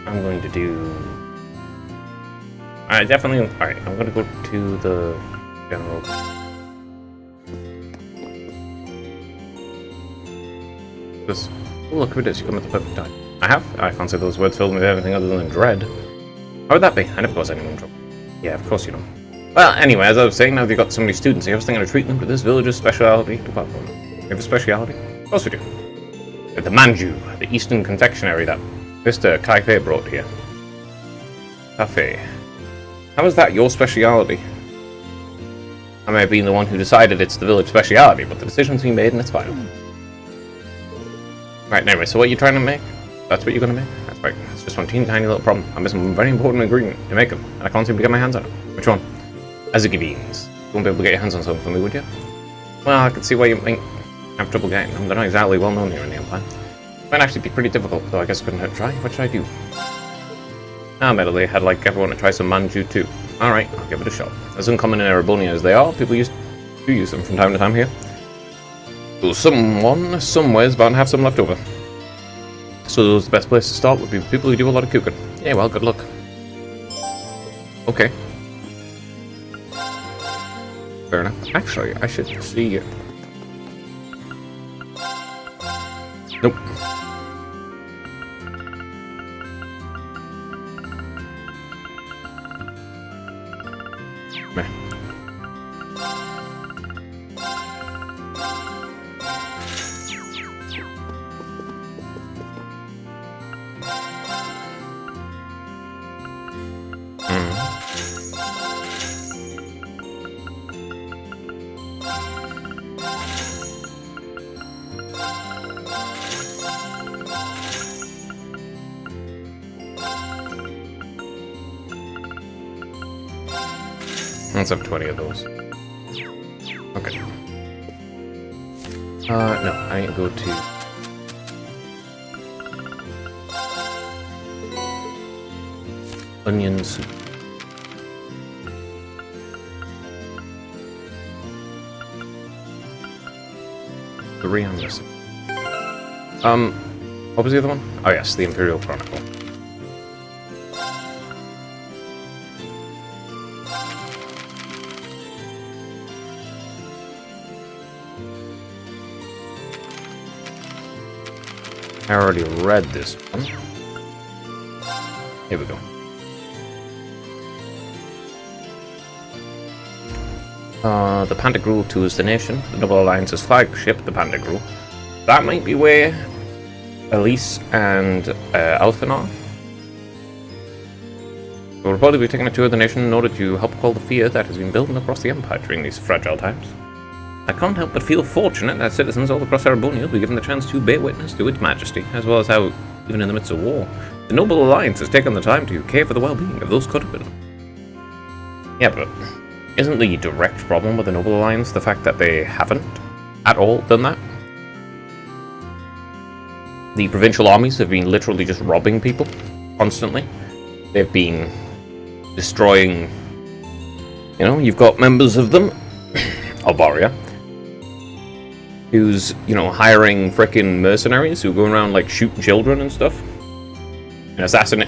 I'm going to do... I definitely... Alright, I'm going to go to the general... This... Oh, look who it is. You come at the perfect time. I can't say those words filled me with anything other than dread. How would that be? I never cause anyone trouble. Yeah, of course you don't. Well, anyway, as I was saying, now that you've got so many students here, I was thinking of treating them to this village's speciality department. You have a speciality? Of course we do. The manju, the Eastern confectionery that Mr. Kai-Fei brought here. Cafe. How is that your speciality? I may have been the one who decided it's the village speciality, but the decision's been made and it's final. Right, anyway, so what are you trying to make? That's what you're going to make? That's right. It's just one teeny tiny little problem. I'm missing one very important ingredient to make them, and I can't seem to get my hands on it. Which one? Azuki beans. You won't be able to get your hands on something for me, would you? Well, I can see why you might have trouble getting them. They're not exactly well known here in the Empire. It might actually be pretty difficult, though I guess it couldn't hurt to try. What should I do? Admittedly, I'd like everyone to try some manju too. Alright, I'll give it a shot. As uncommon in Erebonia as they are, people do use them from time to time here. So someone, somewhere, is bound to have some left over. So the best place to start would be people who do a lot of cooking. Yeah, well, good luck. Okay. Fair enough. Actually, I should see you. Nope. Meh. Let's have 20 of those. Okay. No, I need to go to... onion soup. Three I'm missing. What was the other one? Oh yes, the Imperial Chronicle. I already read this one. Here we go. The Pantagruel tours the nation. The Noble Alliance's flagship, the Pantagruel. That might be where Elise and Alphen are. We'll probably be taking a tour of the nation in order to help quell the fear that has been building across the Empire during these fragile times. I can't help but feel fortunate that citizens all across Erebonia will be given the chance to bear witness to its majesty, as well as how, even in the midst of war, the Noble Alliance has taken the time to care for the well-being of those caught up in them. Yeah, but isn't the direct problem with the Noble Alliance the fact that they haven't at all done that? The provincial armies have been literally just robbing people constantly. They've been destroying... You know, you've got members of them, Albaria, who's, you know, hiring frickin' mercenaries who go around, like, shooting children and stuff. And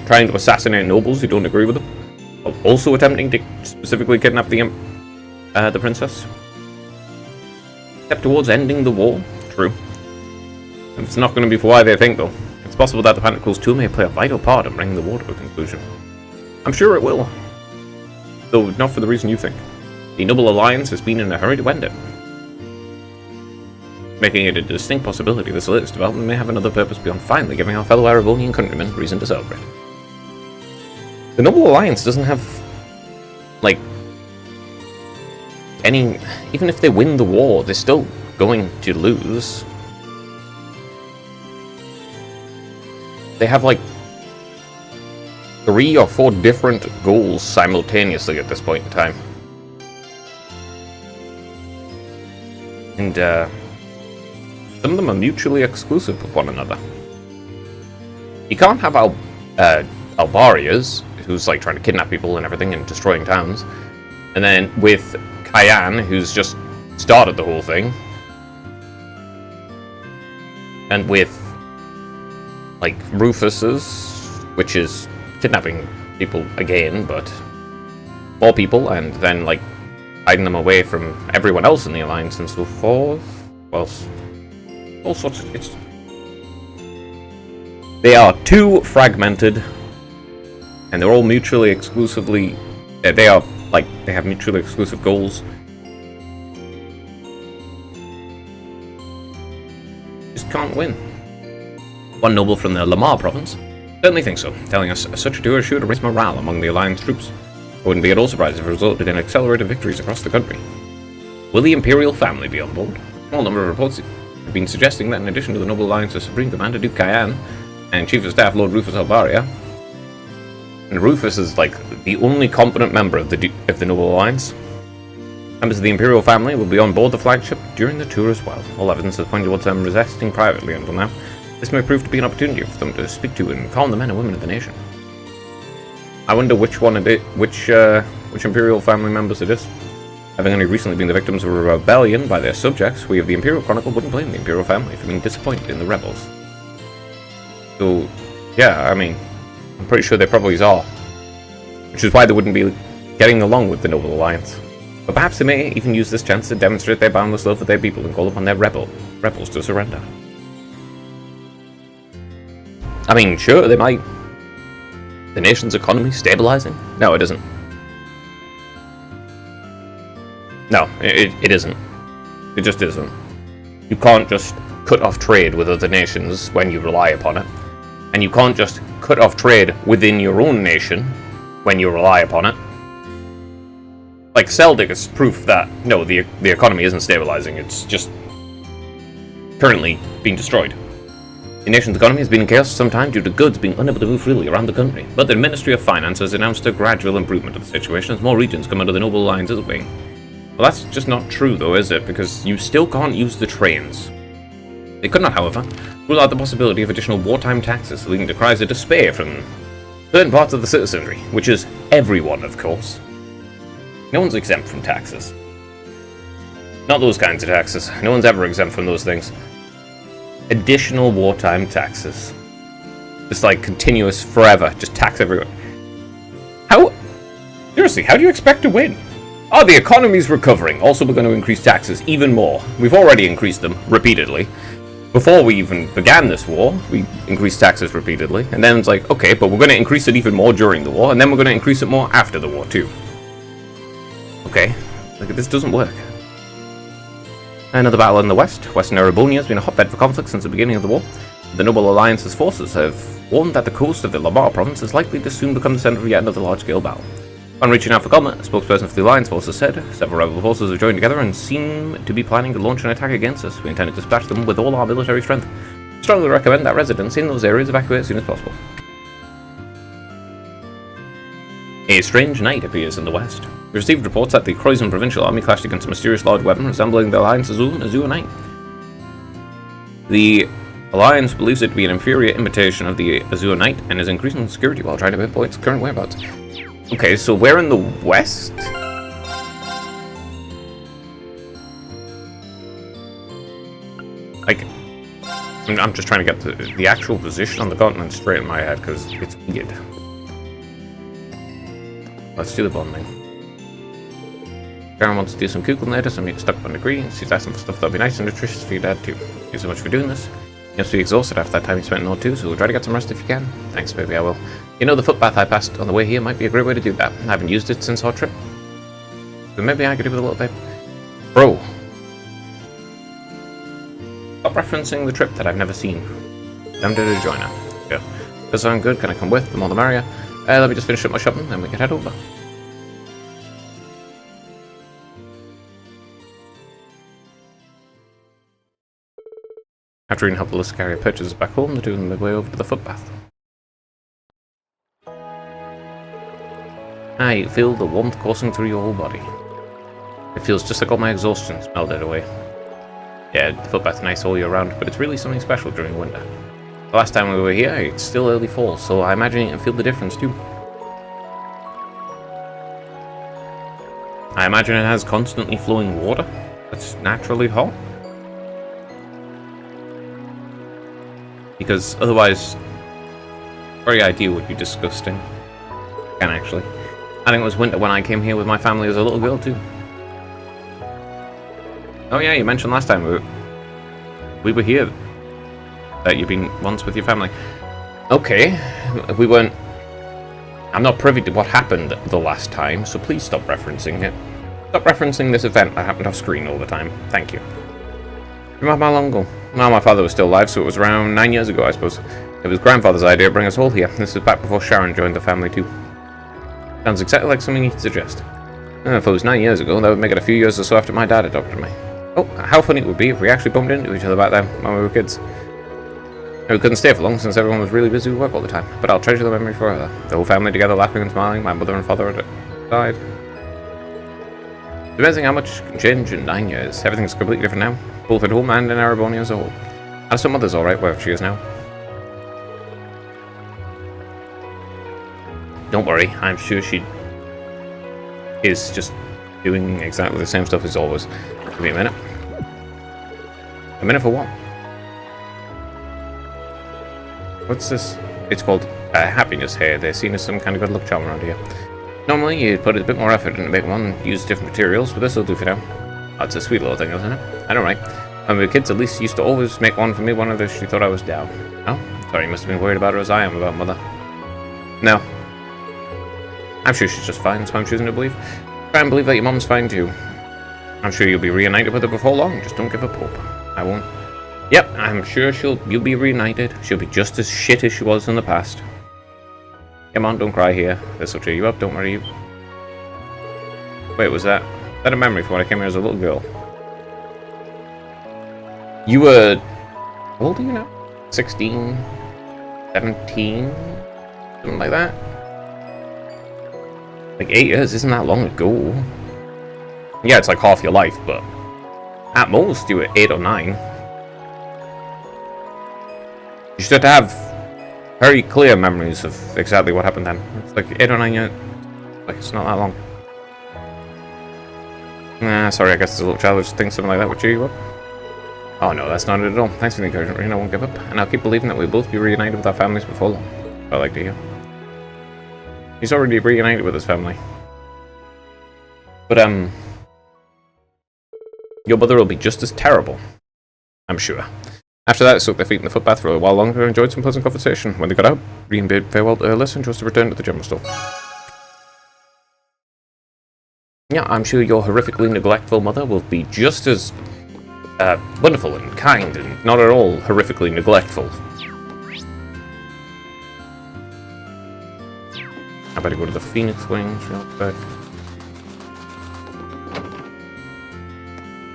trying to assassinate nobles who don't agree with them. While also attempting to specifically kidnap the princess. Step towards ending the war. True. It's not going to be for why they think, though. It's possible that the Pantagruel's tour may play a vital part in bringing the war to a conclusion. I'm sure it will. Though not for the reason you think. The Noble Alliance has been in a hurry to end it. Making it a distinct possibility this latest development may have another purpose beyond finally giving our fellow Erebonian countrymen reason to celebrate. The Noble Alliance doesn't have, like, any... Even if they win the war, they're still going to lose. They have, like, 3 or 4 different goals simultaneously at this point in time. And, some of them are mutually exclusive with one another. You can't have Albarias, who's like trying to kidnap people and everything and destroying towns, and then with Cayenne, who's just started the whole thing, and with like Rufus's, which is kidnapping people again, but more people, and then, like, hiding them away from everyone else in the Alliance and so forth. Well, all sorts of... They are too fragmented, and they're all mutually exclusively... They have mutually exclusive goals. Just can't win. One noble from the Lamar province certainly thinks so, telling us such a duo is sure to raise morale among the Alliance troops. I wouldn't be at all surprised if it resulted in accelerated victories across the country. Will the Imperial family be on board? A small number of reports have been suggesting that in addition to the Noble Alliance's Supreme Commander, Duke Kyan, and Chief of Staff, Lord Rufus Alvaria, and Rufus is, like, the only competent member of the Noble Alliance, members of the Imperial family will be on board the flagship during the tour as well. All evidence has pointed towards them resisting privately until now. This may prove to be an opportunity for them to speak to and calm the men and women of the nation. I wonder which Imperial family members it is. Having only recently been the victims of a rebellion by their subjects, we of the Imperial Chronicle wouldn't blame the Imperial family for being disappointed in the rebels. So, yeah, I mean, I'm pretty sure they probably are. Which is why they wouldn't be getting along with the Noble Alliance. But perhaps they may even use this chance to demonstrate their boundless love for their people and call upon their rebels to surrender. I mean, sure, they might. The nation's economy stabilizing? No, it isn't. No, it isn't. It just isn't. You can't just cut off trade with other nations when you rely upon it. And you can't just cut off trade within your own nation when you rely upon it. Like, Celtic is proof that, no, the economy isn't stabilizing, it's just currently being destroyed. The nation's economy has been in chaos for some time due to goods being unable to move freely around the country, but the Ministry of Finance has announced a gradual improvement of the situation as more regions come under the Noble Alliance's wing. Well, that's just not true, though, is it? Because you still can't use the trains. They could not, however, rule out the possibility of additional wartime taxes, leading to cries of despair from certain parts of the citizenry, which is everyone, of course. No one's exempt from taxes. Not those kinds of taxes. No one's ever exempt from those things. Additional wartime taxes. Just like continuous forever. Just tax everyone. How? Seriously, how do you expect to win? Oh, the economy's recovering. Also, we're going to increase taxes even more. We've already increased them repeatedly. Before we even began this war, we increased taxes repeatedly. And then it's like, okay, but we're going to increase it even more during the war. And then we're going to increase it more after the war, too. Okay. Like, this doesn't work. Another battle in the west. Western Erebonia has been a hotbed for conflict since the beginning of the war. The Noble Alliance's forces have warned that the coast of the Lamar province is likely to soon become the center of yet another large-scale battle. On reaching out for comment, a spokesperson for the Alliance forces said, several rebel forces have joined together and seem to be planning to launch an attack against us. We intend to dispatch them with all our military strength. Strongly recommend that residents in those areas evacuate as soon as possible. A strange night appears in the west. We received reports that the Croizon Provincial Army clashed against a mysterious large weapon resembling the Alliance's own Azure Knight. The Alliance believes it to be an inferior imitation of the Azure Knight and is increasing security while trying to pinpoint its current whereabouts. Okay, so we're in the west? Like, I'm just trying to get the actual position on the continent straight in my head because it's weird. Let's do the bonding. Karen wants to do some Google later, so I'm getting stuck up on ingredients. She's asking for stuff that'll be nice and nutritious for your dad too. Thank you so much for doing this. You must be exhausted after that time you spent in O2, so try to get some rest if you can. Thanks, baby, I will. You know, the footpath I passed on the way here might be a great way to do that. I haven't used it since our trip. So maybe I could do it a little bit. Bro. Stop referencing the trip that I've never seen. I'm ready to join her. Yeah. Does sound good? Can I come with? The more the merrier. Let me just finish up my shopping, then we can head over. After reading help the list carrier purchases back home, they're doing their way over to the footpath. You feel the warmth coursing through your whole body. It feels just like all my exhaustion's melted away. Yeah, the footpath's nice all year round, but it's really something special during winter. The last time we were here, it's still early fall, so I imagine you can feel the difference too. I imagine it has constantly flowing water that's naturally hot. Because otherwise, very idea would be disgusting. Can actually. I think it was winter when I came here with my family as a little girl too. Oh yeah, you mentioned last time we were here that you've been once with your family. Okay, we weren't. I'm not privy to what happened the last time, so please stop referencing it. Stop referencing this event that happened off screen all the time. Thank you. Remember how long ago? Well, my father was still alive, so it was around 9 years ago, I suppose. It was grandfather's idea to bring us all here. This is back before Sharon joined the family too. Sounds exactly like something you'd suggest. If it was 9 years ago, that would make it a few years or so after my dad adopted me. Oh, how funny it would be if we actually bumped into each other back then when we were kids. We couldn't stay for long since everyone was really busy with work all the time, but I'll treasure the memory forever. The whole family together laughing and smiling, my mother and father at it died. It's amazing how much can change in 9 years. Everything's completely different now, both at home and in Arbonia as a whole. And some mother's alright wherever she is now. Don't worry, I'm sure she is just doing exactly the same stuff as always. Give me a minute. A minute for what? What's this? It's called happiness hair. They're seen as some kind of good luck charm around here. Normally, you'd put a bit more effort into making one, use different materials, but this will do for now. Oh, it's a sweet little thing, isn't it? I know, right? When we were kids, Elise used to always make one for me whenever she thought I was down. Oh? Sorry, you must have been worried about her as I am about Mother. No. I'm sure she's just fine, so I'm choosing to believe. Try and believe that your mom's fine too. I'm sure you'll be reunited with her before long, just don't give up hope. I won't. Yep, I'm sure you'll be reunited. She'll be just as shit as she was in the past. Come on, don't cry here. This'll cheer you up, don't worry. Wait, was that a memory from when I came here as a little girl? You were... How old are you now? 16? 17? Something like that? Like 8 years isn't that long ago. Yeah, it's like half your life, but... At most, you were 8 or 9. You should have very clear memories of exactly what happened then. It's like 8 or 9 years. Like, it's not that long. Nah, sorry, I guess it's a little childish to think something like that would cheer you up. Oh no, that's not it at all. Thanks for the encouragement, Rena. I won't give up. And I'll keep believing that we'll both be reunited with our families before long. I like to hear. He's already reunited with his family. But, your mother will be just as terrible. I'm sure. After that, I soaked their feet in the footbath for a while longer and enjoyed some pleasant conversation. When they got out, Reen bid farewell to Erlis and chose to return to the general store. Yeah, I'm sure your horrifically neglectful mother will be just as wonderful and kind and not at all horrifically neglectful. I better go to the Phoenix Wings real quick.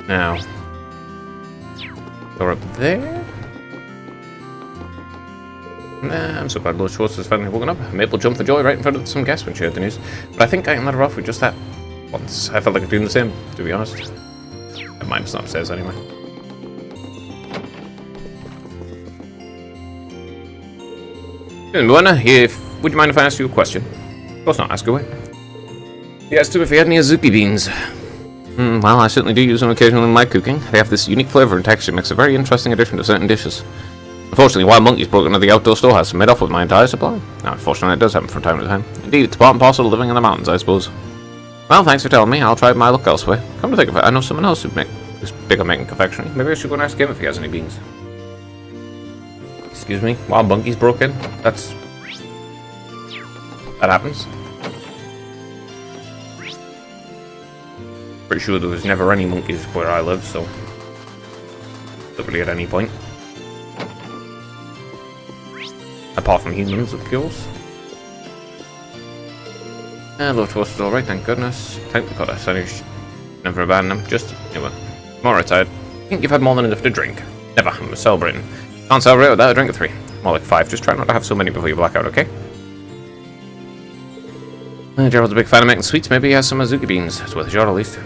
Now, they're up there. Nah, I'm so glad Lord Schwartz has finally woken up. Maple jumped for joy right in front of some guests when she heard the news. But I think I can let her off with just that once. I felt like doing the same, to be honest. Never mind, it's not upstairs anyway. Moana, would you mind if I asked you a question? Of course not, ask away. He asked him if he had any Azuki beans. Well, I certainly do use them occasionally in my cooking. They have this unique flavour and texture, makes a very interesting addition to certain dishes. Unfortunately, wild monkeys broke into the outdoor storehouse and made off with my entire supply. Now, unfortunately, it does happen from time to time. Indeed, it's part and parcel of living in the mountains, I suppose. Well, thanks for telling me. I'll try my luck elsewhere. Come to think of it, I know someone else who's big on making confectionery. Maybe I should go and ask him if he has any beans. Excuse me? Wild monkeys broke in? That happens. Pretty sure there was never any monkeys where I live, so... Literally at any point. Apart from humans, of course. Lord Schwartz is alright, thank goodness. Thank the goddess, I never abandon him. Just, anyway. Tomorrow tired. I think you've had more than enough to drink. Never, I'm celebrating. Can't celebrate without a drink of 3. More like 5, just try not to have so many before you black out, okay? Gerald's a big fan of making sweets, maybe he has some Azuki beans. It's worth a shot at least.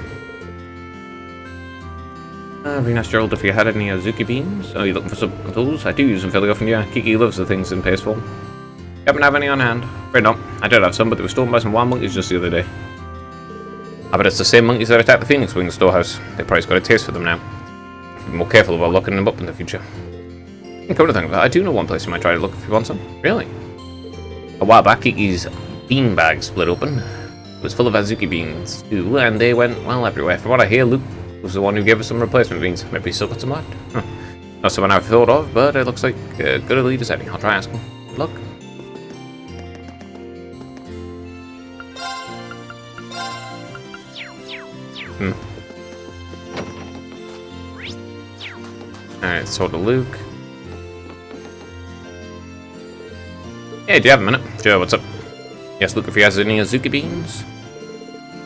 Very nice, Gerald, if you had any Azuki beans. Oh, you looking for some of those? I do use them fairly often, yeah. Kiki loves the things in paste form. You happen to have any on hand? Afraid not. I did have some, but they were stolen by some wild monkeys just the other day. I bet it's the same monkeys that attacked the Phoenix Wing storehouse. They probably got a taste for them now. Be more careful about locking them up in the future. And come to think of it, I do know one place you might try to look if you want some. Really? A while back, Kiki's bean bag split open. It was full of Azuki beans, too, and they went, well, everywhere. From what I hear, Luke was the one who gave us some replacement beans. Maybe he's still got some left. Huh. Not someone I've thought of, but it looks like good to lead us heading. I'll try asking. Good luck. Alright, so to Luke. Hey, do you have a minute? Sure, what's up? Yes, Luke, if he has any Azuki beans?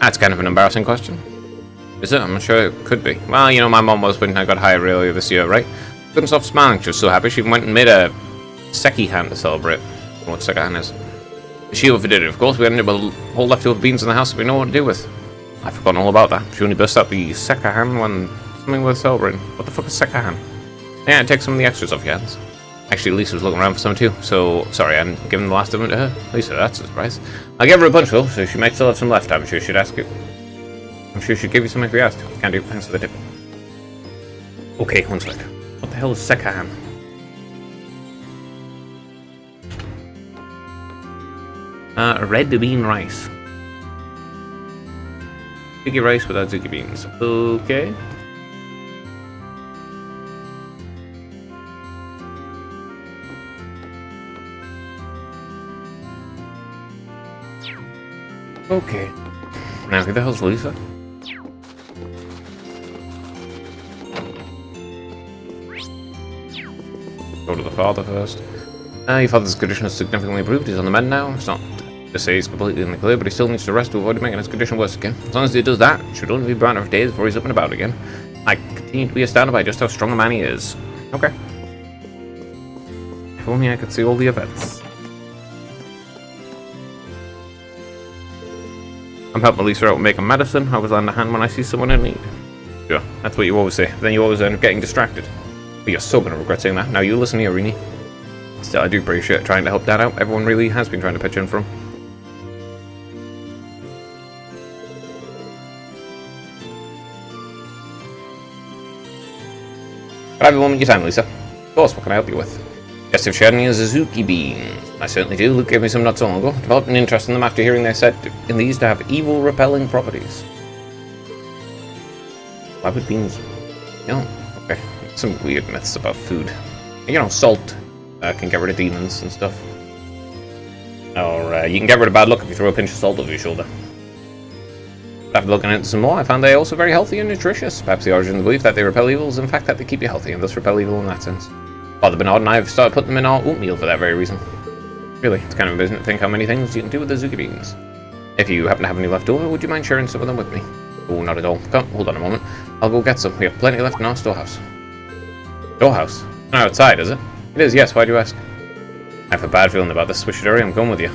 That's kind of an embarrassing question. Is it? I'm sure it could be. Well, you know, my mom was when I got hired earlier this year, right? Couldn't stop smiling. She was so happy she even went and made a Seki hand to celebrate. I don't know what Seki hand is. She overdid it, of course. We ended up with whole leftover beans in the house that we know what to do with. I've forgotten all about that. She only burst out the Seki hand when something worth celebrating. What the fuck is Seki hand? Yeah, take some of the extras off your hands. Actually, Lisa was looking around for some too, so sorry, I'm giving the last of them to her. Lisa, that's a surprise. I'll give her a bunch though, so she might still have some left. I'm sure she'd ask you. I'm sure she'd give you something if you asked. Can't do. Thanks for the tip. Okay, one sec. What the hell is Sekahan? Red bean rice. Sticky rice without Azuki beans. Okay. Okay. Now, who the hell's Lisa? Go to the father first. Your father's condition is significantly improved. He's on the mend now. It's not to say he's completely in the clear, but he still needs to rest to avoid making his condition worse again. As long as he does that, it should only be a matter of days before he's up and about again. I continue to be astounded by just how strong a man he is. Okay. If only I could see all the events. I'm helping Lisa out making medicine. I was lend a hand when I see someone in need. Sure, that's what you always say. Then you always end up getting distracted. But you're so gonna regret saying that. Now you listen here, Rini. Still, I do appreciate trying to help Dad out. Everyone really has been trying to pitch in for him. Can I have a moment of your time, Lisa? Of course, what can I help you with? Yes, if she had any Azuki beans. I certainly do. Luke gave me some not so long ago. Developed an interest in them after hearing they said in these to have evil repelling properties. Why would beans? No. Okay. Some weird myths about food. You know, salt can get rid of demons and stuff. Or you can get rid of bad luck if you throw a pinch of salt over your shoulder. After looking into some more, I found they're also very healthy and nutritious. Perhaps the origin of the belief that they repel evil is in fact that they keep you healthy and thus repel evil in that sense. Father Bernard and I have started putting them in our oatmeal for that very reason. Really, it's kind of amazing to think how many things you can do with the Azuki beans. If you happen to have any left over, would you mind sharing some of them with me? Oh, not at all. Come, hold on a moment. I'll go get some. We have plenty left in our storehouse. Storehouse? Not outside, is it? It is, yes. Why do you ask? I have a bad feeling about this Swishidory. I'm going with you.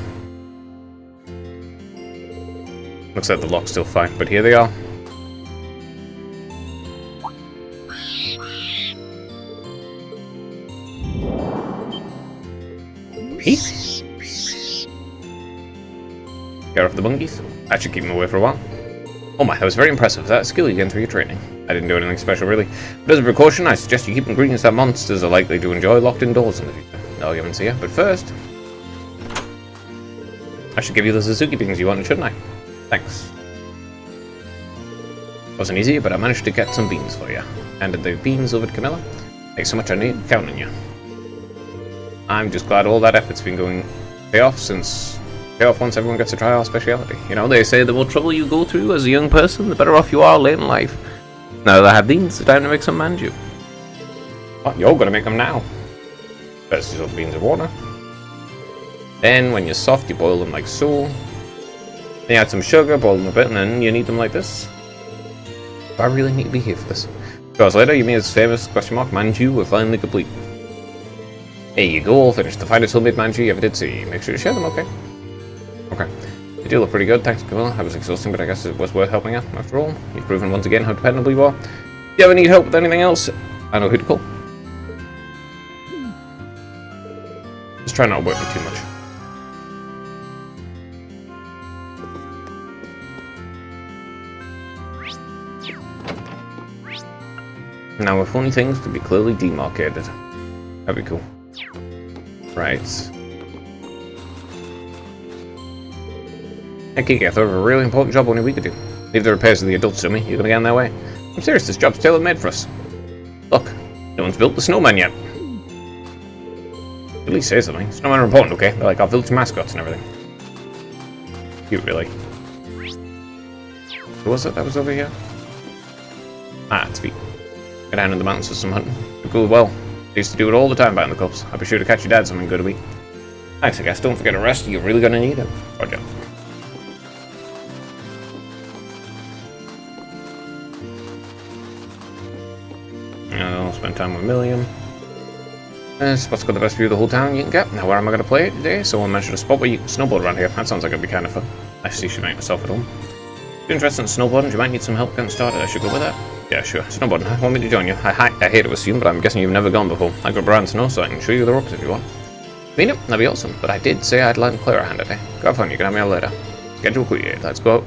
Looks like the lock's still fine, but here they are. Peace. Get off the bunkies. That should keep them away for a while. Oh my, that was very impressive. That skill you gained through your training. I didn't do anything special, really. But as a precaution, I suggest you keep ingredients that monsters are likely to enjoy locked indoors in the future. No, you haven't seen it. But first, I should give you the Azuki beans you wanted, shouldn't I? Thanks. Wasn't easy, but I managed to get some beans for you. Handed the beans over to Camilla. Thanks so much, I need counting you. I'm just glad all that effort's been going pay off once everyone gets to try our speciality. You know, they say the more trouble you go through as a young person, the better off you are late in life. Now that I have beans, it's time to make some manju. Oh, you're gonna make them now. First, you soak the beans in water. Then, when you're soft, you boil them like so. Then you add some sugar, boil them a bit, and then you knead them like this. Do I really need to be here for this? 2 hours later, you mean his famous manju were finally complete. There you go, all finished. The finest homemade manju you ever did see. Make sure to share them, okay? Okay. They do look pretty good, thanks, Camilla. I was exhausting, but I guess it was worth helping out. After all, you've proven once again how dependable you are. If you ever need help with anything else, I know who to call. Just try not to work me too much. Now, if only things could be clearly demarcated. That'd be cool. Right. Hey, Kiki, I thought of a really important job only we could do. Leave the repairs to the adults to me. You're gonna get in their way. I'm serious, this job's tailor-made for us. Look, no one's built the snowman yet. At least say something. Snowmen are important, okay? They're like our village mascots and everything. Cute, really. Who was it that was over here? Ah, it's Feet. Get down in the mountains for some hunting. You're cool well. I used to do it all the time back in the cups. I'll be sure to catch your dad something good to eat. Thanks, I guess. Don't forget a rest. You're really gonna need it. Roger. I'll spend time with Milliam. This spot's got the best view of the whole town you can get. Now, where am I going to play it today? Someone mentioned a spot where you can snowboard around here. That sounds like it'd be kind of fun. I see she might herself at home. If you're interested in snowboarding, you might need some help getting started. I should go with that. Yeah, sure. Snowboarding, huh? Want me to join you? I hate to assume, but I'm guessing you've never gone before. I got brand snow, so I can show you the ropes if you want. Mean it? That'd be awesome. But I did say I'd lend Claire a hand today. Go have fun. You can have me out later. Schedule quickly. Let's go out.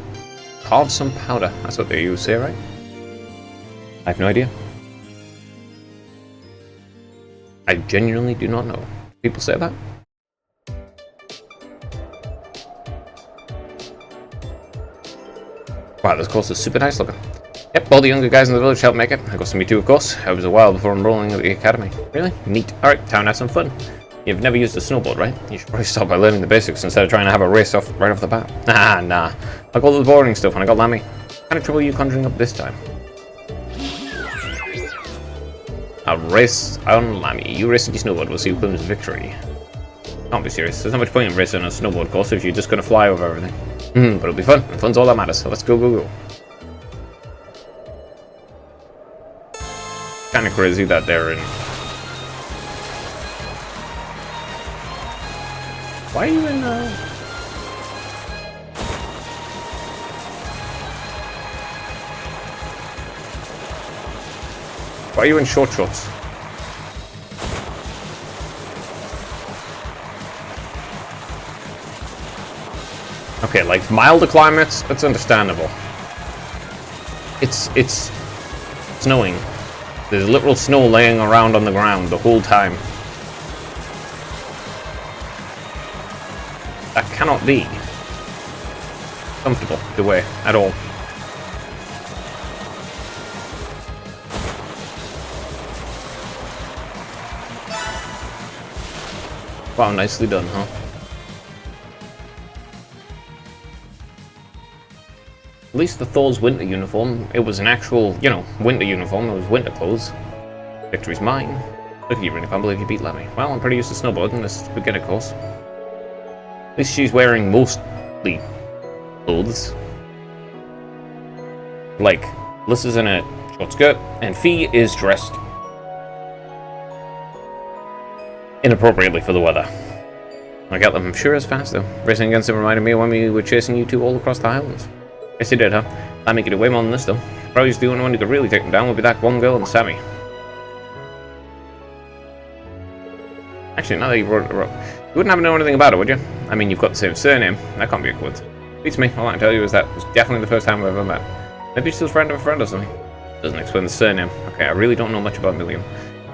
Carve some powder. That's what they use here, right? I have no idea. I genuinely do not know. People say that? Wow, this course is super nice looking. Yep, all the younger guys in the village helped make it. I got to meet you, of course. It was a while before enrolling at the academy. Really? Neat. Alright, time to have some fun. You've never used a snowboard, right? You should probably start by learning the basics instead of trying to have a race off right off the bat. Nah. I got all the boring stuff when I got Lammy. What kind of trouble are you conjuring up this time? A race on Lammy. You race your snowboard, we'll see who claims victory. Can't be serious. There's not much point in racing on a snowboard course if you're just gonna fly over everything. But it'll be fun, and fun's all that matters, so let's go. Kinda crazy that they're in... Why are you in, Why are you in short shorts? Okay, like milder climates, that's understandable. It's snowing. There's literal snow laying around on the ground the whole time. That cannot be comfortable the way at all. Wow, nicely done, huh? At least the Thor's winter uniform, it was an actual, winter uniform, it was winter clothes. Victory's mine. Look at you, really can't believe you beat Lemmy. Well, I'm pretty used to snowboarding, this is the beginner course. At least she's wearing mostly clothes. Like, Liz is in a short skirt, and Fee is dressed inappropriately for the weather. I got them sure as fast though. Racing against them reminded me of when we were chasing you two all across the Highlands. Yes you did, huh? That make it way more than this though. Probably the only one who could really take them down would be that one girl and Sammy. Actually, now that you brought it up, you wouldn't have to know anything about it, would you? I mean, you've got the same surname. That can't be a coincidence. Beats me. All I can tell you is that it was definitely the first time we've ever met. Maybe she's a friend of a friend or something. Doesn't explain the surname. Okay, I really don't know much about Milliam.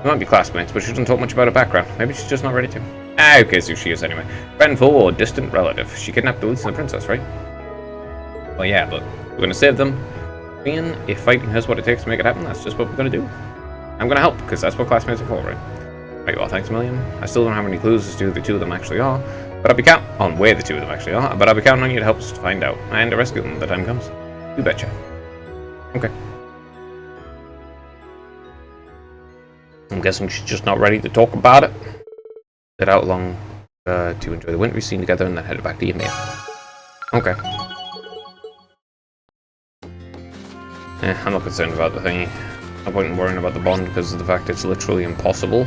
We might be classmates, but she doesn't talk much about her background. Maybe she's just not ready to. Ah, okay, so she is anyway. Friendful or distant relative. She kidnapped Elise and the princess, right? Well, yeah, but we're gonna save them. And if fighting has what it takes to make it happen, that's just what we're gonna do. I'm gonna help, because that's what classmates are for, right? Right, well, thanks a million. I still don't have any clues as to who the two of them actually are, but I'll be counting on where the two of them actually are, but I'll be counting on you to help us find out, and to rescue them when the time comes. You betcha. Okay. I'm guessing she's just not ready to talk about it. Set out along to enjoy the wintry scene together and then headed back to Ymir. Okay. I'm not concerned about the thingy. No point in worrying about the bond because of the fact it's literally impossible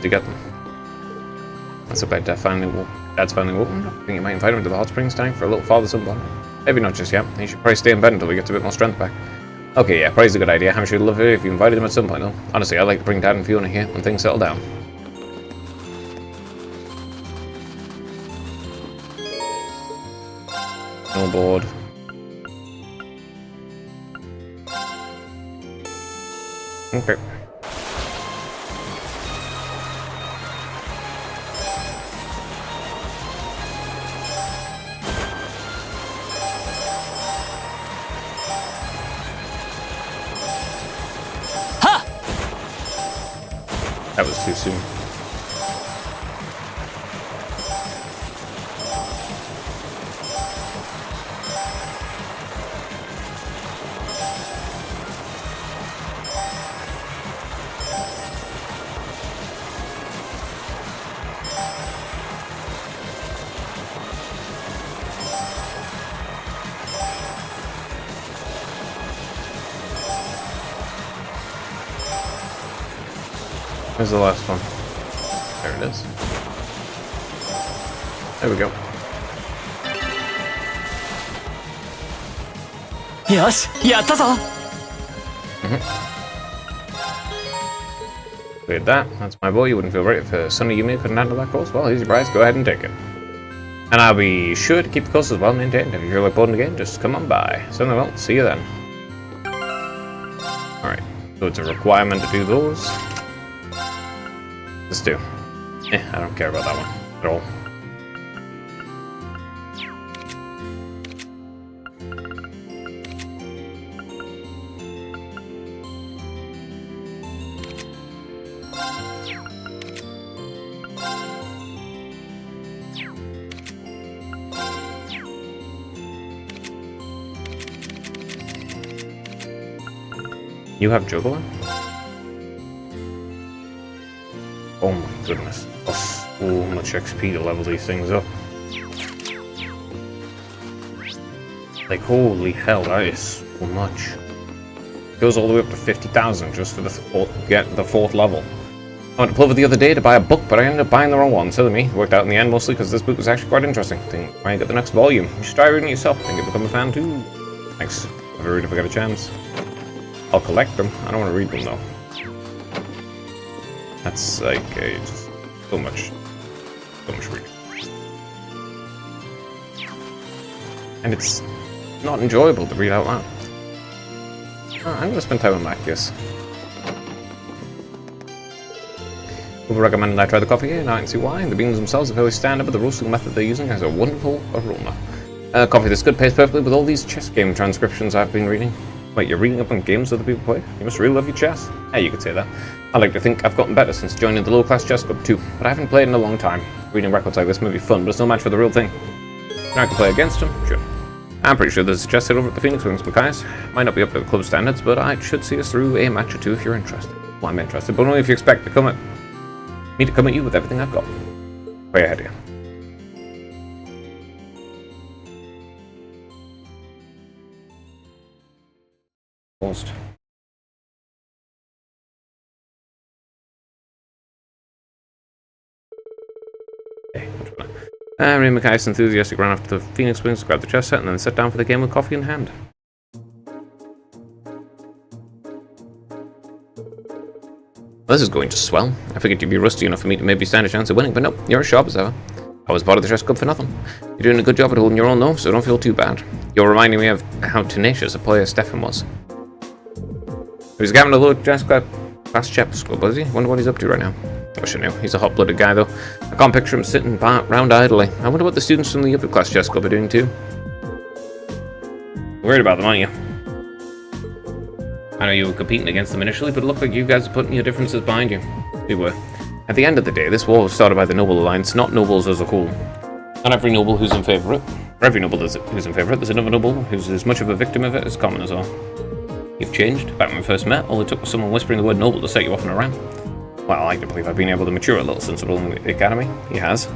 to get them. That's okay, Dad's finally woken up. I think you might invite him to the hot springs tonight for a little father-son bond. Maybe not just yet. He should probably stay in bed until he gets a bit more strength back. Okay, yeah, probably a good idea. I'm sure he'd love it if you invited him at some point, though. Honestly, I'd like to bring Dad and Fiona here when things settle down. Snowboard. Okay. it's too soon. Where's the last one? There it is. There we go. Yes, yatta! Cleared that. That's my boy. You wouldn't feel right if Sonny Yumi couldn't handle that course. Well, easy prize. Go ahead and take it. And I'll be sure to keep the courses well maintained. If you feel like boarding again, just come on by. Certainly will. See you then. Alright. So it's a requirement to do those. Let's do. I don't care about that one at all. You have Juggler? Oh my goodness. That's so much XP to level these things up. Like, holy hell, that is so much. It goes all the way up to 50,000 just for the fourth level. I went to Plover the other day to buy a book, but I ended up buying the wrong one. Silly me. It worked out in the end, mostly because this book was actually quite interesting. I think I get the next volume. You should try reading it yourself. I think you'll become a fan too. Thanks. I'll read if I get a chance. I'll collect them. I don't want to read them though. That's like just so much reading. And it's not enjoyable to read out loud. I'm gonna spend time with Macius. People recommended I try the coffee here, and I can see why. The beans themselves are fairly standard, but the roasting method they're using has a wonderful aroma. Coffee this good pairs perfectly with all these chess game transcriptions I've been reading. Wait, you're reading up on games other people play? You must really love your chess. Hey, you could say that. I like to think I've gotten better since joining the low-class chess club too, but I haven't played in a long time. Reading records like this may be fun, but it's no match for the real thing. I can play against them? Sure. I'm pretty sure there's a chess set over at the Phoenix Wings, Macias. Might not be up to the club standards, but I should see us through a match or two if you're interested. Well, I'm interested, but only if you expect me to come at you with everything I've got. Way ahead of you. Paused. Ray Macias enthusiastic ran after the Phoenix Wings, grabbed the chess set, and then sat down for the game with coffee in hand. Well, this is going to swell. I figured you'd be rusty enough for me to maybe stand a chance of winning, but nope, you're as sharp as ever. I was part of the chess club for nothing. You're doing a good job at holding your own though, so don't feel too bad. You're reminding me of how tenacious a player Stefan was. He was having a low chess class chess club, was he? Wonder what he's up to right now. I wish I knew. He's a hot-blooded guy, though. I can't picture him sitting round idly. I wonder what the students from the upper class chess club are doing, too. You're worried about them, aren't you? I know you were competing against them initially, but it looked like you guys are putting your differences behind you. We were. At the end of the day, this war was started by the Noble Alliance, not nobles as a whole. Not every noble who's in favour of it. For every noble who's in favour of it, there's another noble who's as much of a victim of it as commoners are. You've changed. Back when we first met, all it took was someone whispering the word noble to set you off on a rant. Well, I like to believe I've been able to mature a little since enrolling in the academy. He has.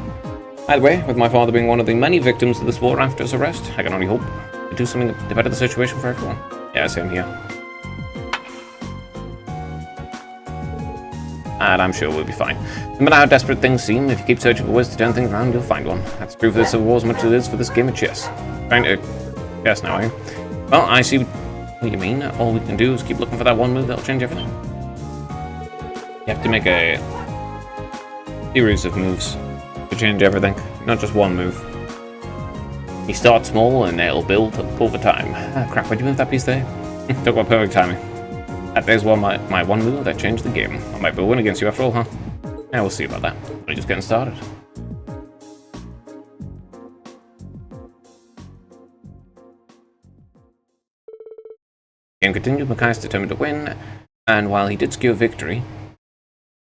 Either way, with my father being one of the many victims of this war after his arrest, I can only hope to do something to better the situation for everyone. Yeah, same here. And I'm sure we'll be fine. No matter how desperate things seem, if you keep searching for ways to turn things around, you'll find one. That's true for this war as much as it is for this game of chess. Trying to chess now, eh? Well, I see what you mean. All we can do is keep looking for that one move that'll change everything. You have to make a series of moves to change everything, not just one move. You start small and it'll build up over time. Ah, crap, why'd you move that piece there? Talk about perfect timing. There's my one move that changed the game. I might be a win against you after all, huh? Yeah, we'll see about that. We're just getting started. Game continued, Macias determined to win, and while he did secure victory,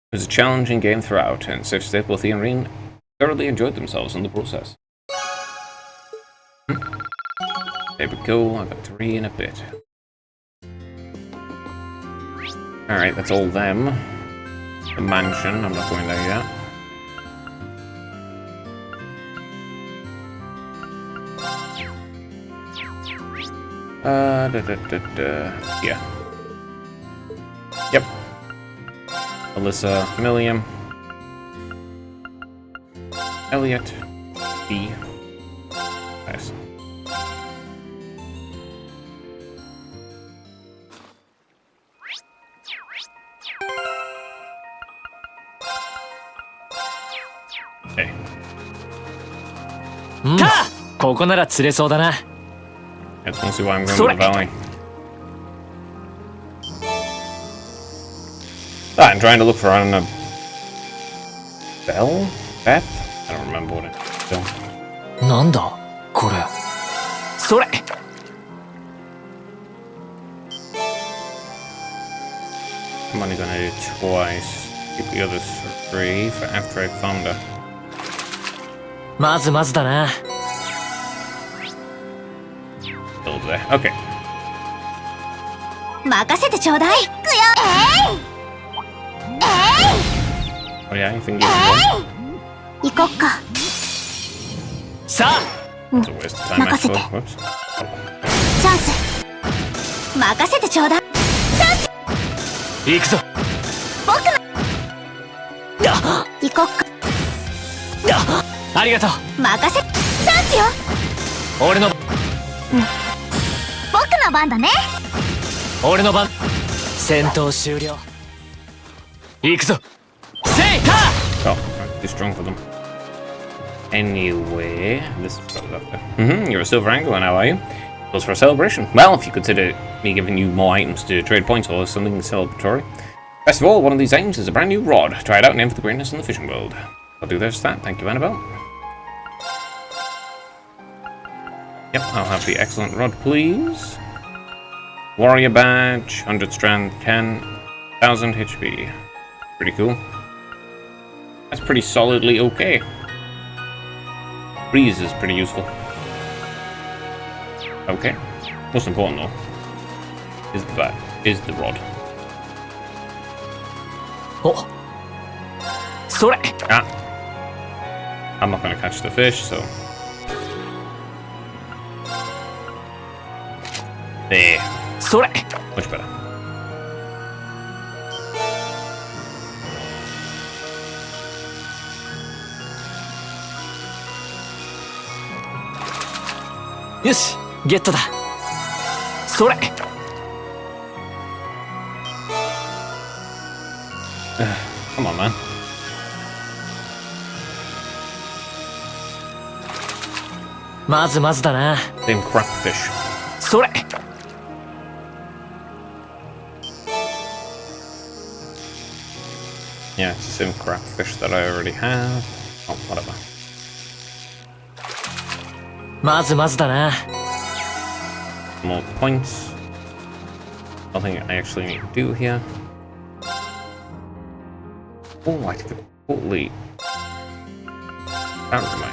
It was a challenging game throughout, and safe to say both Ian and Reen thoroughly enjoyed themselves in the process. There we go, I got 3 in a bit. Alright, that's all them. The mansion, I'm not going there yet. Yeah. Yep. Alyssa, Milliam, Elliot, B. Nice. Hey. ここなら釣れそうだな。 That's mostly why I'm going to the valley. I'm trying to look for a bell? Beth? I don't remember what it's called. なんだこれ。それ。I'm only gonna do twice. Keep the others for 3 for after I found her. まずまずだな。 Build there. Okay. 任せてちょうだい。くよ。Oh yeah, you think you can 行こっか。さあ。 go? It's a waste of time, I suppose. Whoops. チャンス。任せてちょうだい。チャンス。行くぞ。僕の。行こっか。ありがとう。任せ。チャンスよ。俺の。僕の番だね。俺の番。戦闘終了。行くぞ。セイター。 Oh, I'm too strong for them. Anyway, this is probably up there. You're a silver angler now, are you? Goes for a celebration. Well, if you consider me giving you more items to trade points or something celebratory. Best of all, one of these items is a brand new rod. Try it out and aim for the greatness in the fishing world. I'll do just that. Thank you, Annabelle. Yep, I'll have the excellent rod, please. Warrior badge, 100 strength, 10,000 HP. Pretty cool. That's pretty solidly okay. Breeze is pretty useful. Okay. Most important though is the rod. お。それ。 Ah. I'm not gonna catch the fish, so. There. それ。 Much better.よし、ゲットだ。それ。Come on, man. まずまずだな。 Same crap fish. それ。 Yeah, it's the same crap fish that I already have. Oh, whatever. まずまずだな。 More points. Nothing I actually need to do here. Oh, I could totally. That reminds me.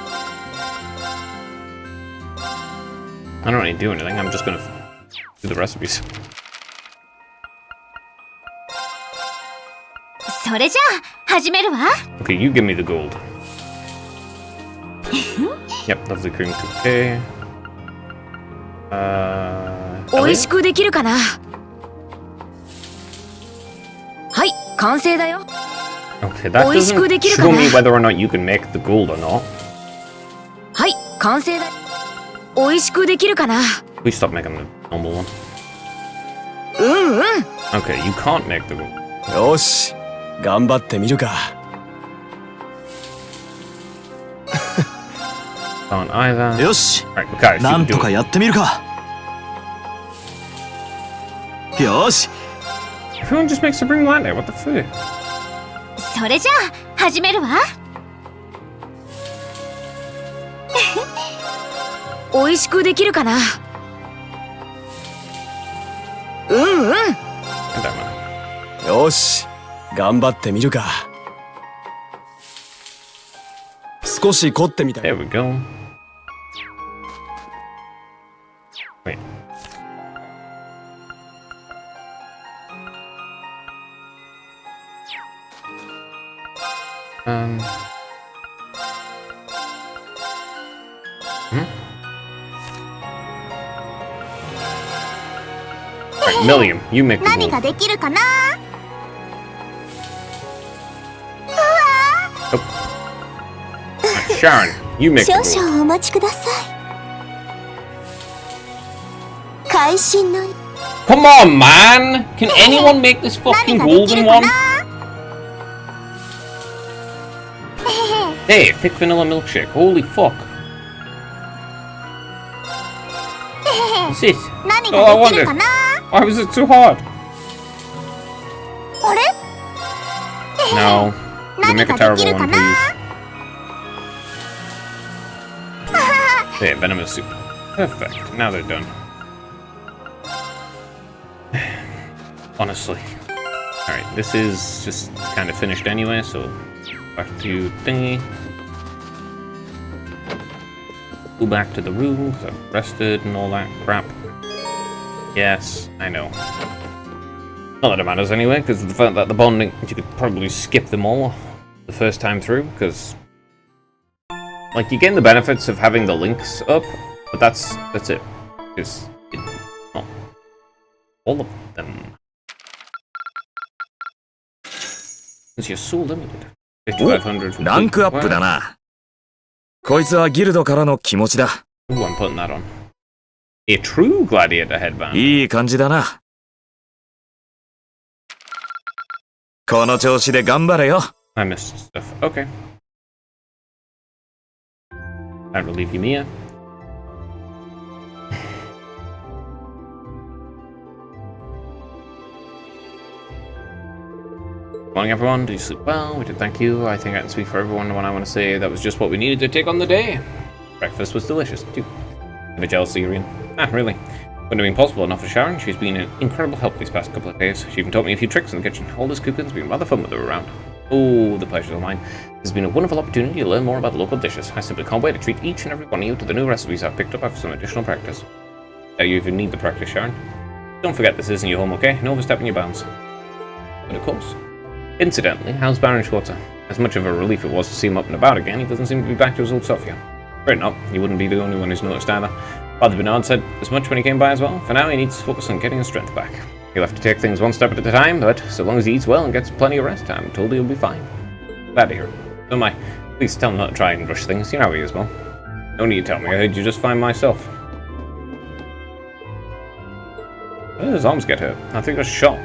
I don't need to do anything. I'm just gonna do the recipes. それじゃあ始めるわ。 Okay, you give me the gold. Yep, lovely cream cookie. 美味しくできるかな。はい、完成だよ。 Okay, that 美味しくできる doesn't か show な。 me whether or not you can make the gold or not. はい、完成だよ。美味しくできるかな。 Please stop making the normal one. うんうん。 Okay, you can't make the gold. よし、頑張ってみるか。 Can't either. よし、 Right, okay, な you ん can と do か it. やってみるか。よし、 Everyone just makes Supreme Latte. What the fuck? それじゃあ始めるわ。美味しくできるかな。うんうん。 I don't know. よし、頑張ってみるか。少し凝ってみたい。 There we go. Wait. Alright, Milliam, you make the 何 move. ができるかな。 Alright, Sharon, you make 少 the move. 々お待ちください。会心の Come on, man! Can anyone make this fucking 何ができる golden か one? な。 Hey, thick vanilla milkshake. Holy fuck. What's this? 何 Oh, I ができる wonder. かな。 Why was it so hard? あれ。 No. You 何 make a がで terrible きるか one, な。 please. There, venomous soup. Perfect. Now they're done. Honestly. Alright, this is just kind of finished anyway, so back to thingy. Go back to the room, because I've rested and all that crap. Yes, I know. Not that it matters anyway, because of the fact that the bonding, you could probably skip them all the first time through, because like you gain the benefits of having the links up, but that's it. Because not all of them. Since you're so limited. 5500 from ランクアップだな。こいつはギルドからの気持ちだ。 Ooh, I'm putting that on. A true gladiator headband. いい感じだな。この調子で頑張れよ。 I missed stuff. Okay. I relieve you, Mia. Morning, everyone. Did you sleep well? We did, thank you. I think I can speak for everyone when I want to say that was just what we needed to take on the day. Breakfast was delicious, too. A bit jealous, Irian. Ah, really? Wouldn't have been possible enough for Sharon. She's been an incredible help these past couple of days. She even taught me a few tricks in the kitchen. All this cooking's been rather fun with her around. Oh, the pleasure's all mine. This has been a wonderful opportunity to learn more about the local dishes. I simply can't wait to treat each and every one of you to the new recipes I've picked up after some additional practice. You even need the practice, Sharon. Don't forget this isn't your home, okay? No overstepping your bounds. But of course. Incidentally, how's Baron Schwarzer? As much of a relief it was to see him up and about again, he doesn't seem to be back to his old self yet. Great enough, he wouldn't be the only one who's noticed either. Father Bernard said as much when he came by as well. For now, he needs to focus on getting his strength back. He'll have to take things one step at a time, but so long as he eats well and gets plenty of rest, I'm told he'll be fine. Glad to hear it. So am I. Please tell him not to try and rush things. You know how he is, well. No need to tell me, I heard you just fine myself. Where did his arms get hurt? I think I was shot.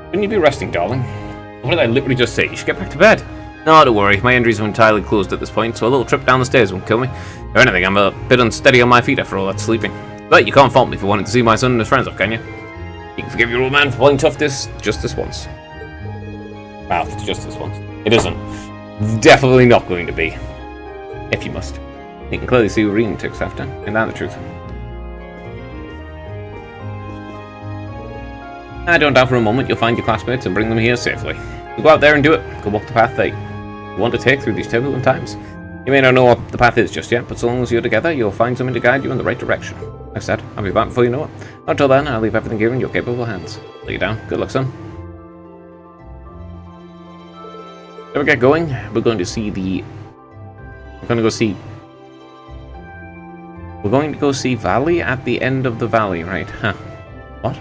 Shouldn't you be resting, darling? What did I literally just say? You should get back to bed. No, don't worry. My injuries are entirely closed at this point, so a little trip down the stairs won't kill me. If anything, I'm a bit unsteady on my feet after all that sleeping. But you can't fault me for wanting to see my son and his friends off, can you? You can forgive your old man for playing tough just this once. Well, just this once. It isn't. It's definitely not going to be. If you must. You can clearly see what Reen ticks after. Ain't that the truth? I don't doubt for a moment you'll find your classmates and bring them here safely. So go out there and do it. Go walk the path that you want to take through these turbulent times. You may not know what the path is just yet, but so long as you're together, you'll find something to guide you in the right direction. Like I said, I'll be back before you know it. Until then, I'll leave everything here in your capable hands. Lay you down. Good luck, son. So we get going. We're going to see the... We're going to go see Valley at the end of the valley, right? Huh. What?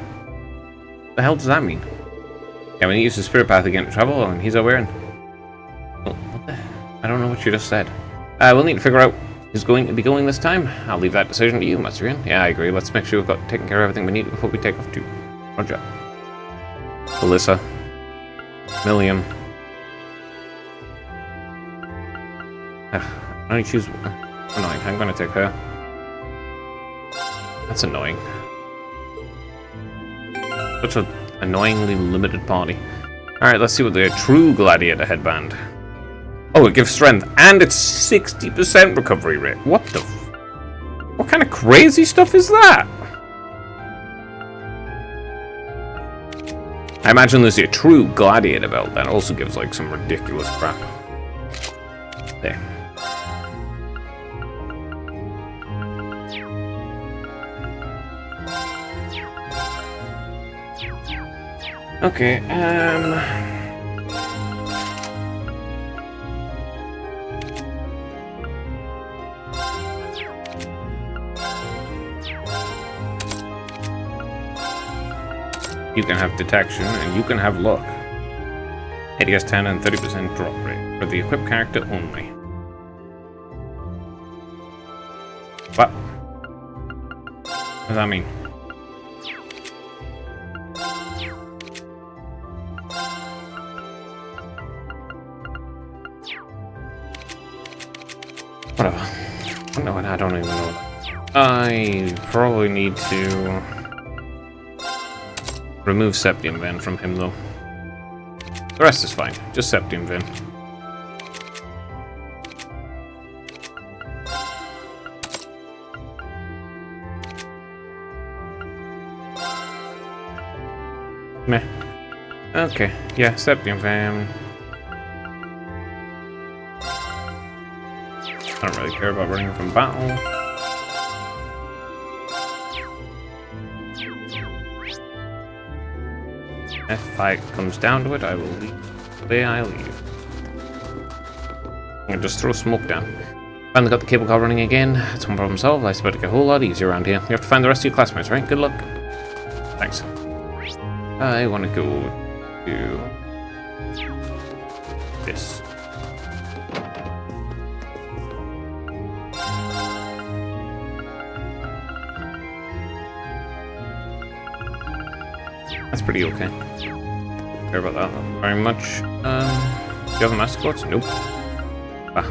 The hell does that mean? Yeah, when he uses Spirit Path again to travel, and he's aware. Well, what the? I don't know what you just said. We'll need to figure out who's going to be going this time. I'll leave that decision to you, Matsurian. Yeah, I agree. Let's make sure we've got taken care of everything we need before we take off too. Roger. Alyssa. Milliam. I only choose one. Annoying. I'm gonna take her. That's annoying. Such an annoyingly limited party. Alright, let's see what the true gladiator headband. Oh, it gives strength, and it's 60% recovery rate. What the what kind of crazy stuff is that? I imagine there's a true gladiator belt that also gives like some ridiculous crap. There. Okay, you can have detection, and you can have luck. ADS 10 and 30% drop rate for the equipped character only. What? What does that mean? Whatever. No, I don't even know. I probably need to remove Septium Vein from him, though. The rest is fine. Just Septium Vein. Meh. Okay. Yeah, Septium Vein. I don't really care about running from battle. If fight comes down to it, I will leave the way I leave. And just throw smoke down. Finally got the cable car running again. That's one problem solved. I expect it to get a whole lot easier around here. You have to find the rest of your classmates, right? Good luck. Thanks. I want to go to this. That's pretty okay. Care about that very much. Do you have a master quartz? Nope. Ah.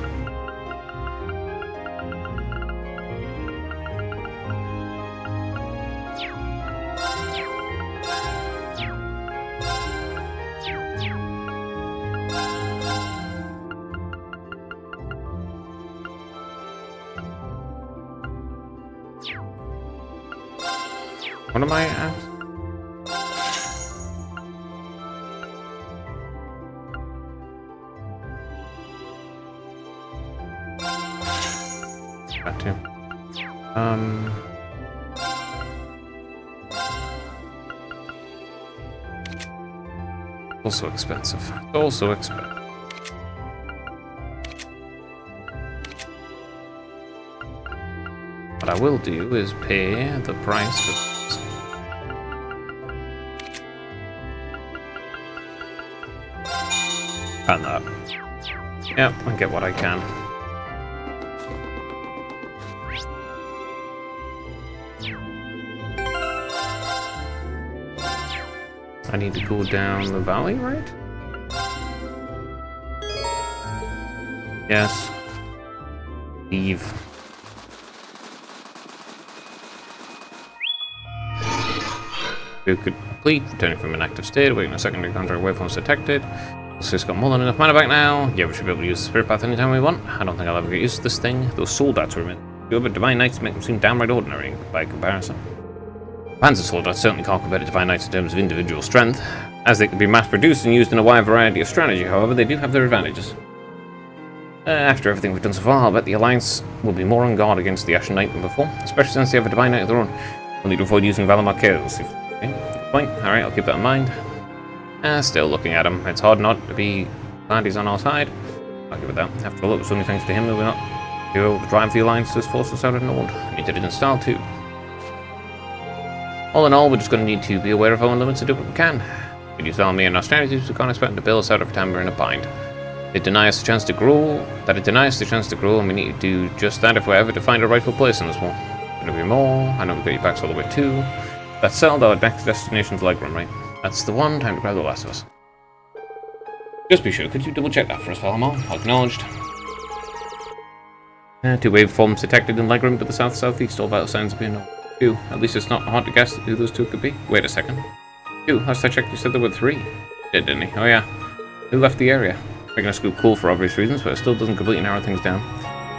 What am I at? Got to. Also expensive. Also expensive. What I will do is pay the price for this. And that. Yep, I get what I can. I need to go down the valley, right? Yes. Leave. We could complete, returning from an active state, waiting a secondary contract waveforms detected. So it's got more than enough mana back now. Yeah, we should be able to use the Spirit Path anytime we want. I don't think I'll ever get used to this thing. Those soul darts were meant good, but Divine Knights make them seem downright ordinary by comparison. Panzer soul darts certainly can't compare to Divine Knights in terms of individual strength. As they can be mass-produced and used in a wide variety of strategy, however, they do have their advantages. After everything we've done so far, I'll bet the Alliance will be more on guard against the Ashen Knight than before, especially since they have a Divine Knight of their own. We'll need to avoid using Valor Marquez. Okay, good point. Alright, I'll keep that in mind. Still looking at him. It's hard not to be glad he's on our side. I'll give it that. After all, it was only thanks to him that we're not able to drive the Alliance's forces out of Nord. And he did it in style too. All in all, we're just going to need to be aware of our own limits and do what we can. We use Valor and austerities, we can't expect to bail us out every time we're in a bind. They deny us the chance to grow, and we need to do just that if we're ever to find a rightful place in this war. Gonna be more. I know we've got you back all the way too. That's settled. Our next destination's Leghorn, right? That's the one. Time to grab the last of us. Just be sure. Could you double check that for us, Valamar? Acknowledged. 2 waveforms detected in Leghorn to the south-southeast. All vital signs appear no. 2. At least it's not hard to guess who those 2 could be. Wait a second. 2. Last I checked, you said there were 3. Didn't he? Oh yeah. Who left the area? Making us go cool for obvious reasons, but it still doesn't completely narrow things down.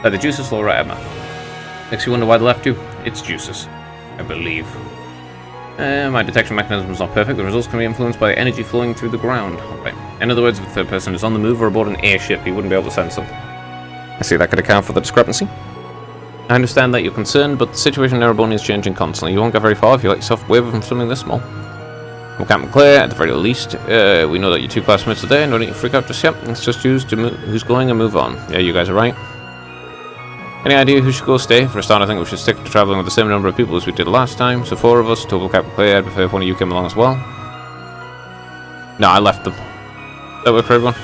The Juices, Laura, Emma. Makes you wonder why they left you? It's Juices, I believe. My detection mechanism is not perfect. The results can be influenced by energy flowing through the ground. Right. In other words, if a third person is on the move or aboard an airship, he wouldn't be able to sense them. I see that could account for the discrepancy. I understand that you're concerned, but the situation in Ereboni is changing constantly. You won't get very far if you let yourself waver from something this small. Well, Captain Claire, at the very least, we know that your 2 classmates are there. No need to freak out just yet. Let's just choose to who's going and move on. Yeah, you guys are right. Any idea who should go stay? For a start, I think we should stick to traveling with the same number of people as we did last time. So 4 of us, total Captain Claire. I'd prefer if one of you came along as well. No, I left them. Does that work for everyone?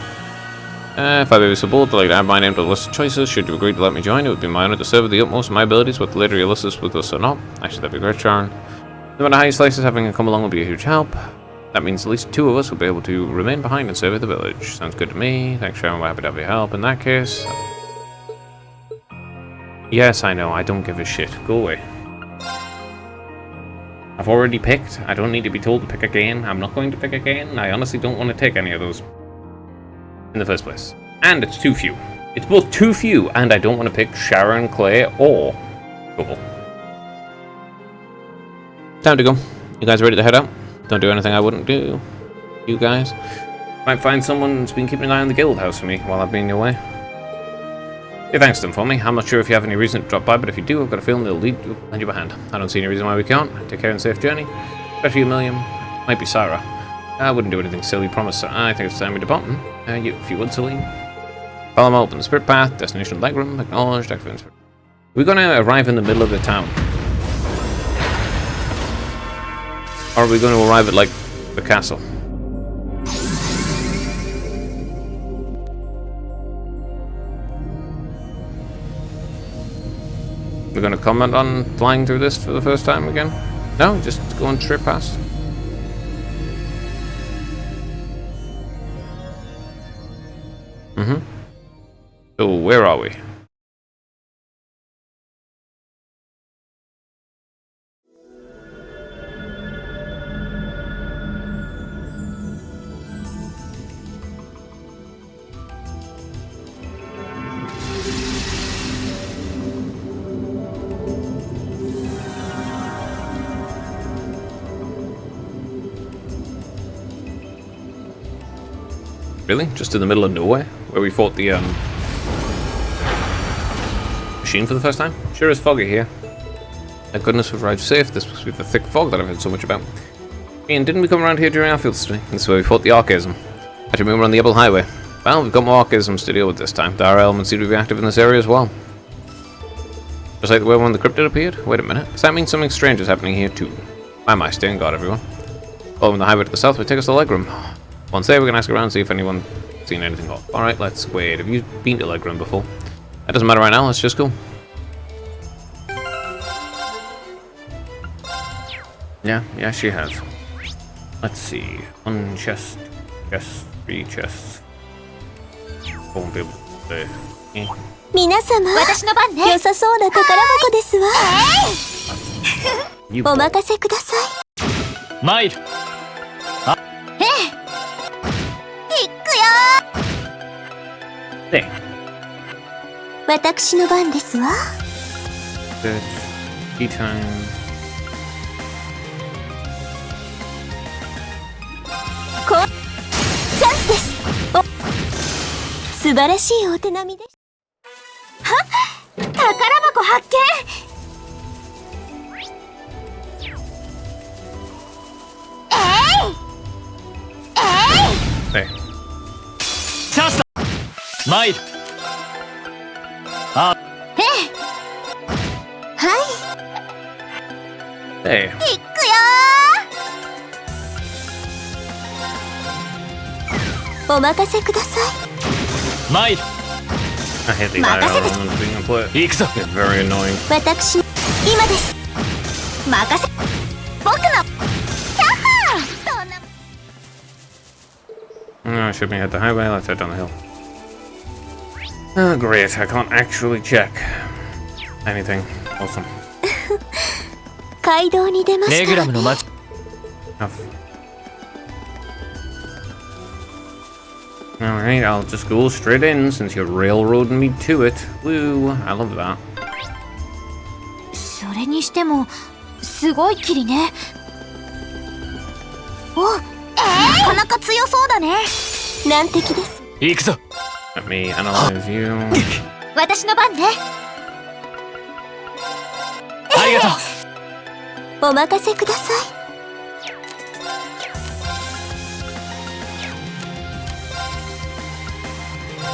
If I may be so bold, I'd like to add my name to the list of choices. Should you agree to let me join, it would be my honor to serve with the utmost of my abilities, whether later you list us with us or not. Actually, that'd be great, Sharon. No matter how you slice this, having a come along will be a huge help. That means at least 2 of us will be able to remain behind and serve at the village. Sounds good to me. Thanks, Sharon. We're happy to have your help in that case. Yes, I know. I don't give a shit. Go away. I've already picked. I don't need to be told to pick again. I'm not going to pick again. I honestly don't want to take any of those in the first place. And it's too few. It's both too few, and I don't want to pick Sharon, Claire, or Bubble. Time to go. You guys ready to head out? Don't do anything I wouldn't do. You guys might find someone who's been keeping an eye on the guild house for me while I've been away. Say thanks to them for me. I'm not sure if you have any reason to drop by, but if you do, I've got a feeling they'll lend you a hand. I don't see any reason why we can't. Take care and safe journey. Especially Amelia. Might be Sarah. I wouldn't do anything silly, promise. I think it's time we depart. If you would, Celine. Follow them open the spirit path. Destination Legroom. Acknowledged. Activate. We're going to arrive in the middle of the town. Or are we going to arrive at, like, the castle? We're going to comment on flying through this for the first time again? No? Just going straight past? So, where are we? Really? Just in the middle of nowhere? Where we fought the, machine for the first time? Sure is foggy here. Thank goodness we've arrived safe. This must be the thick fog that I've heard so much about. Ian, didn't we come around here during our field study? This is where we fought the Archaism. I remember on the Ebel Highway. Well, we've got more Archaisms to deal with this time. Dire elements seem to be active in this area as well. Just like the way one of the cryptid appeared? Wait a minute. Does that mean something strange is happening here too? Why am I staying guard, everyone? Following the highway to the south will take us to Legroom. Once there, we can ask around and see if anyone's seen anything odd. Alright, let's wait. Have you been to Legroom before? That doesn't matter right now, let's just go. Yeah, she has. Let's see. 1 chest, 3 chests. Won't be able to say. 皆様、私の番ね。良さそうな宝箱ですわ。お任せください。参る。私の番ですわ。Tea time. チャンスです。素晴らしいお手並みです。はっ、宝箱発見。チャンスだ。参る。Hey. 行くよー。お任せください。参る。I hate these iron elements being employed. 行くぞ。 It's very annoying. 私の今です。任せ。僕の。キャッハー。Should we head the highway? Let's head down the hill. Oh, great. I can't actually check anything. Awesome. 街道に出ました。レグラムの街。Alright, I'll just go straight in since you're railroading me to it. Woo, I love that. それにしてもすごい霧ね。お、なかなか強そうだね。難敵です。行くぞ。Let me analyze you. 私の番ね。ありがとう。お任せくださ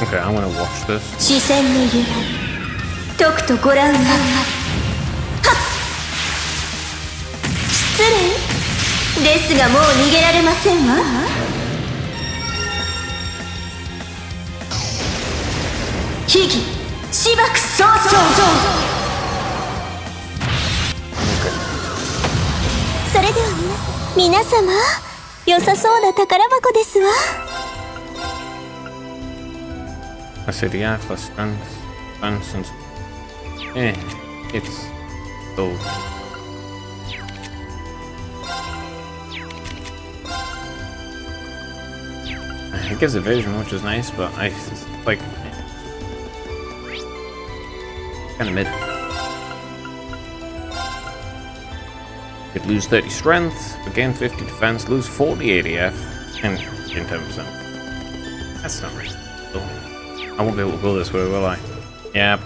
Okay, I'm gonna watch this. 視線の揺らとくとご覧あれ。はっ失礼ですがもう逃げられませんわ。秘技芝生創造。それでは皆様、良さそうな宝箱ですわ。I say the Atlas stands and it's gold. It gives a vision, which is nice, but it's like kind of mid. Could lose 30 strength, but gain 50 defense, lose 40 ADF, and gain 10%. That's not right. I won't be able to go this way, will I? Yep.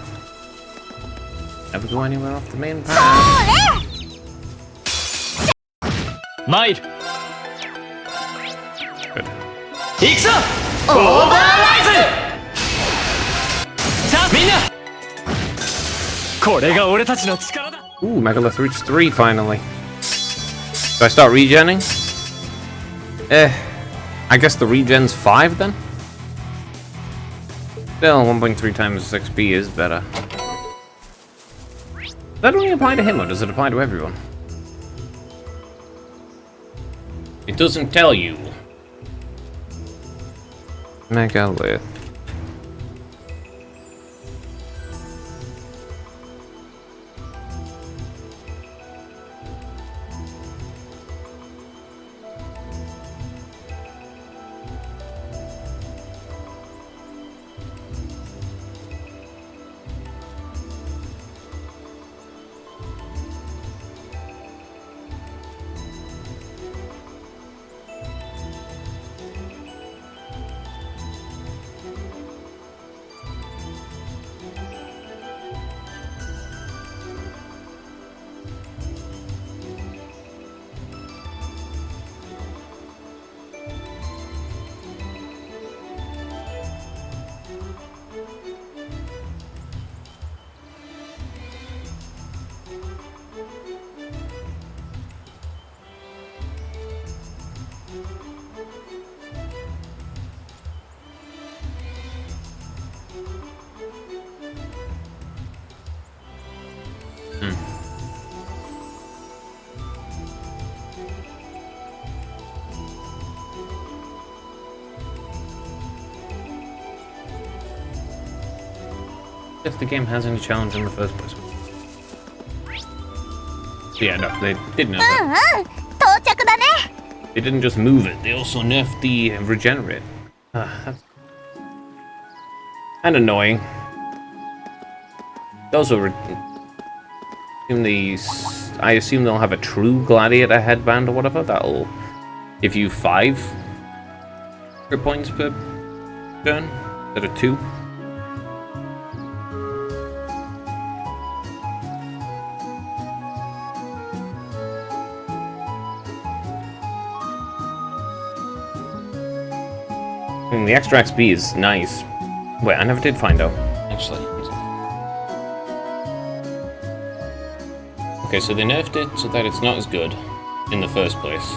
Never go anywhere off the main path. 参る。 Good. 行くぞ。オーバーライズ。さあみんな。これが俺たちの力だ。 Ooh, Megalith reached 3 finally. Do I start regenning? I guess the regen's 5 then? Still, 1.3 times XP is better. Does that only apply to him, or does it apply to everyone? It doesn't tell you. Megalith. If the game has any challenge in the first place. Yeah, no, they did nerf it. 到着だね。 They didn't just move it, they also nerfed the regenerate. That's kind of annoying. They also I assume they'll have a true gladiator headband or whatever that'll give you 5 crit points per turn instead of 2. The extra XP is nice. Wait, I never did find out. Actually. Okay, so they nerfed it so that it's not as good in the first place.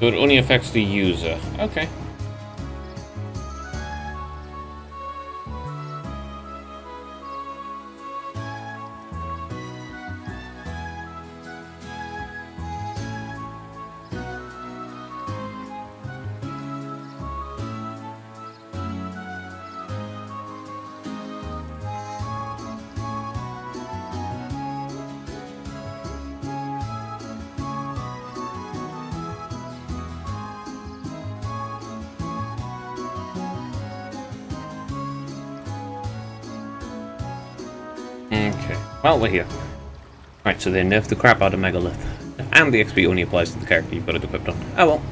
So it only affects the user. Okay. Okay, well, we're here. Right, so they nerfed the crap out of Megalith. And the XP only applies to the character you've got it equipped on. Oh well.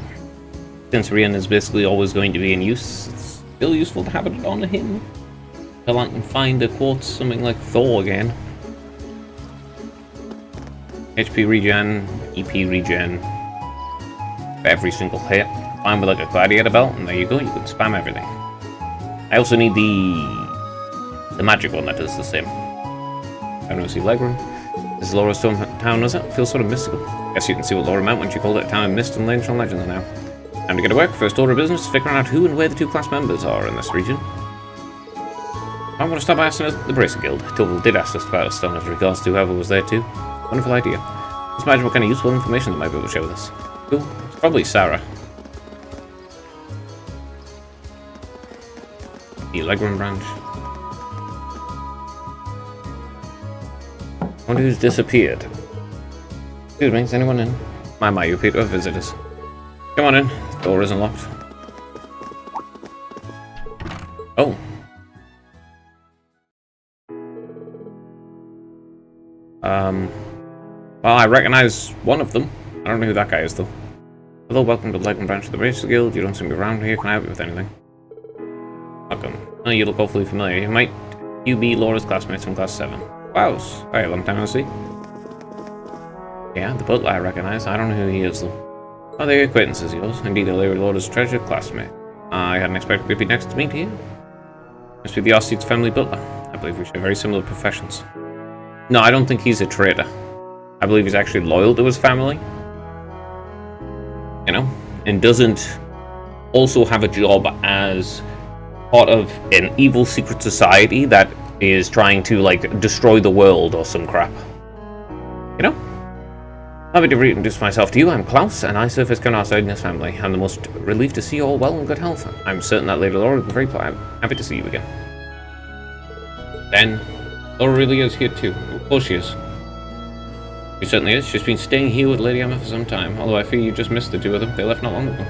since Rian is basically always going to be in use, it's still useful to have it on him. Until I can find the quotes, something like Thor again. HP regen, EP regen, for every single hit. Combined with like a gladiator belt, and there you go, you can spam everything. I also need the magic one that does the same. I don't see Legroom. This is Laura's town, does it? Feels sort of mystical. Guess you can see what Laura meant when she called it a town of mist and ancient legends now. Time to get to work. First order of business, figuring out who and where the two class members are in this region. I want to stop asking the Bracer Guild. Toval did ask us about us as regards to whoever was there too. Wonderful idea. Just imagine what kind of useful information they might be able to share with us. Cool. It's probably Sarah. The Legroom branch. I wonder who's disappeared. Excuse me, is anyone in? My, you people are visitors. Come on in. The door isn't locked. Oh. Well, I recognize one of them. I don't know who that guy is, though. Hello, welcome to the Legroom branch of the Bracer Guild. You don't seem to be around here. Can I help you with anything? Welcome. Oh, you look awfully familiar. You be Laura's classmates from class 7. Wow, very long time no see. Yeah, the butler I recognize. I don't know who he is, though. Oh, they're acquaintances of yours. Indeed, a Lady Laura's treasured classmate. I hadn't expected to be next to meet here. Must be the Arseid's family butler. I believe we share very similar professions. No, I don't think he's a traitor. I believe he's actually loyal to his family. You know? And doesn't also have a job as part of an evil secret society that is trying to, like, destroy the world or some crap. You know? Happy to reintroduce myself to you. I'm Klaus, and I serve as Colonel Arseid in his family. I'm the most relieved to see you all well and good health. I'm certain that Lady Laura will be very happy to see you again. Then, Laura really is here too. Of course she is. She certainly is. She's been staying here with Lady Emma for some time, although I fear you just missed the two of them. They left not long ago.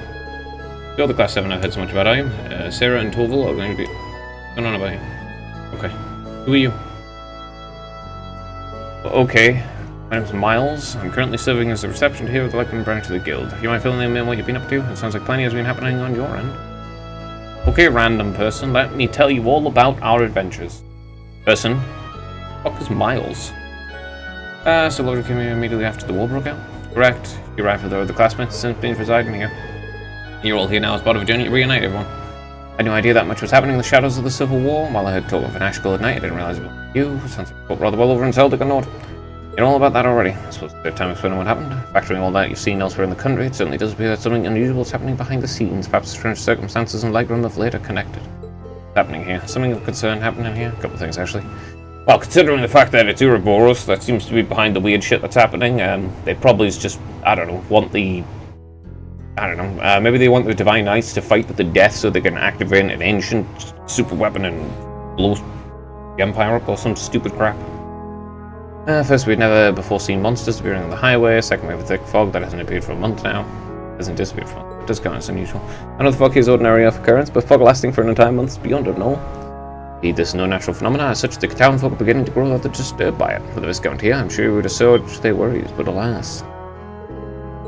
You're the class 7 I've heard so much about, are you? Sarah and Toval are going to be... What's going on about you? Okay. Who are you? Okay. My name's Miles. I'm currently serving as the reception here at the Legroom branch of the guild. You mind filling in what you've been up to? It sounds like plenty has been happening on your end. Okay, random person. Let me tell you all about our adventures. Person? What is Miles? So Laura came here immediately after the war broke out? Correct. You arrived with the classmates since been residing here. You're all here now as part of a journey to reunite everyone. I had no idea that much was happening in the shadows of the Civil War. While I heard talk of an Ashgull at night, I didn't realize it was you. Sounds like you fought rather well over in Zelda Nord. You know all about that already. I suppose it's a good time explaining what happened. Factoring all that you've seen elsewhere in the country, it certainly does appear that something unusual is happening behind the scenes. Perhaps strange circumstances and Legroom have later connected. What's happening here? Something of concern happening here? A couple of things, actually. Well, considering the fact that it's Ouroboros that seems to be behind the weird shit that's happening, they probably just, I don't know, want the... I don't know, maybe they want the Divine Knights to fight with the death so they can activate an ancient super weapon and blow the Empire up or some stupid crap. First, we'd never before seen monsters appearing on the highway. Second, we have a thick fog that hasn't appeared for a month now. Hasn't disappeared for a month. It does count as unusual. I know the fog is ordinary occurrence, but fog lasting for an entire month is beyond it all. Indeed, this is no natural phenomena. As such, the town folk are beginning to grow rather disturbed by it. With the Viscount here, I'm sure he would assuage their worries, but alas.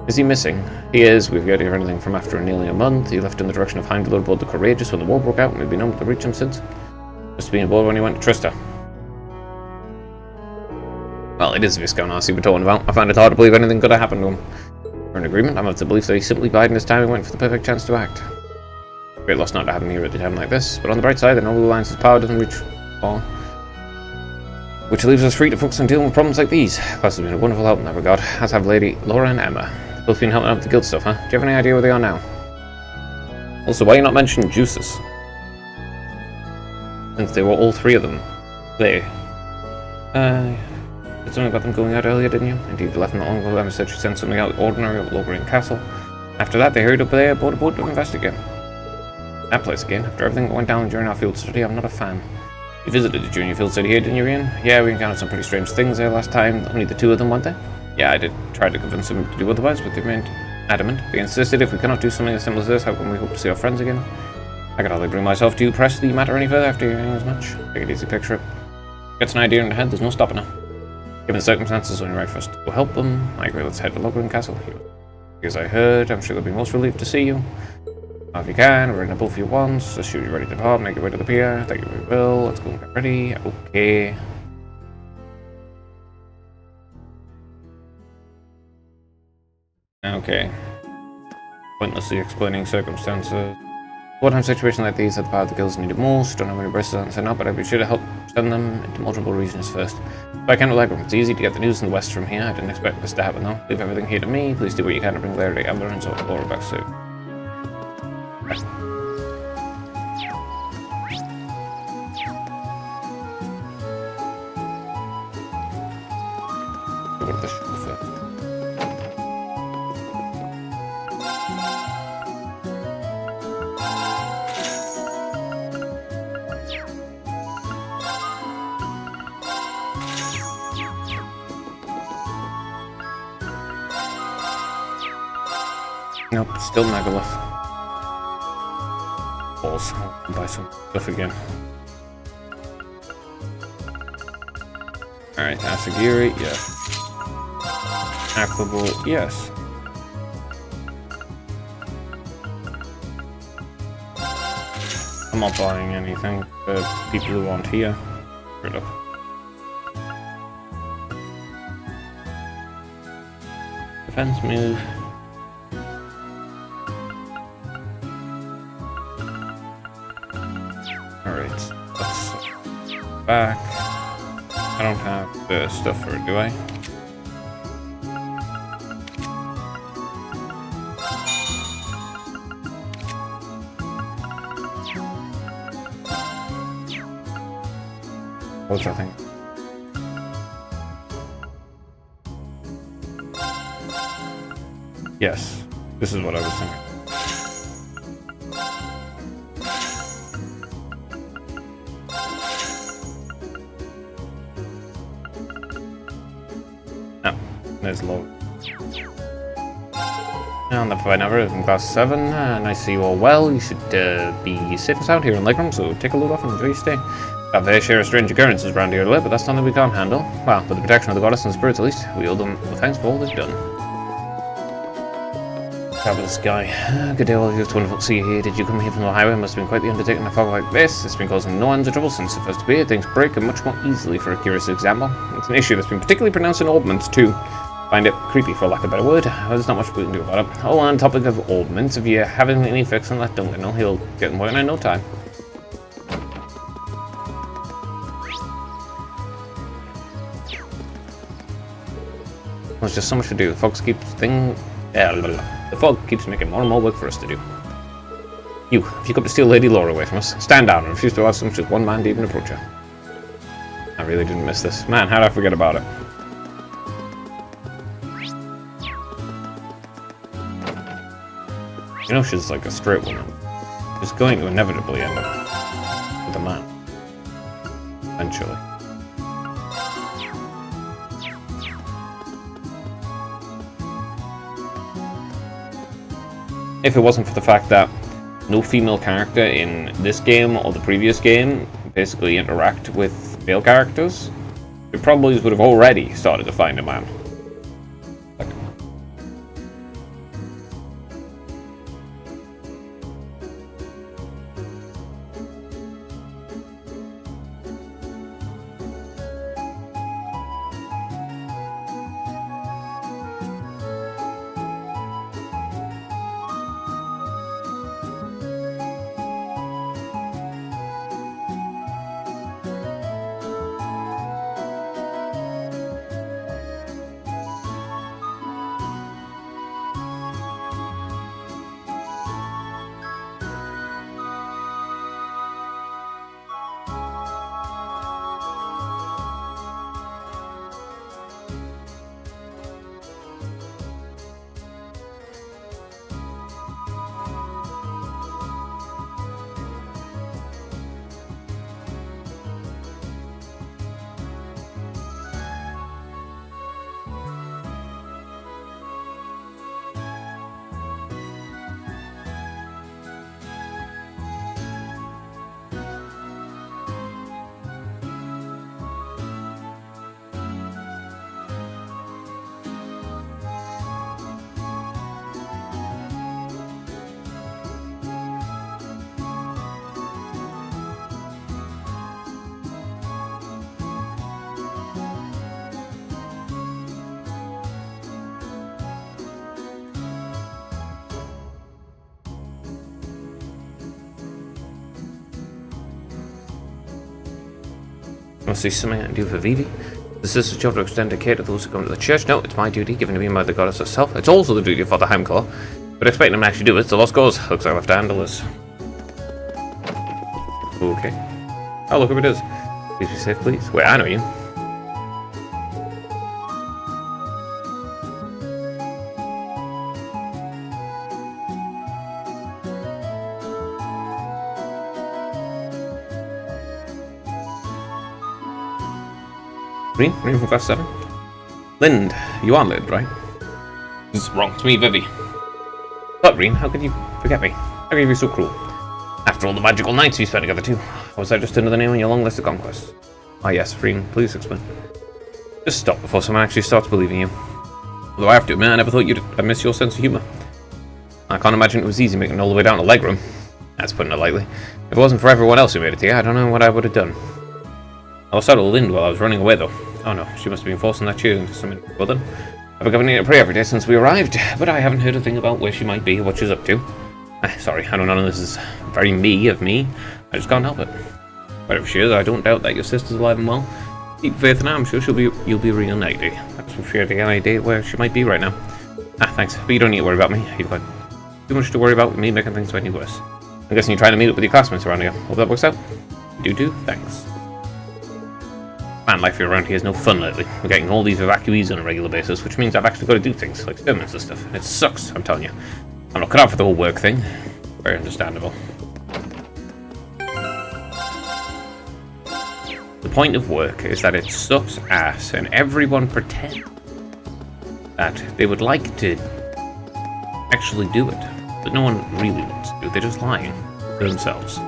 Is he missing? He is. We've yet to hear anything from after nearly a month. He left in the direction of Heimdall aboard the Courageous when the war broke out, and we've been able to reach him since. Must have been aboard when he went to Trista. Well, it is Viscount Arseid we're talking about. I find it hard to believe anything could have happened to him. For an agreement, I'm of the belief that he simply bided his time and went for the perfect chance to act. Great loss not to have him here at a time like this, but on the bright side, the Noble Alliance's power doesn't reach far. Which leaves us free to focus on dealing with problems like these. Class has been a wonderful help in that regard, as have Lady Laura and Emma. They've both been helping out with the guild stuff, huh? Do you have any idea where they are now? Also, why are you not mentioning Juices? Since they were all three of them. They. Did something about them going out earlier, didn't you? Indeed, they left not long ago. Emma said she sent something out ordinary at Logrin Castle. After that, they hurried up there aboard a boat to investigate. That place again. After everything that went down during our field study, I'm not a fan. You visited the junior field study here, didn't you, Ian? Yeah, we encountered some pretty strange things there last time. Only the two of them, weren't there? Yeah, I did try to convince them to do otherwise, but they remained adamant. They insisted if we cannot do something as simple as this, how can we hope to see our friends again? I could hardly bring myself to press the matter any further after hearing as much. Take it easy, picture it. Gets an idea in the head, there's no stopping her. Given the circumstances, only right for us to go help them. I agree, let's head to Logrin Castle. Because I heard, I'm sure they'll be most relieved to see you. Now if you can, ring the both of you once. Just shoot you ready to depart, make your way to the pier. Thank you very well. Let's go and get ready. Okay. Okay. Pointlessly explaining circumstances. One-time situation like these at the part of the guilds needed most. Don't know when your braces aren't sent up, but I'd be sure to help send them into multiple regions first. So I can't rely on them. It's easy to get the news in the west from here. I didn't expect this to happen though. Leave everything here to me. Please do what you can to bring clarity, Amber, and so Laura back soon. Right. Go to the chauffeur. Nope, still Megalith. Balls. I'll buy some stuff again. Alright, Asagiri, yes. Affable, yes. I'm not buying anything for people who aren't here. Rid of. Defense move. Alright, let's back. I don't have the stuff for it, do I? What's that thing? Yes, this is what I was thinking. No, there's low. And the fight number is in class 7, and I see you all well. You should be safe and sound here in Leghorn, so take a load off and enjoy your stay. Got a fair share of strange occurrences around here a little, but that's something we can't handle. Well, with the protection of the goddess and the spirits at least, we owe them thanks for all they've done. Top of the sky. Good day all of you, it's wonderful to see you here. Did you come here from the highway? Must have been quite the undertaking in a fog like this. It's been causing no end of trouble since it first appeared. Things break much more easily for a curious example. It's an issue that's been particularly pronounced in Oldments too. Find it creepy for lack of a better word. There's not much we can do about it. Oh, on topic of Oldments, if you're having any fix on that Duncan, he'll get them working in no time. There's just so much to do. The fog keeps making more and more work for us to do. You, if you come to steal Lady Laura away from us, stand down and refuse to allow so much as one man to even approach her. I really didn't miss this. Man, how did I forget about it? You know she's like a straight woman. She's going to inevitably end up with a man. Eventually. If it wasn't for the fact that no female character in this game or the previous game basically interact with male characters, it probably would have already started to find a man. Must see something I can do for Vivi. The sister's job to extend a care to those who come to the church. No, it's my duty, given to me by the goddess herself. It's also the duty of Father Heimclaw. But expecting him to actually do it's a lost cause. Looks like I'll have to handle this. Okay. Oh, look who it is. Please be safe, please. Wait, I know you. Green from class 7. Lind, you are Lind, right? This is wrong. It's me, Vivi. But Green, how could you forget me? How could you be so cruel? After all the magical nights we spent together too. Or was that just another name on your long list of conquests? Ah yes, Green, please explain. Just stop before someone actually starts believing you. Although I have to admit, I never thought I'd miss your sense of humour. I can't imagine it was easy making it all the way down to Legroom. That's putting it lightly. If it wasn't for everyone else who made it here, I don't know what I would have done. I was out of Lind while I was running away though. Oh no, she must have been forcing that chair into something. Well then, I've been going to pray every day since we arrived, but I haven't heard a thing about where she might be or what she's up to. Sorry, I don't know, this is very me of me. I just can't help it. Wherever she is, I don't doubt that your sister's alive and well. Keep faith in her, I'm sure you'll be reunited. Perhaps if she had any idea where she might be right now. Thanks, but you don't need to worry about me. You've got too much to worry about with me making things any worse. I'm guessing you're trying to meet up with your classmates around here. Hope that works out. Do, thanks. Man, life around here is no fun lately. We're getting all these evacuees on a regular basis, which means I've actually got to do things like experiments and stuff. And it sucks, I'm telling you. I'm not cut out for the whole work thing. Very understandable. The point of work is that it sucks ass, and everyone pretends that they would like to actually do it. But no one really wants to. They're just lying to themselves.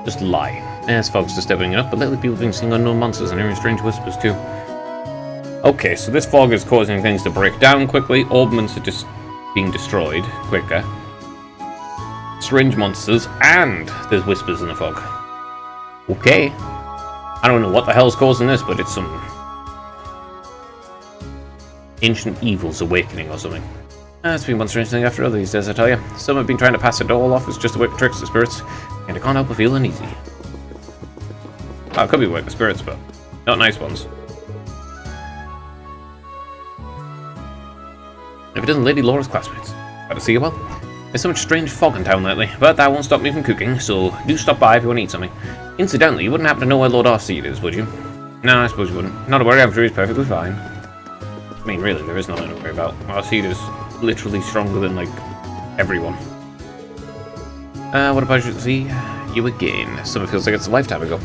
Just lying. Yes, folks are stepping it up, but lately people have been seeing unknown monsters and hearing strange whispers too. Okay, so this fog is causing things to break down quickly, orbments are just being destroyed quicker, strange monsters, and there's whispers in the fog. Okay. I don't know what the hell's causing this, but it's some ancient evils awakening or something. It's been one strange thing after other these days, I tell you. Some have been trying to pass it all off as just a way to trick the spirits, and I can't help but feel uneasy. Oh, it could be a way to spirits, but not nice ones. If it isn't Lady Laura's classmates, glad to see you well. There's so much strange fog in town lately, but that won't stop me from cooking, so do stop by if you want to eat something. Incidentally, you wouldn't happen to know where Lord Arseed is, would you? No, I suppose you wouldn't. Not to worry, I'm sure he's perfectly fine. I mean, really, there is nothing to worry about. Arseed is literally stronger than, like, everyone. What a pleasure to see you again. Something feels like it's a lifetime ago.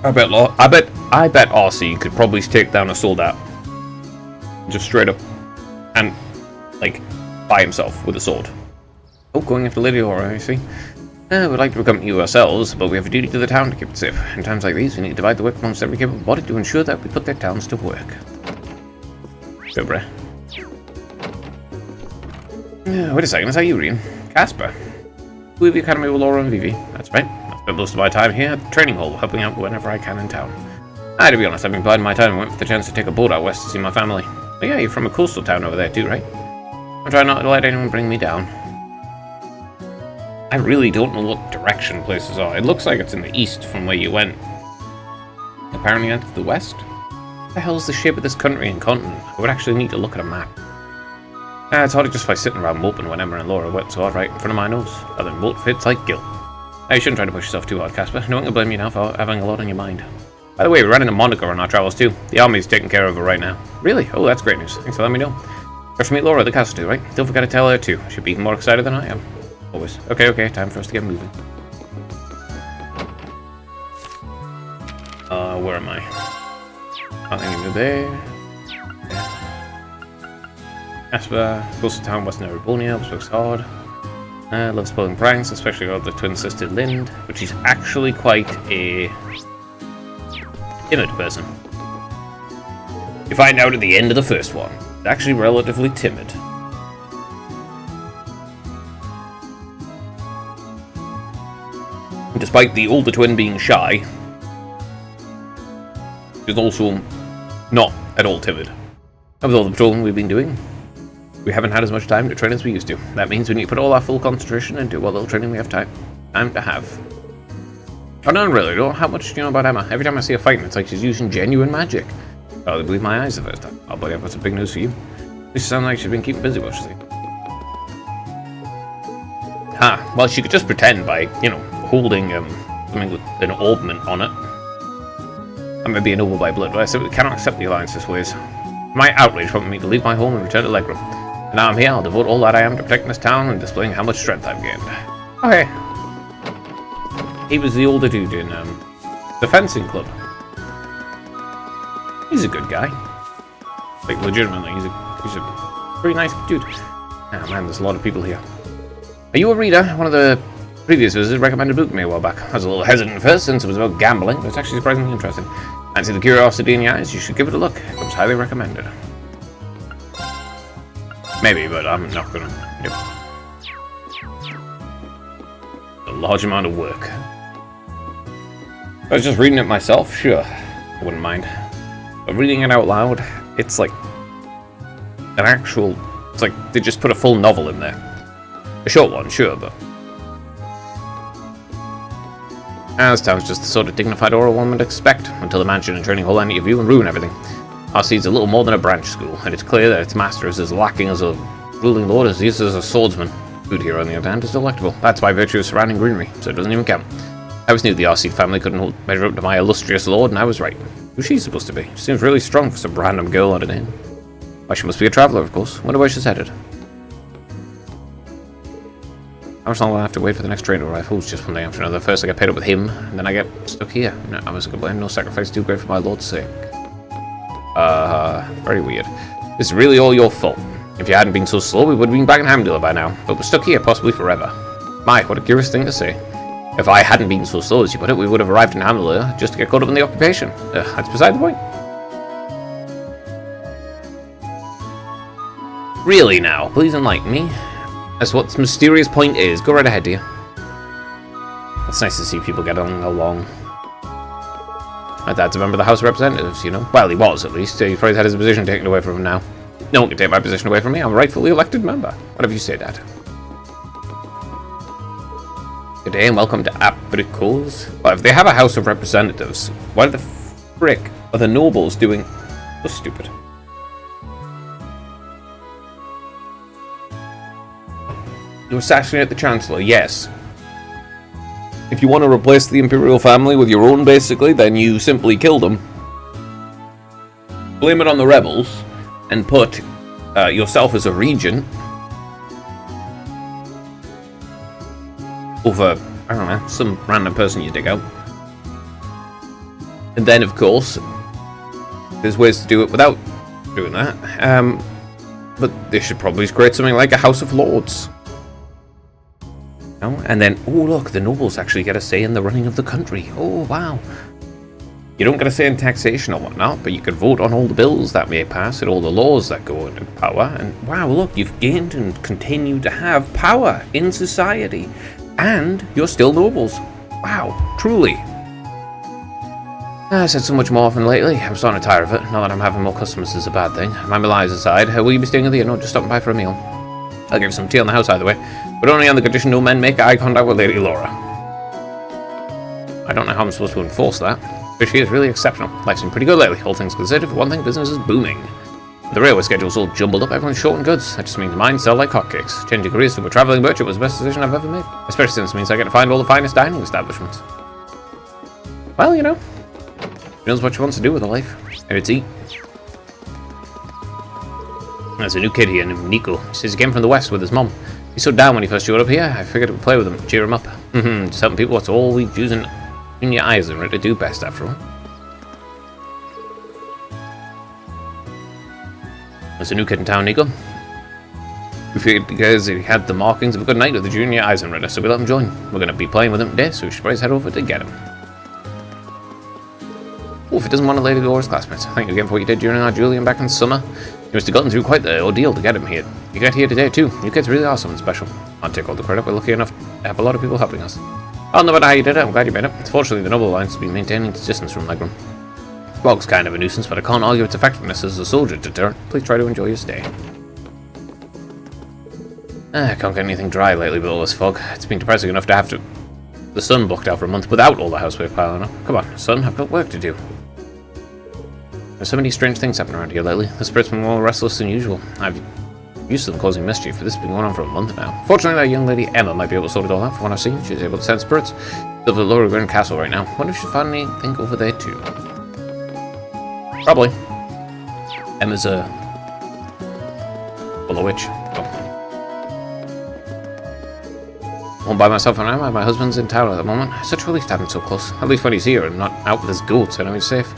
I bet Arseed could probably take down a soldat. Just straight up. And, like, by himself with a sword. Oh, going after Lady Laura, I see. We'd like to accompany you ourselves, but we have a duty to the town to keep it safe. In times like these, we need to divide the work amongst every capable body to ensure that we put their towns to work. Dobra. Wait a second, is that you, Rian? Casper? Who of the Academy with Laura and Vivi? That's right. I spent most of my time here at the training hall, helping out whenever I can in town. To be honest, I've been biding my time and went for the chance to take a boat out west to see my family. But yeah, you're from a coastal town over there too, right? I'm trying not to let anyone bring me down. I really don't know what direction places are. It looks like it's in the east from where you went. Apparently out to the west? What the hell is the shape of this country and continent? I would actually need to look at a map. It's hard to just by sitting around moping when Emma and Laura worked so hard right in front of my nose. Other than moat fits like guilt. You shouldn't try to push yourself too hard, Casper. No one can blame you now for having a lot on your mind. By the way, we're running a Monica on our travels too. The army's taking care of her right now. Really? Oh, that's great news. Thanks for letting me know. You're to meet Laura at the castle too, right? Don't forget to tell her too. She'll be even more excited than I am. Always. Okay, time for us to get moving. Where am I? Nothing into there. Casper, goes to town Western Erebonia, works hard. Loves pulling pranks, especially about the twin-sister Lind, but she's actually quite a timid person. You find out at the end of the first one, she's actually relatively timid. Despite the older twin being shy, she's also not at all timid. How was all the patrolling we've been doing? We haven't had as much time to train as we used to. That means we need to put all our full concentration into what little training we have time to have. I don't really know how much do you know about Emma. Every time I see her fighting, it's like she's using genuine magic. I don't believe my eyes the first time. Oh, buddy, I've got some big news for you. This sounds like she's been keeping busy, what she say? Well, she could just pretend by, holding something with an orbment on it. I may be a noble by blood, but I simply cannot accept the alliance this ways. My outrage prompted me to leave my home and return to Legram. And now I'm here, I'll devote all that I am to protecting this town and displaying how much strength I've gained. Okay. He was the older dude in the fencing club. He's a good guy. Like, legitimately, he's a pretty nice dude. Oh man, there's a lot of people here. Are you a reader? One of the previous visitors recommended a book to me a while back. I was a little hesitant at first since it was about gambling, but it's actually surprisingly interesting. Fancy the curiosity in your eyes? You should give it a look. It comes highly recommended. Maybe, but I'm not gonna. Nope. A large amount of work. I was just reading it myself, sure. I wouldn't mind. But reading it out loud, it's like an actual. It's like they just put a full novel in there. A short one, sure, but. This town's just the sort of dignified aura one would expect, until the mansion and training hall enter your view and ruin everything. Arcede's a little more than a branch school, and it's clear that its master is as lacking as a ruling lord as he is as a swordsman. Food here, on the other hand, is delectable. That's by virtue of surrounding greenery, so it doesn't even count. I always knew the Arcede family couldn't measure up to my illustrious lord, and I was right. Who's she supposed to be? She seems really strong for some random girl out of name. Why, she must be a traveller, of course. Wonder where she's headed. How much longer will I have to wait for the next train to arrive? Oh, it's just one day after another. First I get paid up with him, and then I get stuck here. No, I was a good blame. No sacrifice too great for my lord's sake. Very weird. This is really all your fault. If you hadn't been so slow, we would have been back in Hamdullah by now. But we're stuck here, possibly forever. My, what a curious thing to say. If I hadn't been so slow, as you put it, we would have arrived in Hamdullah just to get caught up in the occupation. That's beside the point. Really now, please enlighten me. That's what this mysterious point is. Go right ahead, dear. It's nice to see people get along. My dad's a member of the House of Representatives, you know. Well, he was, at least. He's probably had his position taken away from him now. No one can take my position away from me. I'm a rightfully elected member. Whatever you say, Dad. Good day and welcome to Apricot. Well, if they have a House of Representatives, why the frick are the nobles doing so stupid? You assassinate the Chancellor, yes. If you want to replace the Imperial family with your own, basically, then you simply kill them. Blame it on the rebels, and put yourself as a regent over, I don't know, some random person you dig out. And then, of course, there's ways to do it without doing that. But they should probably create something like a House of Lords. And then, oh look, the nobles actually get a say in the running of the country. Oh wow. You don't get a say in taxation or whatnot, but you can vote on all the bills that may pass and all the laws that go into power. And wow, look, you've gained and continue to have power in society. And you're still nobles. Wow, truly. I said so much more often lately. I'm starting to tire of it. Now that I'm having more customers is a bad thing. My lies aside, will you be staying at the inn or just stopping by for a meal? I'll give you some tea on the house either way, but only on the condition no men make eye contact with Lady Laura. I don't know how I'm supposed to enforce that, but she is really exceptional. Life's been pretty good lately, all things considered. For one thing, business is booming. The railway schedule's all jumbled up, everyone's short on goods. That just means mine sell like hotcakes. Changing careers to a travelling merchant was the best decision I've ever made, especially since it means I get to find all the finest dining establishments. Well, you know, she knows what she wants to do with her life, and it's eat. There's a new kid here named Nico. He says he came from the west with his mom. He's so down when he first showed up here, I figured I would play with him, cheer him up. Just helping people, that's all we using Junior Eisenritter to do best, after all. There's a new kid in town, Nico. We figured because he had the markings of a good knight with the Junior Eisenritter, so we let him join. We're going to be playing with him today, so we should probably head over to get him. Oh, if he doesn't want to Lady Laura's classmates. Thank you again for what you did during our Julian back in summer. You must have gotten through quite the ordeal to get him here. You get here today too. You kids really are something special. I'll take all the credit. We're lucky enough to have a lot of people helping us. Oh, no matter how you did it, I'm glad you made it. Fortunately, the Noble Alliance has been maintaining its distance from Legram. Fog's kind of a nuisance, but I can't argue its effectiveness as a soldier deterrent. Please try to enjoy your stay. I can't get anything dry lately with all this fog. It's been depressing enough to have the sun blocked out for a month without all the housework piling up. Come on, son, I've got work to do. There's so many strange things happening around here lately. The spirits have been more restless than usual. I've used to them causing mischief, but this has been going on for a month now. Fortunately, that young lady Emma might be able to sort it all out. From what I've seen, she's able to sense spirits. Still at the Lower Grand Castle right now. Wonder if she'll find anything over there too. Probably. Emma's a witch. I'm by myself and my husband's in town at the moment. It's such a relief to have him so close. At least when he's here and not out with his goats, I know he's safe.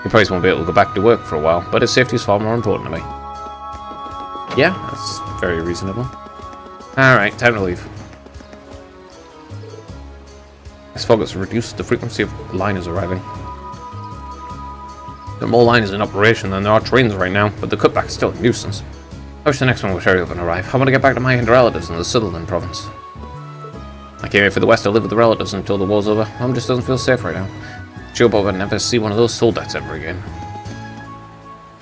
He probably won't be able to go back to work for a while, but his safety is far more important to me. Yeah, that's very reasonable. Alright, time to leave. This fog has reduced the frequency of liners arriving. There are more liners in operation than there are trains right now, but the cutback is still a nuisance. I wish the next one would hurry up and arrive. I want to get back to my relatives in the Sutherland province. I came here for the West to live with the relatives until the war's over. Mom just doesn't feel safe right now. She'll probably never see one of those soldats ever again.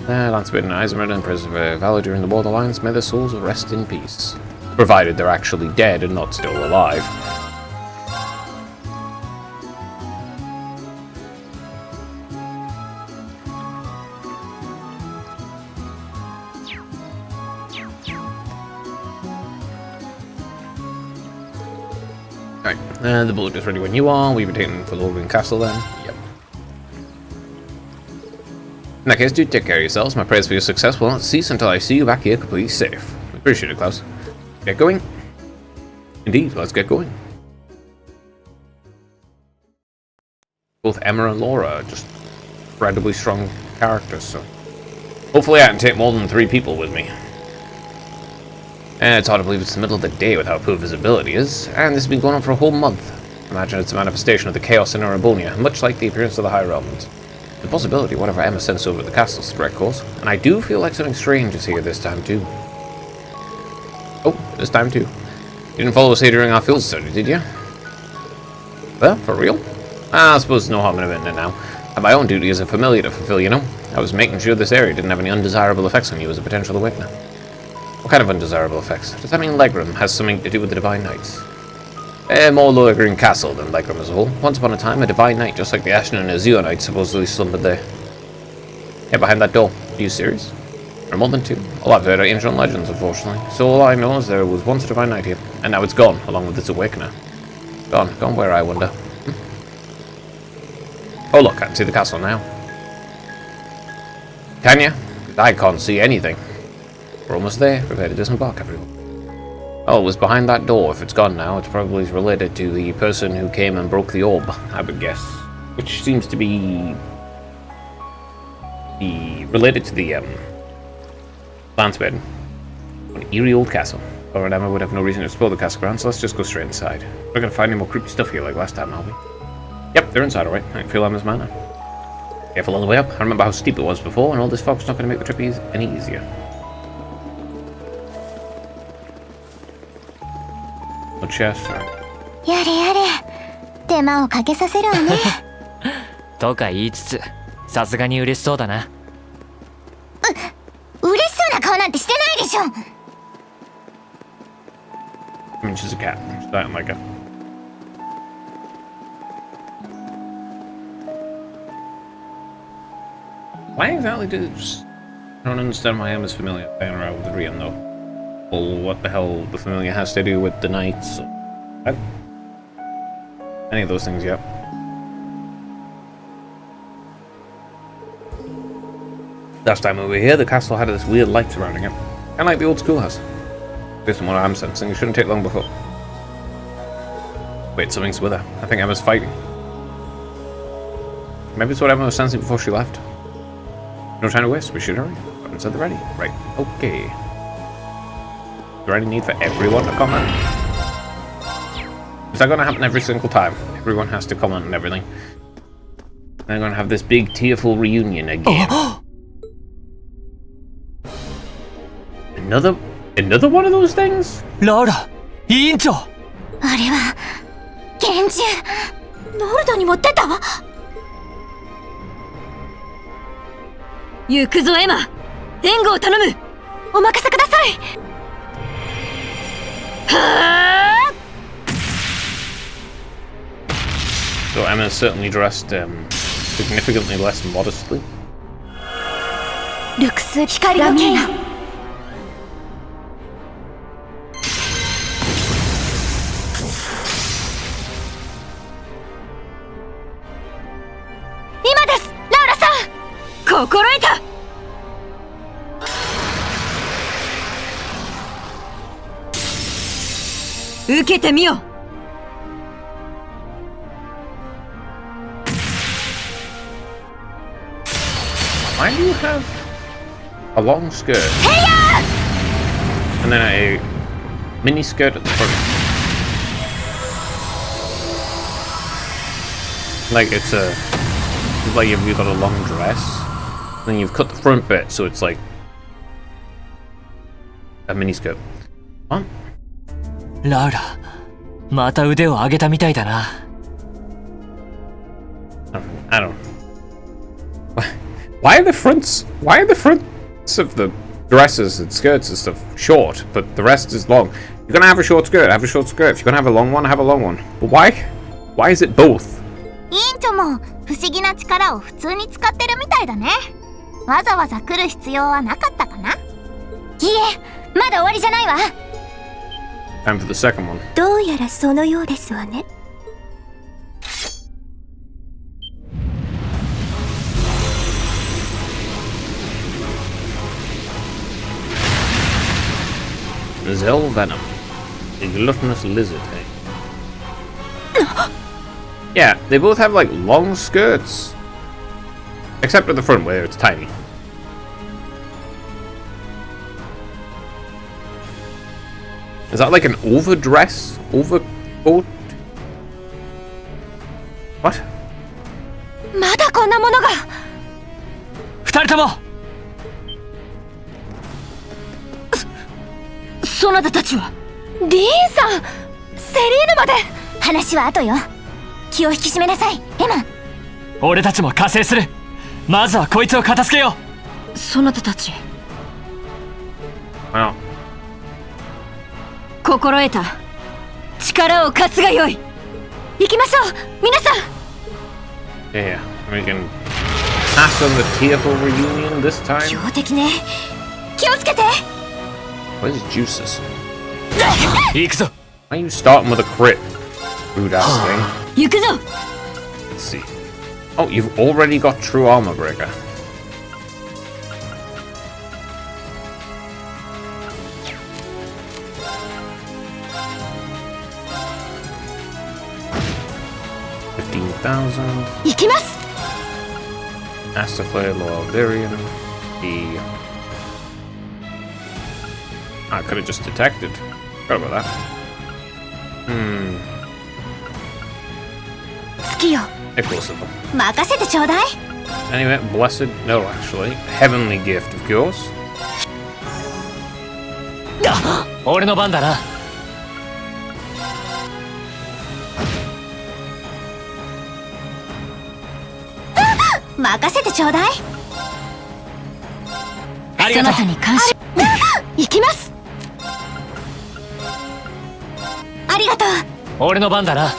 Lancebid and Eisenman and Preserve Valor during the war of the Lions, may their souls rest in peace. Provided they're actually dead and not still alive. Alright, the bullet is ready when you are. We've been taken for Lord Green Castle then. Yep. In that case, do take care of yourselves. My prayers for your success will not cease until I see you back here completely safe. Appreciate it, Klaus. Get going? Indeed, let's get going. Both Emma and Laura are just incredibly strong characters, so hopefully I can take more than 3 people with me. And it's hard to believe it's the middle of the day with how poor visibility is, and this has been going on for a whole month. Imagine it's a manifestation of the chaos in Erebonia, much like the appearance of the Higher Elements. The possibility whatever Emma sends over at the castle is the direct cause, and I do feel like something strange is here this time too. Oh, this time too. You didn't follow us here during our field study, did you? Well, for real? I suppose no harm in admitting it now. I have my own duty as a familiar to fulfill, you know. I was making sure this area didn't have any undesirable effects on you as a potential awakener. What kind of undesirable effects? Does that mean Legram has something to do with the Divine Knights? More Lower Green Castle than Legram as a whole. Once upon a time, a Divine Knight, just like the Ashen and Azure Knights, supposedly slumbered there. Yeah, behind that door. Are you serious? There are more than 2. All I've heard are ancient legends, unfortunately. So all I know is there was once a Divine Knight here, and now it's gone, along with its Awakener. Gone where, I wonder? Oh look, I can see the castle now. Can you? I can't see anything. We're almost there. Prepare to disembark, everyone. Oh, it was behind that door. If it's gone now, it's probably related to the person who came and broke the orb, I would guess. Which seems to be related to the Lancebid. An eerie old castle. Laura and Emma would have no reason to explore the castle grounds, so let's just go straight inside. We're gonna find any more creepy stuff here like last time, are we? Yep, they're inside, alright. I can feel Emma's manor. Careful on the way up. I remember how steep it was before, and all this fog's not gonna make the trip any easier. No chest, or... やれやれ手間をかけさせるわねとか言いつつさすがに嬉しそうだな嬉しそうな顔なんてしてないでしょ I mean, she's a cat. She's not like a... Why exactly did it just... I don't understand why Emma's familiar playing around with Rian, though. Well, what the hell the familiar has to do with the knights? Any of those things yet. Last time we were here, the castle had this weird light surrounding it. Kind of like the old schoolhouse. Based on what I'm sensing, it shouldn't take long before... Wait, something's with her. I think Emma's fighting. Maybe it's what Emma was sensing before she left. No time to waste, we should hurry. Weapons at the ready. Right, okay. Is there any need for everyone to comment? Is that going to happen every single time? Everyone has to comment on everything. They're going to have this big tearful reunion again. Another one of those things? Laura! 委員長あれは拳銃ノルドに持ってったわ行くぞエマ援護を頼むお任せください So Emma's certainly dressed significantly less modestly. ルクス光の剣今ですラウラさん心得た受けてみよ Why do you have a long skirt and then a mini skirt at the front? Like it's like you've got a long dress, then you've cut the front bit so it's like a mini skirt. What? ラウラ、また腕を上げたみたいだな。I don't. Why are the fronts? Why are the fronts of the dresses and skirts and stuff short, but the rest is long? You're gonna have a short skirt. Have a short skirt. If you're gonna have a long one, have a long one. But why? Why is it both? 委員長も不思議な力を普通に使ってるみたいだね。わざわざ来る必要はなかったかな。いいえ、まだ終わりじゃないわ。 Time for the second one. どうやらそのようですわね。 Zell Venom. A gluttonous lizard, eh? Yeah, they both have like long skirts. Except at the front where it's tiny. Is that like an overdress? Overcoat? What? まだこんなものが。二人とも。そなたたちはリーンさん、セリーヌまで。話は後よ。気を引き締めなさい、エマ。俺たちも加勢する。まずはこいつを片付けよう。そなたたち Wow. 心得た。力を貸すがよい。行きましょう皆さん。 Yeah, we can pass on the tearful reunion this time. 強敵ね。気をつけて。 Where's Juices? 行くぞ。 Why are you starting with a crit? Rude ass thing. 行くぞ。 Let's see. Oh, you've already got True Armor Breaker. $15,000. 行きます。 Master Flare, Loyal the... I could have just detected. Forgot about that. 好きよ。 Explosive. 任せてちょうだい。 Anyway, Blessed... No, actually. Heavenly Gift, of course. 俺の番だな。任せてちょうだい。ありがとう。そなたに感謝。行きます。ありがとう。俺の番だな。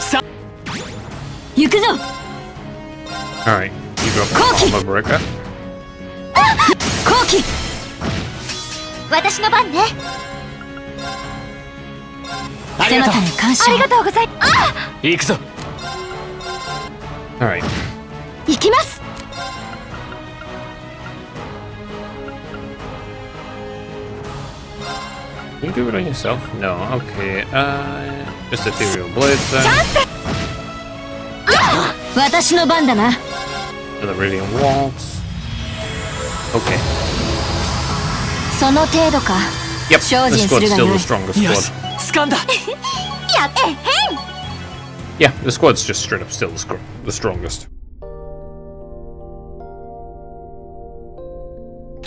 さ行くぞ。 Alright, you got Corky! the Armor Breaker. 後期。私の番ね。そなありがとたに感謝。ありがとうございます。う。行くぞ。 Alright. 行きます。 Can you do it on yourself? No, okay. Just Ethereal Blades then. 私の番だな。 Another Radiant Waltz. Okay. その程度か。 Yep, Sure, this Jin, squad's still the Suruga, strongest よし squad. 掴んだ。やってへん。 Yeah, the squad's just straight up still the strongest.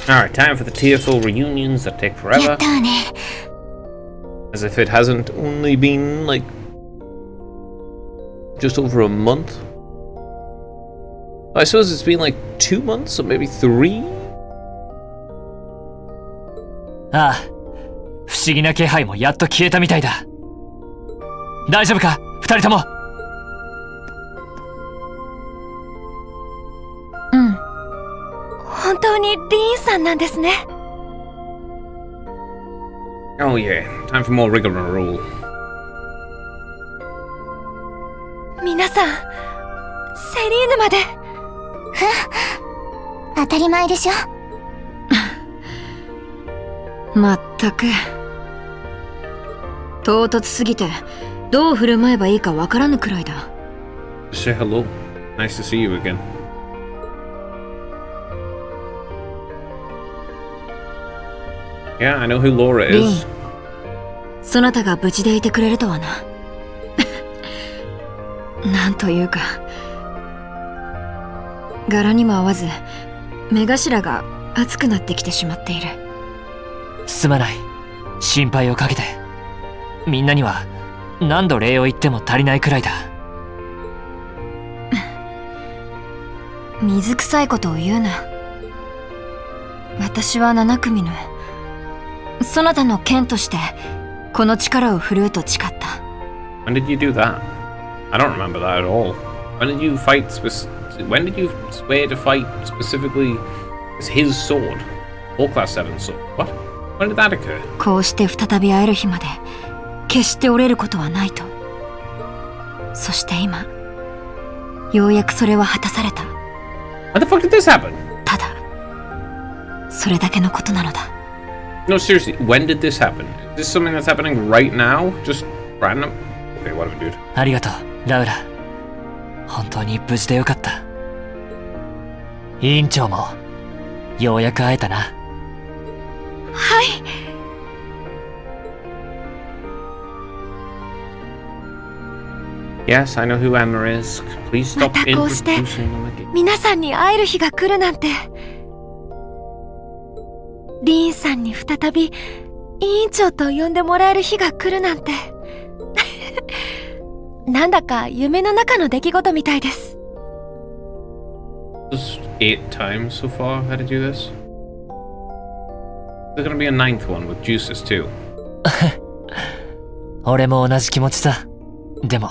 Alright, time for the tearful reunions that take や forever. ったわね。 As if it hasn't only been, like, just over a month. I suppose it's been like 2 months, or maybe 3? ああ、思議な気配もやっと消えたみたいだ。大丈夫か二人とも。うん。本当にリーンさんなんですね。Oh yeah, time for more rigmarole rule. 皆さん、セリーヌまで。当たり前でしょ。まったく唐突すぎてどう振る舞えばいいかわからぬくらいだ。 Say hello. Nice to see you again. Yeah, I know who Laura リン is. そなたが無事でいてくれるとはな。なんというか柄にも合わず目頭が熱くなってきてしまっている。すまない。心配をかけて。みんなには何度礼を言っても足りないくらいだ。水臭いことを言うな。私は7組のそなたの剣としてこの力を振るうと誓った。 When did you do that? I don't remember that at all. When did you fight When did you swear to fight specifically as his sword? All class 7 sword. What? When did that occur? こうして再び会える日まで決して折れることはないと。そして今ようやくそれは果たされた。 When the fuck did this happen? ただそれだけのことなのだ。 No, seriously, when did this happen? Is this something that's happening right now? Just random? Okay, whatever, dude. ありがとう、ラウラ。本当に無事でよかった。委員長もようやく会えたな。はい。Yes, I know who Emma is. Please stop またこうして introducing them again. 皆さんに会える日が来るなんて。リーンさんに再び委員長と呼んでもらえる日が来るなんて。なんだか夢の中の出来事みたいです。 This is 8 times so far I've had to do this. There's gonna be a 9th one with Juices too. 俺も同じ気持ちさ。でも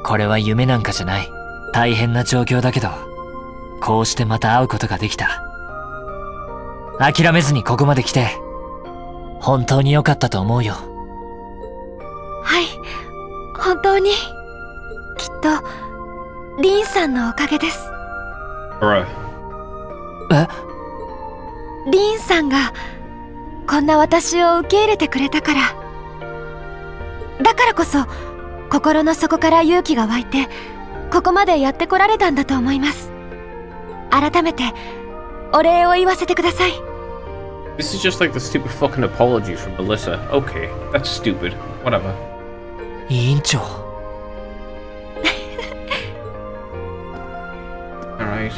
これは夢なんかじゃない。大変な状況だけど、こうしてまた会うことができた。諦めずにここまで来て本当に良かったと思うよ。はい、本当にきっとリーンさんのおかげです。 Bruh. え、リーンさんがこんな私を受け入れてくれたから、だからこそ心の底から勇気が湧いてここまでやってこられたんだと思います。改めてお礼を言わせてください。 This is just like the stupid fucking apology from Melissa. Okay, that's stupid. Whatever. 委員長。Alright.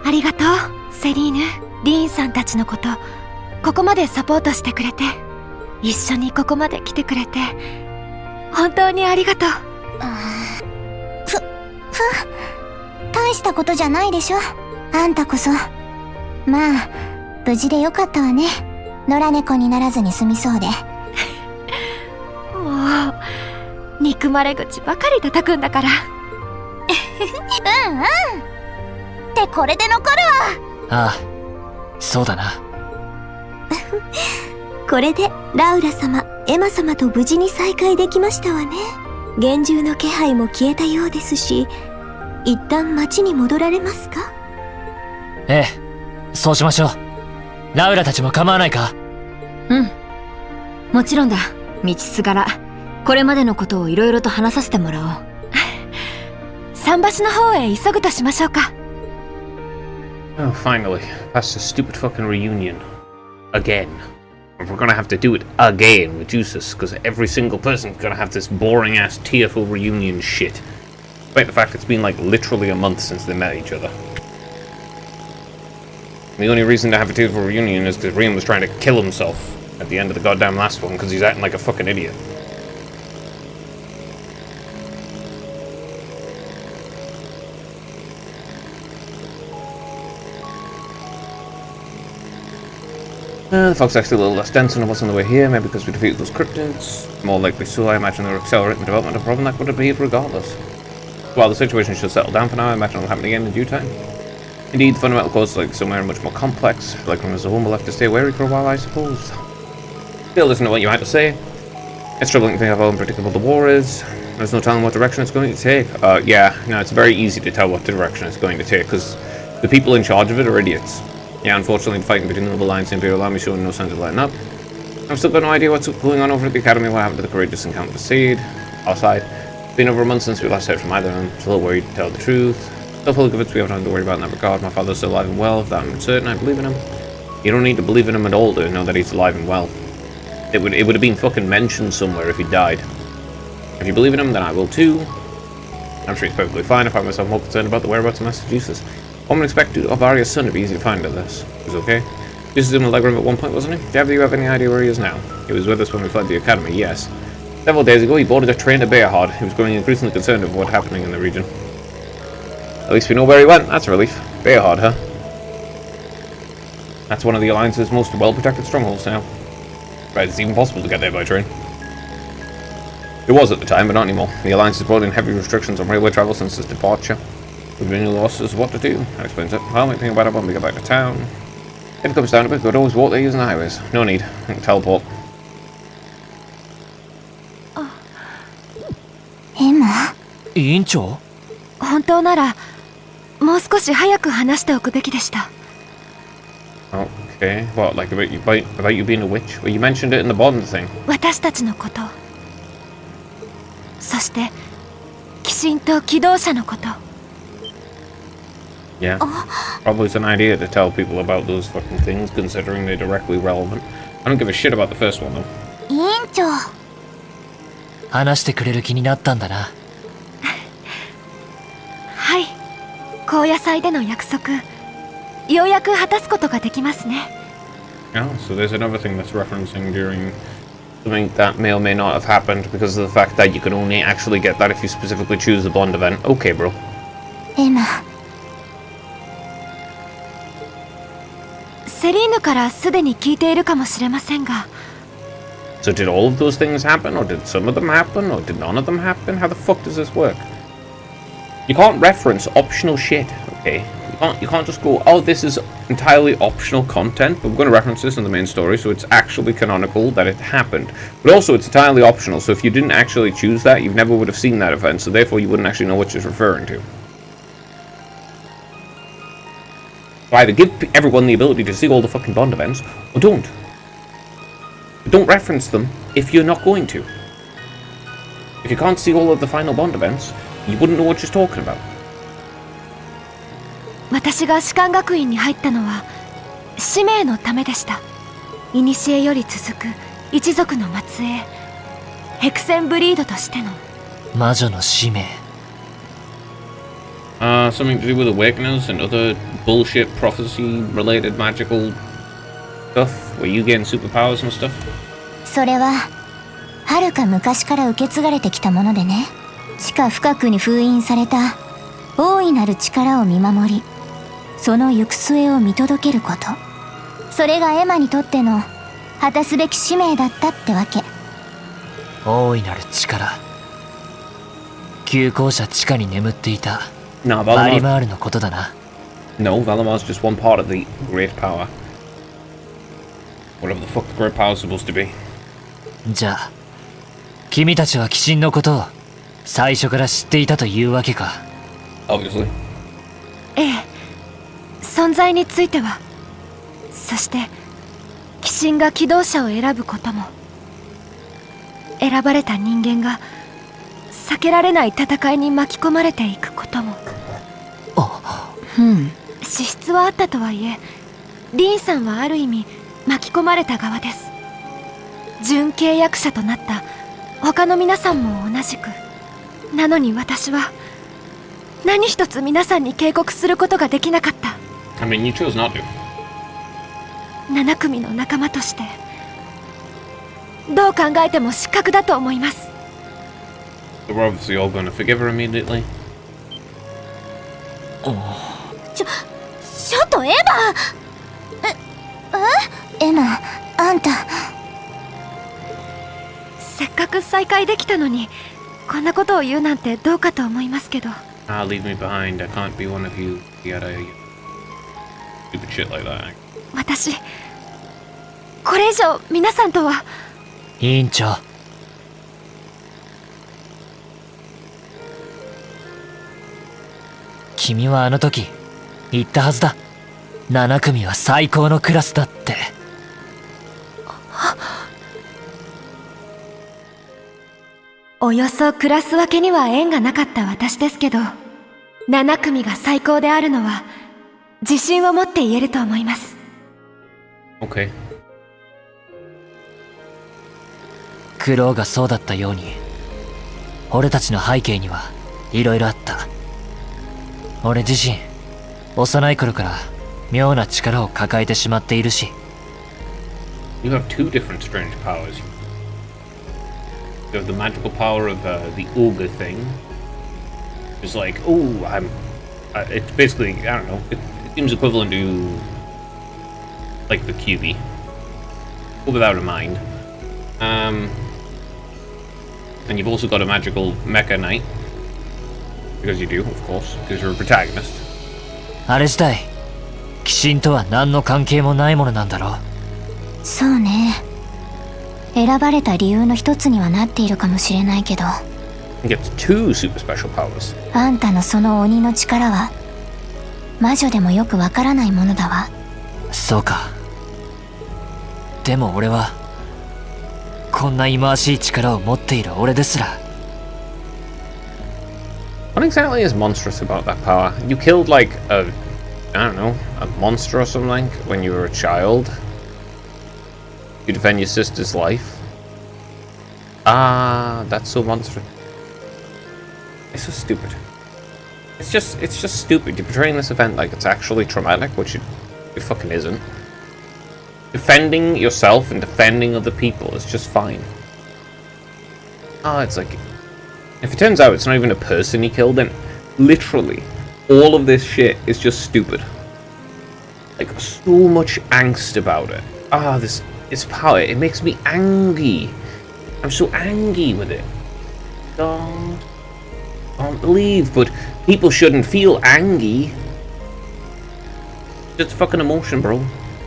ありがとうセリーヌ。リーンさんたちのことここまでサポートしてくれて、一緒にここまで来てくれて本当にありがとう。大したことじゃないでしょ。あんたこそ。まあ無事でよかったわね。野良猫にならずに済みそうで。もう憎まれ口ばかり叩くんだから。うんうんってこれで残るわ。ああ、そうだな。これでラウラ様、エマ様と無事に再会できましたわね。厳重の気配も消えたようですし、一旦町に戻られますか？ええ、そうしましょう。ラウラたちも構わないか？うん、もちろんだ。道すがらこれまでのことをいろいろと話させてもらおう。桟橋の方へ急ぐとしましょうか。 Oh, finally. That's the stupid fucking reunion. Again. We're gonna have to do it again with Juices, because every single person's gonna have this boring ass tearful reunion shit. Despite the fact it's been like literally a month since they met each other. The only reason to have a tearful reunion is because Rian was trying to kill himself at the end of the goddamn last one because he's acting like a fucking idiot. The fog's actually a little less dense than it was on the way here, maybe because we defeated those cryptids. More likely so, I imagine they're accelerating the development of a problem that would have appeared regardless. While the situation should settle down for now, I imagine it'll happen again in due time. Indeed, the fundamental cause is somewhere much more complex. Like from as a home, we'll have to stay wary for a while, I suppose. Still, listen to what you had to say. It's troubling to think of how unpredictable the war is. There's no telling what direction it's going to take. It's very easy to tell what direction it's going to take, because the people in charge of it are idiots. Yeah, unfortunately, the fighting between the Noble Alliance and the Imperial Army showing no signs of letting up. I've still got no idea what's going on over at the Academy, what happened to the courageous and Count Seed. Our side. It's been over a month since we last heard from either of them. Still a little worried to tell the truth. Still fully convinced we haven't had to worry about in that regard. My father's still alive and well, of that I'm certain. I believe in him. You don't need to believe in him at all to know that he's alive and well. It would have been fucking mentioned somewhere if he died. If you believe in him, then I will too. I'm sure he's perfectly fine. I find myself more concerned about the whereabouts of Massachusetts. One would expect Albaria's son to be easy to find at this. He's okay. This is in Allegram at one point, wasn't he? Do you have any idea where he is now? He was with us when we fled the Academy, yes. Several days ago, he boarded a train to Bayhard. He was growing increasingly concerned of what's happening in the region. At least we know where he went. That's a relief. Bayhard, huh? That's one of the Alliance's most well-protected strongholds now. Right, it's even possible to get there by train. It was at the time, but not anymore. The Alliance has brought in heavy restrictions on railway travel since its departure. We've been lost as to what to do. That explains it. I'll make think about it when we get back to town. If it comes down to it, we could always walk there using the highways. No need. I can teleport. Emma? 委員長本当ならもう少し早く話しておくべきでした。 Okay, what, like about you being a witch? Well, you mentioned it in the bond thing. 私たちのこと、そして鬼神と機動車のこと。 Yeah. Probably it's an idea to tell people about those fucking things, considering they're directly relevant. I don't give a shit about the first one, though. 委員長。話してくれる気になったんだな。はい、高野祭での約束、ようやく果たすことができますね。 Oh, so there's another thing that's referencing during something that may or may not have happened because of the fact that you can only actually get that if you specifically choose the bond event. Okay, bro. エマ。セリーヌからすでに聞いているかもしれませんが。 So did all of those things happen, or did some of them happen, or did none of them happen? How the fuck does this work? You can't reference optional shit, okay? You can't just go, oh, this is entirely optional content, but we're going to reference this in the main story, so it's actually canonical that it happened. But also, it's entirely optional, so if you didn't actually choose that, you never would have seen that event, so therefore you wouldn't actually know what it's referring to. So either give everyone the ability to see all the fucking Bond events, or don't. But don't reference them if you're not going to. If you can't see all of the final Bond events, you wouldn't know what you're talking about. 私が士官学院に入ったのは使命のためでした。古より続く一族の末裔、ヘクセンブリードとしての。魔女の使命。Something to do with awakeners and other bullshit prophecy-related magical stuff, where you gain superpowers and stuff. それは遥か昔から受け継がれてきたものでね。地下深くに封印された大いなる力を見守り、その行く末を見届けること。それがエマにとっての果たすべき使命だったってわけ。大いなる力。旧校舎地下に眠っていた No, バリマールのことだな。No, Valamar's just one part of the Great Power. Whatever the fuck the Great Power is supposed to be. じゃあ君たちは鬼神のことを最初から知っていたというわけか。 Obviously. ええ、存在については。そして鬼神が機動車を選ぶことも、選ばれた人間が避けられない戦いに巻き込まれていくことも。資質はあったとはいえ、リンさんはある意味巻き込まれた側です。準契約者となった他の皆さんも同じく。なのに私は何一つ皆さんに警告することができなかった。 I mean, you chose not to. 7組の仲間としてどう考えても失格だと思います。 So we're obviously all going to forgive her immediately. ちょっとエヴァ！エマ、あんた。せっかく再会できたのにこんなことを言うなんてどうかと思いますけど。 Ah, leave me behind. I can't be one of you. Yada, stupid shit like that. 私これ以上皆さんとは。委員長、君はあの時言ったはずだ。7組は最高のクラスだって。およそクラス分けには縁がなかった私ですけど、7組が最高であるのは自信を持って言えると思います。 Okay. クロウがそうだったように、俺たちの背景にはいろいろあった。俺自身幼い頃から妙な力を抱えてしまっているし。 You have two different strange powers. You have the magical power of the ogre thing. It's like, oh, it's basically, I don't know, it seems equivalent to like the QB, but without a mind. And you've also got a magical mecha knight, because you do, of course, because you're a protagonist. あれ自体鬼神とは何の関係もないものなんだろう。そうね。選ばれた理由の一つにはなっているかもしれないけど、 It gets two super special powers. あんたのその鬼の力は魔女でもよくわからないものだわ。そうか。でも俺はこんな忌まわしい力を持っている俺ですら。 What exactly is monstrous about that power? You killed like I don't know, a monster or something when you were a child? You defend your sister's life? Ah, that's so monstrous. It's so stupid. It's just stupid. You're portraying this event like it's actually traumatic, which it fucking isn't. Defending yourself and defending other people is just fine. Ah, it's like, if it turns out it's not even a person he killed, then literally all of this shit is just stupid. Like, so much angst about it. Ah, this power, it makes me angry. I'm so angry with it. Can't believe, but people shouldn't feel angry. It's fucking emotion, bro.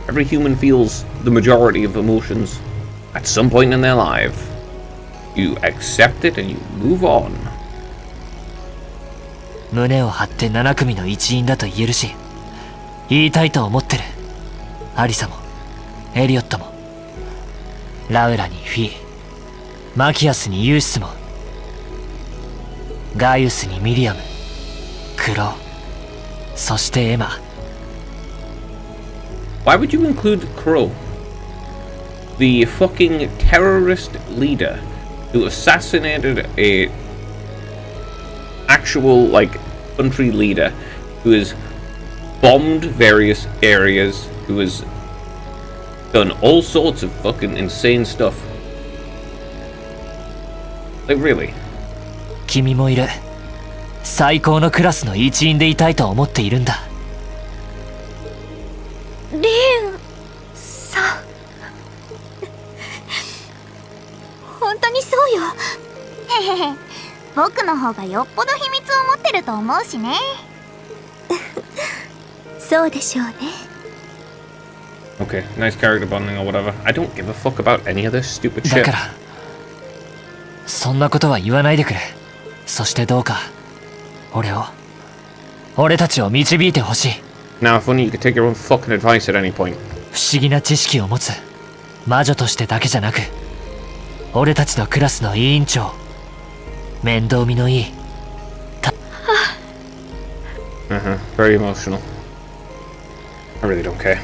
Every human feels the majority of emotions at some point in their life. You accept it and you move on. 胸を張って7組の一員だと言えるし、言いたいと思ってる。アリサもエリオットもラウラにフィー、マキアスにユーシスも、ガイウスにミリアム、クロウ、そしてエマ。 Why would you include Crow? The fucking terrorist leader who assassinated a actual, like, country leader, who has bombed various areas, who has done all sorts of fucking insane stuff. Like, really? 君もいる。最高のクラスの一員でいたいと思っているんだ。リンさん、本当にそうよ。へへへ。僕の方がよっぽど秘密を持ってると思うしね。そうでしょうね。Okay, nice character bonding or whatever. I don't give a fuck about any of this stupid だ shit. からそんなことは言わないでくれ。そしてどうか俺たちを導いてほしい。 Now, if only you could take your own fucking advice at any point. 不思議な知識を持つ魔女としてだけじゃなく、俺たちのクラスの委員長、面倒見のいい。Very emotional. I really don't care.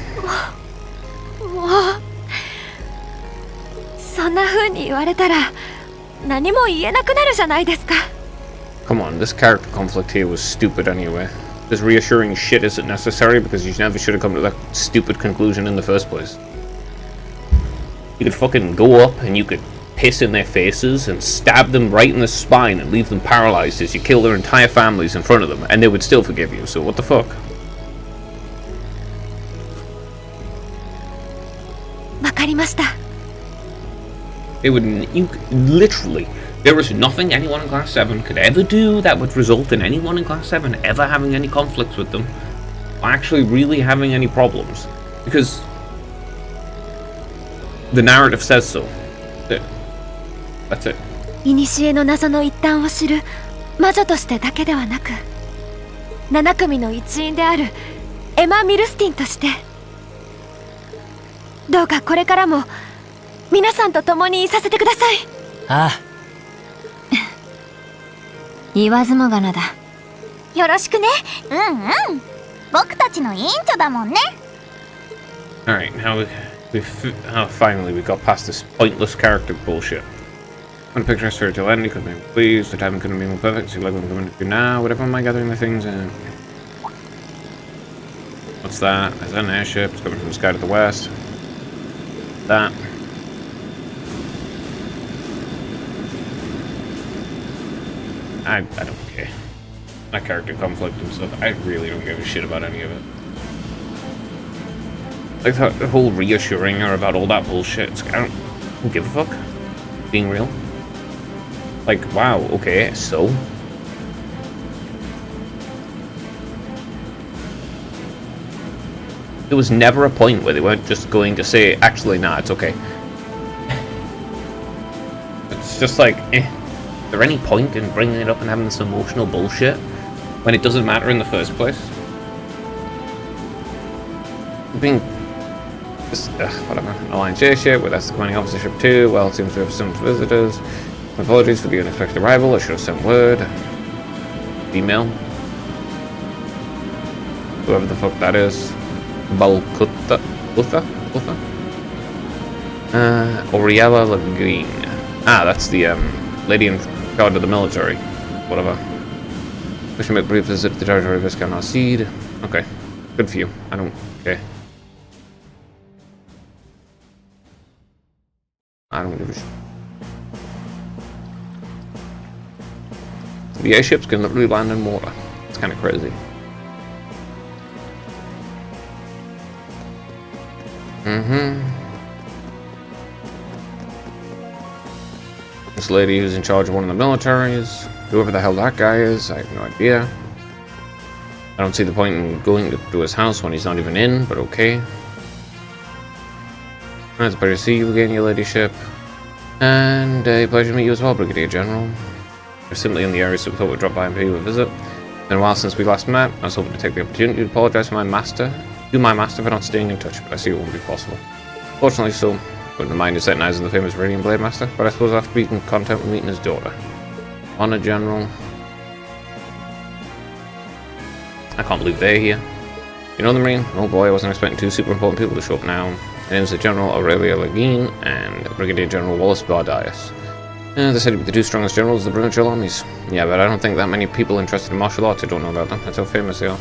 そんな風に言われたら何も言えなくなるじゃないですか。 Come on, this character conflict here was stupid anyway. This reassuring shit isn't necessary because you never should have come to that stupid conclusion in the first place. You could fucking go up and you could piss in their faces and stab them right in the spine and leave them paralyzed as you kill their entire families in front of them, and they would still forgive you, so what the fuck? ました。 They would, literally, there is nothing anyone in Class 7 could ever do that would result in anyone in Class 7 ever having any conflicts with them, or actually really having any problems, because the narrative says so. That's it. 古の謎の一端を知る魔女としてだけではなく、7組の一員であるエマ・ミルスティンとして、どうかこれからも皆さんと共にいさせてください。ああ、言わずもがなだ。よろしくね。うんうん。僕たちの委員長だもんね。 Alright, finally we got past this pointless character bullshit. When the picture is fairy tale ending, couldn't be more pleased, the timing couldn't be more perfect, so you like what I'm coming to do now, whatever am I gathering the things in? What's that? Is that an airship? It's coming from the sky to the west. That. I don't care. That character conflict and stuff, I really don't give a shit about any of it. Like the whole reassuring her about all that bullshit, it's like, I don't give a fuck. Being real. Like, wow, okay, so? There was never a point where they weren't just going to say, actually, nah, it's okay. It's just like, Is there any point in bringing it up and having this emotional bullshit when it doesn't matter in the first place? Being just, whatever. Alliance ship, well, that's the commanding officer ship too. Well, it seems to have some visitors. My apologies for the unexpected arrival. I should have sent word. Email. Whoever the fuck that is. Balcutta? Utha? Oriella Laguine. Ah, that's the lady in charge of the military. Whatever. Wish to make a brief visit to the territory of Viscount Alcide. Okay. Good for you. I don't care. I don't give a shit. The airships can literally land in water. It's kind of crazy. This lady who's in charge of one of the militaries, whoever the hell that guy is, I have no idea. I don't see the point in going to his house when he's not even in, but okay. It's better to see you again, your ladyship. And a pleasure to meet you as well, Brigadier General. We're simply in the area, so we thought we'd drop by and pay you a visit. It's been a while since we last met. I was hoping to take the opportunity to apologize to my master for not staying in touch, but I see it won't be possible. Fortunately so, wouldn't mind setting eyes on the famous Radiant Blade Master, but I suppose I'll have to be content with meeting his daughter. Honor General. I can't believe they're here. You know the Marine? Oh boy, I wasn't expecting two super important people to show up now. My name's the General Aurelia Laguine and Brigadier General Wallace Bardias. They said to be the two strongest generals of the provincial armies. Yeah, but I don't think that many people interested in martial arts who don't know about them. That's how famous they are.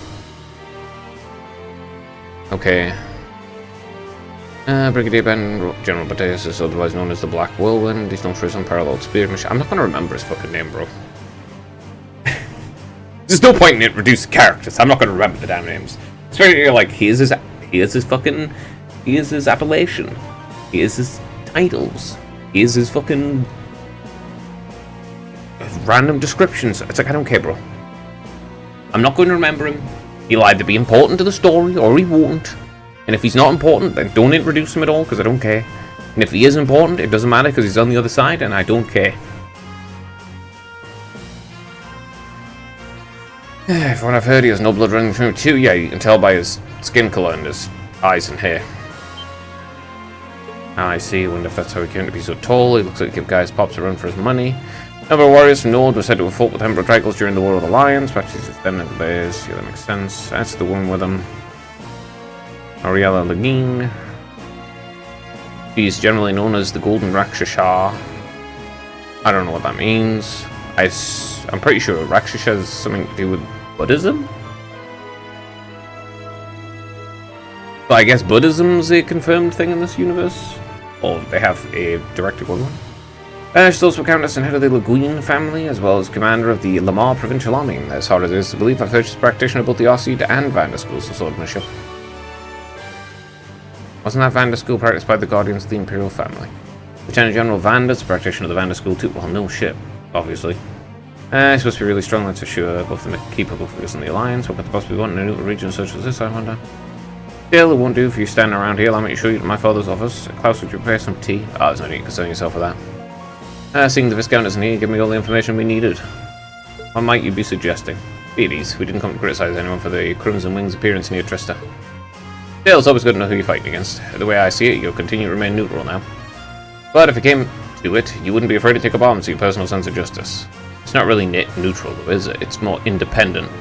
Okay. Brigadier General Bardias is otherwise known as the Black Whirlwind. He's known for his unparalleled spear machine. I'm not going to remember his fucking name, bro. There's no point in introducing characters. I'm not going to remember the damn names. Especially like here's his appellation. Here's his titles. Here's his fucking random descriptions. It's like, I don't care, bro. I'm not going to remember him. He'll either be important to the story or he won't. And if he's not important, then don't introduce him at all, because I don't care. And if he is important, it doesn't matter, because he's on the other side, and I don't care. From what I've heard, he has no blood running through him too. Yeah, you can tell by his skin color and his eyes and hair. I see. I wonder if that's how he came to be so tall. He looks like he gave guys pops a run for his money. Number of warriors from Nord were said to have fought with Emperor Dracos during the War of the Lions. Perhaps he's then at the base. Yeah, that makes sense. That's the one with him. Oriella Laguine. She's generally known as the Golden Rakshasa. I don't know what that means. I'm pretty sure Rakshasa has something to do with Buddhism? But I guess Buddhism's a confirmed thing in this universe? Or they have a direct equivalent? She's also Countess and head of the Laguine family, as well as commander of the Lamar Provincial Army. As hard as it is to believe, I've heard she's a practitioner of both the Arcide and Vander schools of swordsmanship. Wasn't that Vander school practiced by the guardians of the Imperial family? Lieutenant General Vander's a practitioner of the Vander school too. Well, no shit, obviously. It's supposed to be really strong, that's for sure. Both of them keep up with the Alliance. What could they possibly want in a new region such as this, I wonder? Still, it won't do for you standing around here. I'll make sure you to my father's office. Klaus, would you prepare some tea? Oh, there's no need to concern yourself with that. Seeing the Viscount isn't here, give me all the information we needed. What might you be suggesting? Be at ease. We didn't come to criticize anyone for the Crimson Wings' appearance near Trista. Still, it's always good to know who you're fighting against. The way I see it, you'll continue to remain neutral now. But if it came to it, you wouldn't be afraid to take up arms to your personal sense of justice. It's not really neutral, though, is it? It's more independent.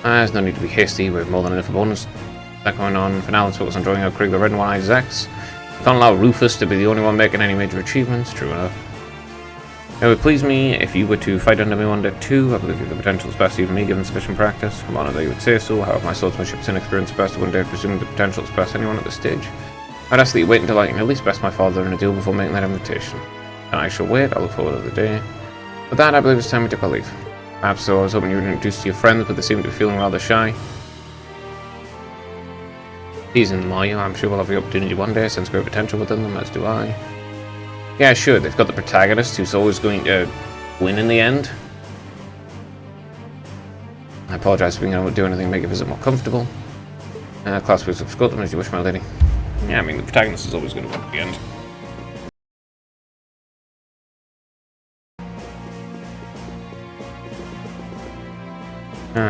There's no need to be hasty. We have more than enough opponents that going on. For now, let's focus on drawing out Krieg the Red and One-Eyed Zex. We can't allow Rufus to be the only one making any major achievements. True enough. It would please me if you were to fight under me one day too. I believe you have the potential is best even me, given sufficient practice. I'm honored that you would say so. However, my swordsmanship's inexperience is best one day, presuming the potential is best anyone at this stage. I'd ask that you wait until I can at least best my father in a deal before making that invitation. And I shall wait. I look forward to the day. With that, I believe it's time we took our leave. Perhaps so. I was hoping you would introduce to your friends, but they seem to be feeling rather shy. Teasing them, are you? I'm sure we'll have the opportunity one day. Sense great potential within them, as do I. Yeah, sure. They've got the protagonist who's always going to win in the end. I apologize for being able to do anything to make your visit more comfortable. Klaus, please escort them as you wish, my lady. Yeah, I mean, the protagonist is always going to win at the end.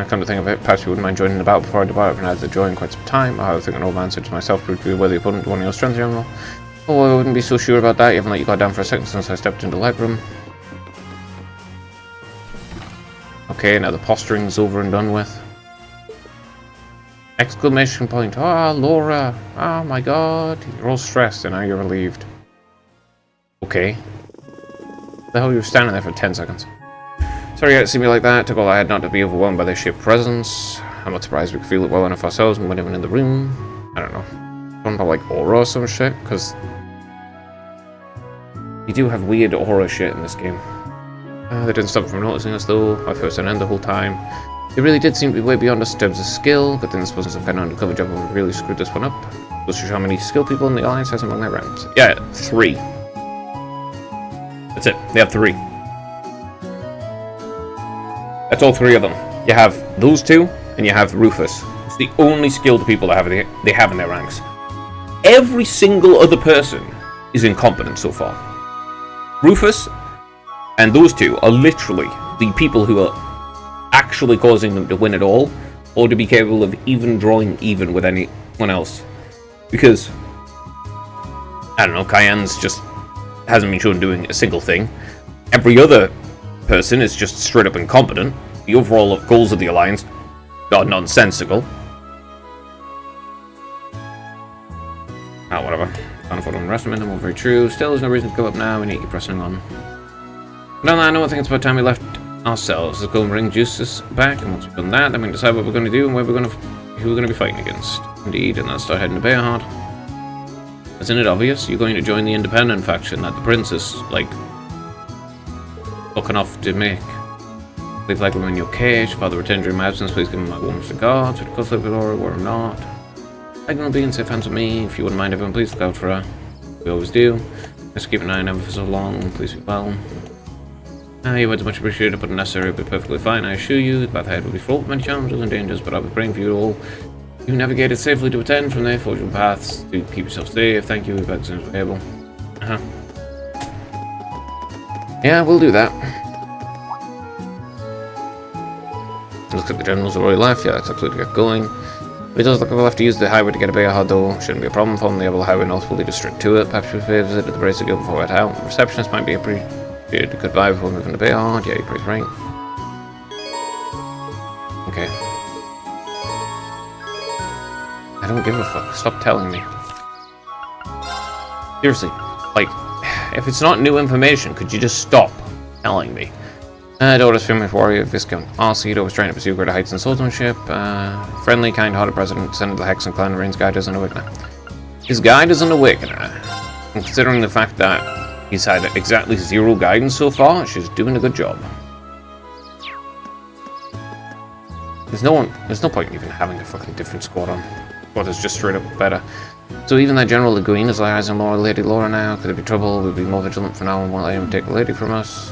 Come to think of it, perhaps you wouldn't mind joining the battle before I depart. I've been out of the joy in quite some time. I think an old man said to myself, proved to be a worthy opponent to one of your strengths, General. Oh, I wouldn't be so sure about that. You haven't let you got down for a second since I stepped into the light room. Okay, now the posturing's over and done with. Exclamation point. Ah, Laura. Oh my god. You're all stressed and now you're relieved. Okay. The hell, you were standing there for 10 seconds. Sorry you had to see me like that. It took all I had not to be overwhelmed by their sheer presence. I'm not surprised we could feel it well enough ourselves when we're even in the room. I don't know. Something about like aura or some shit, because you do have weird aura shit in this game. They didn't stop from noticing us though. My first and end the whole time. They really did seem to be way beyond us in terms of skill. Good thing this wasn't some kind of undercover job and we really screwed this one up. Let's show how many skilled people in the Alliance has among their ranks. Yeah, 3. That's it. They have 3. That's all 3 of them. You have those 2, and you have Rufus. It's the only skilled people they have in their ranks. Every single other person is incompetent so far. Rufus and those 2 are literally the people who are actually causing them to win at all, or to be capable of even drawing even with anyone else. Because, I don't know, Cayenne's just hasn't been shown doing a single thing. Every other person is just straight up incompetent. The overall goals of the Alliance are nonsensical. Ah, whatever. Can't afford to underestimate them, all very true. Still, there's no reason to go up now, we need to keep pressing on. But on that note, I think it's about time we left ourselves. Let's go and bring Justice back, and once we've done that, then we can decide what we're going to do and who we're going to be fighting against. Indeed, and then start heading to Bayhard. Isn't it obvious? You're going to join the independent faction that the prince is, like, looking off to make. Leave like in your cage. Father returned during my absence. Please give me my warmest regards. With close with Laura, or not. I can be in safe hands with me. If you wouldn't mind, everyone, please look out for her. We always do. Just keep an eye on her for so long. Please be well. Your words much appreciated, but unnecessary. Will be perfectly fine, I assure you. The path ahead will be fraught with many challenges and dangers, but I'll be praying for you all. You navigated safely to attend from there, fortune paths to keep yourself safe. Thank you. We've had as soon as we're able. Yeah, we'll do that. Looks like the generals have already left. Yeah, that's absolutely get going. It does look like we'll have to use the highway to get a Bayhard though. Shouldn't be a problem for them. They have the highway north will lead us straight to it. Perhaps we'll pay a visit to the Bracer Guild before we head out. The receptionist might be appreciated a goodbye before moving to Bayhard. Yeah, you're pretty right. Okay. I don't give a fuck. Stop telling me. Seriously, like, if it's not new information, could you just stop telling me? Daughter's famous warrior, Viscount Arcedo, was trying to pursue greater heights in swordsmanship. Friendly, kind-hearted president, descended of the Hexen clan, Rain's guide is an awakener. His guide is an awakener. And considering the fact that he's had exactly 0 guidance so far, she's doing a good job. There's no point in even having a fucking different squad on. Squad is just straight up better. So even that General Leguin is eyes on Lady Laura now. Could there be trouble? We'll be more vigilant for now and won't let him take the lady from us.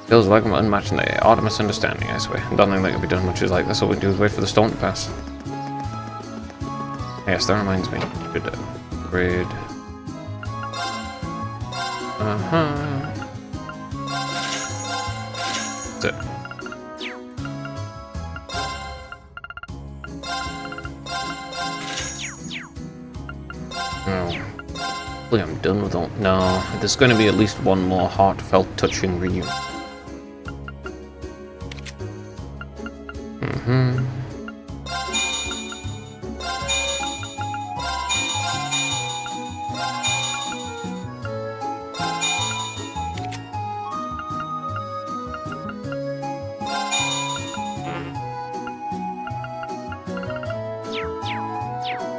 Feels like I'm unmatched in the art of misunderstanding, I swear. I don't think that can be done much is like this. All we can do is wait for the storm to pass. Yes, that reminds me. Good upgrade. That's it. No. Hopefully I'm done with all. No, there's going to be at least one more heartfelt, touching reunion.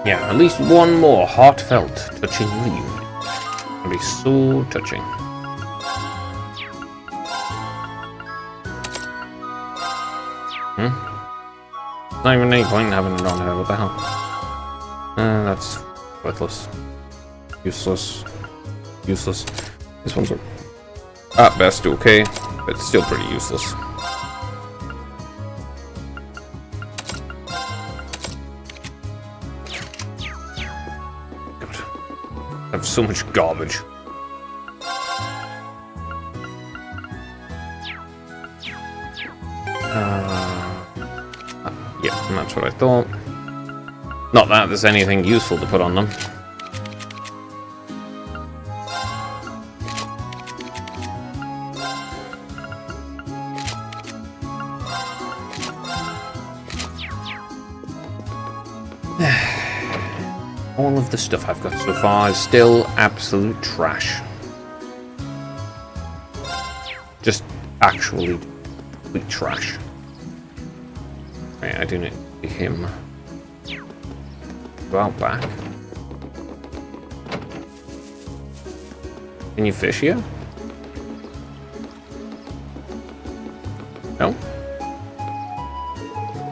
Yeah, at least one more heartfelt, touching reunion. It'll be so touching. Not even any point in having it on there, what the hell? That's worthless. Useless. Useless. This one's at best okay, but still pretty useless. I have so much garbage. Yep, and that's what I thought. Not that there's anything useful to put on them. All of the stuff I've got so far is still absolute trash. Just actually complete trash. Right, I do need him. Go out back. Can you fish here? No?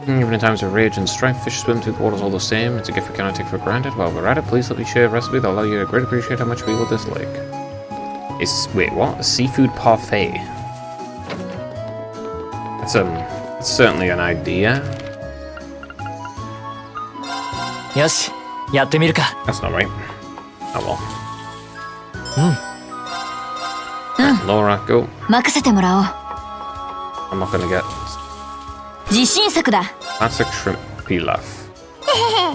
Even in times of rage and strife, fish swim through the waters all the same. It's a gift we cannot take for granted. While we're at it, please let me share a recipe that'll allow you to greatly appreciate how much we love this lake. Wait, what? A seafood parfait. That's certainly an idea. よし、やってみるか。 That's not right. Oh well. Right, Laura, go. 任せてもらおう。 I'm not gonna get 自信作だ。 classic shrimp pilaf.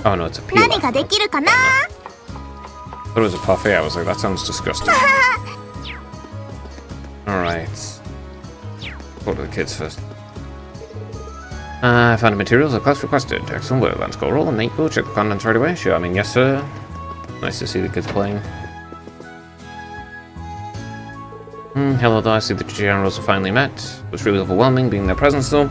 Oh no, it's a pilaf. 何ができるかな I thought it was a parfait. I was like, that sounds disgusting. Alright. Go to the kids first. I found the materials a class requested. Excellent work. Let's go roll and Nate go check the contents right away. Sure, I mean, yes, sir. Nice to see the kids playing. Hello, though. I see that the generals have finally met. It was really overwhelming being their presence, though.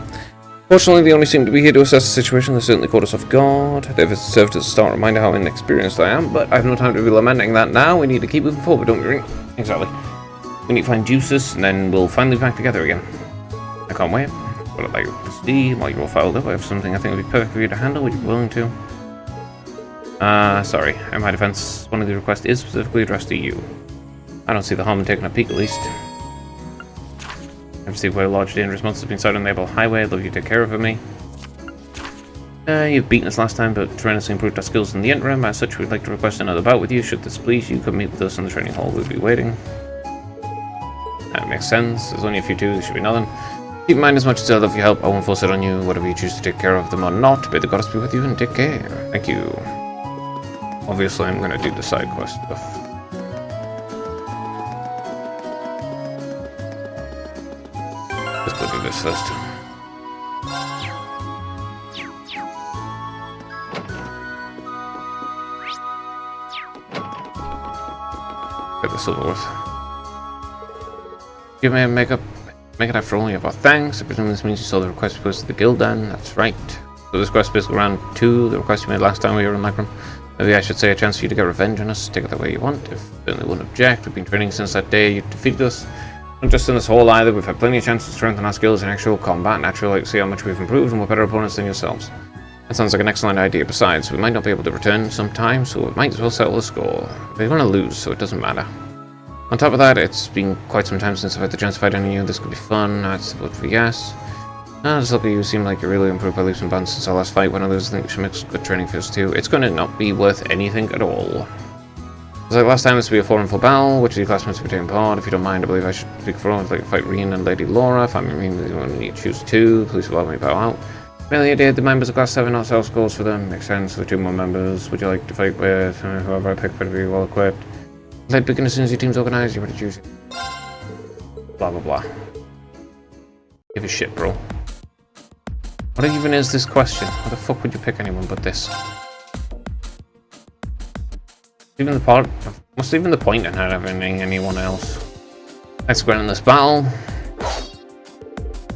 Fortunately, they only seem to be here to assess the situation. They certainly caught us off guard. They've served as a stark reminder how inexperienced I am, but I have no time to be lamenting that now. We need to keep moving forward, don't we, Ring? Exactly. We need to find Juices, and then we'll finally be back together again. I can't wait. But I'd like to see, while you're all filed up, I have something I think would be perfect for you to handle. Would you be willing to? Sorry. In my defense, one of the requests is specifically addressed to you. I don't see the harm in taking a peek, at least. I've seen where a large dangerous monster has been sighted on the Able Highway. I'd love you to take care of it for me. You've beaten us last time, but tremendously improved our skills in the interim. As such, we'd like to request another bout with you. Should this please you, come meet with us in the training hall. We'll be waiting. That makes sense. There's only a few too. There should be nothing. Keep in mind, as much as I love your help, I won't force it on you. Whatever you choose to take care of them or not, may the goddess be with you and take care. Thank you. Obviously, I'm going to do the side quest stuff. Let's go do this first. Get the Silverworth. You may make it after all of our thanks. I presume this means you saw the request posted to the Gildan. That's right. So this quest basically round 2, the request you made last time we were in Micron. Maybe I should say a chance for you to get revenge on us. Take it the way you want. If you certainly wouldn't object. We've been training since that day you defeated us. Not just in this hall either. We've had plenty of chances to strengthen our skills in actual combat. Naturally, like to see how much we've improved and we're better opponents than yourselves. That sounds like an excellent idea. Besides, we might not be able to return sometime, so we might as well settle the score. We're going to lose, so it doesn't matter. On top of that, it's been quite some time since I've had the chance to fight any of you. This could be fun. That's what we guess. Just look at you. Seem like you really improved by leaps and bounds since our last fight. When I lose, I think she makes good training for us too. It's going to not be worth anything at all. It's like last time, this will be a 4-on-4 battle. Which of your classmates will be taking part? If you don't mind, I believe I should speak for all. I'd like to fight Rien and Lady Laura. If I'm when you choose two, please allow me to bow out. Really, I did. The members of Class 7 not sell scores for them. Makes sense. The 2 more members. Would you like to fight with? Whoever I pick better be well equipped. I'd begin as soon as your team's organized. You better choose. Blah blah blah. Give a shit, bro. What even is this question? How the fuck would you pick anyone but this? Even the part. What's even the point in having anyone else? Let's go in this battle.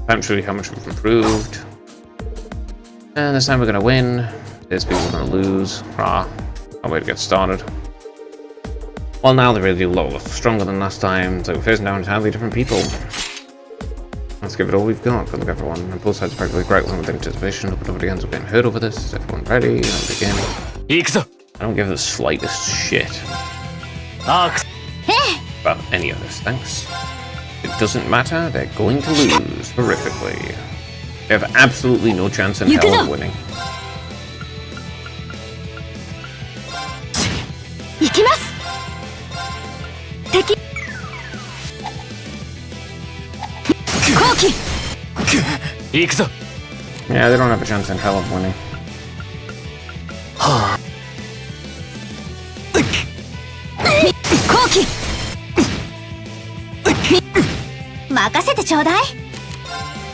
Eventually, how much we've improved. And this time we're gonna win. There's people gonna lose. Rah. No way to get started. Well, now they really do look stronger than last time, so we're facing down entirely different people. Let's give it all we've got. Good luck, everyone. And both sides are practically grappling with anticipation. Hope nobody ends up getting hurt over this. Is everyone ready? And begin. I don't give the slightest shit about any of this, thanks. It doesn't matter, they're going to lose horrifically. They have absolutely no chance in hell of winning. Yeah, they don't have a chance in hell of winning. 任せてちょうだい。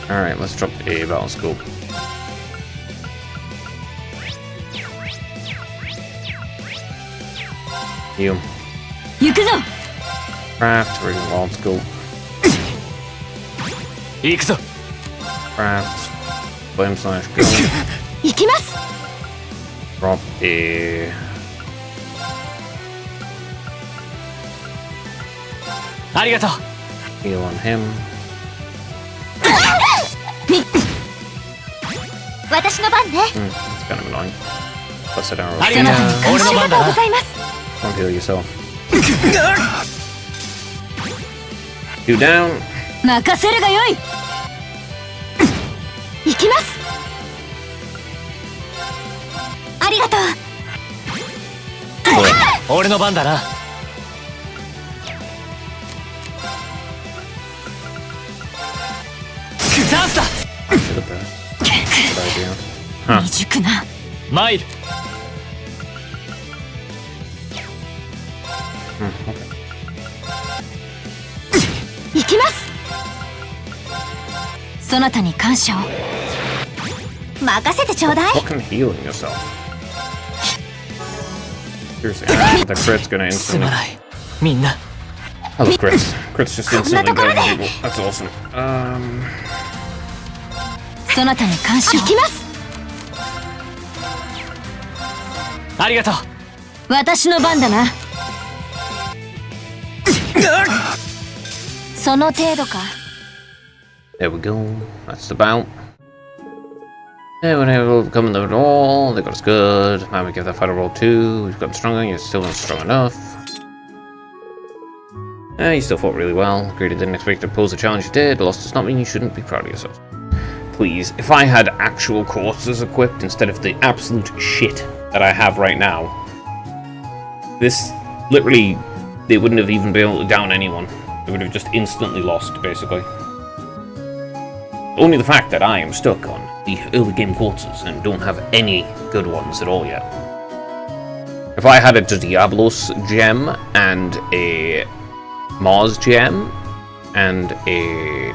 Alright, let's drop a battle scope. You. 行くぞ。 Craft, reading wall scope. 行くぞ。 Craft. Flame slash go. 行きます。 Drop a... ありがとう。 heal on him. 私の番ね。That's kind of annoying. Plus an arrow. ありがとう。俺の番だな。 Don't heal yourself. 2 down. 任せるがよい。行きます。ありがとう。俺の番だな。チャンスだ。 Should have burst. Good idea. Huh. 未熟な。参る。 行きます。そなたに感謝を。任せてちょうだい。 Fucking healing yourself. Seriously, the crit's gonna すま instantly. ない。みんな。 I love crits. Crits just instantly killing people. That's awesome. そなたに感謝を。行きます。ありがとう。私の番だな。その程度か。 There we go. That's the bout. Yeah, we're able to come in at all. They got us good. Now we give that fighter roll 2. We've gotten stronger. You're still not strong enough. You still fought really well. Agreed you didn't expect to pose the challenge you did. Loss does not mean you shouldn't be proud of yourself. Please, if I had actual courses equipped instead of the absolute shit that I have right now, this literally, they wouldn't have even been able to down anyone. They would have just instantly lost, basically. Only the fact that I am stuck on the early game quarters and don't have any good ones at all yet. If I had a Diablos gem and a Mars gem and a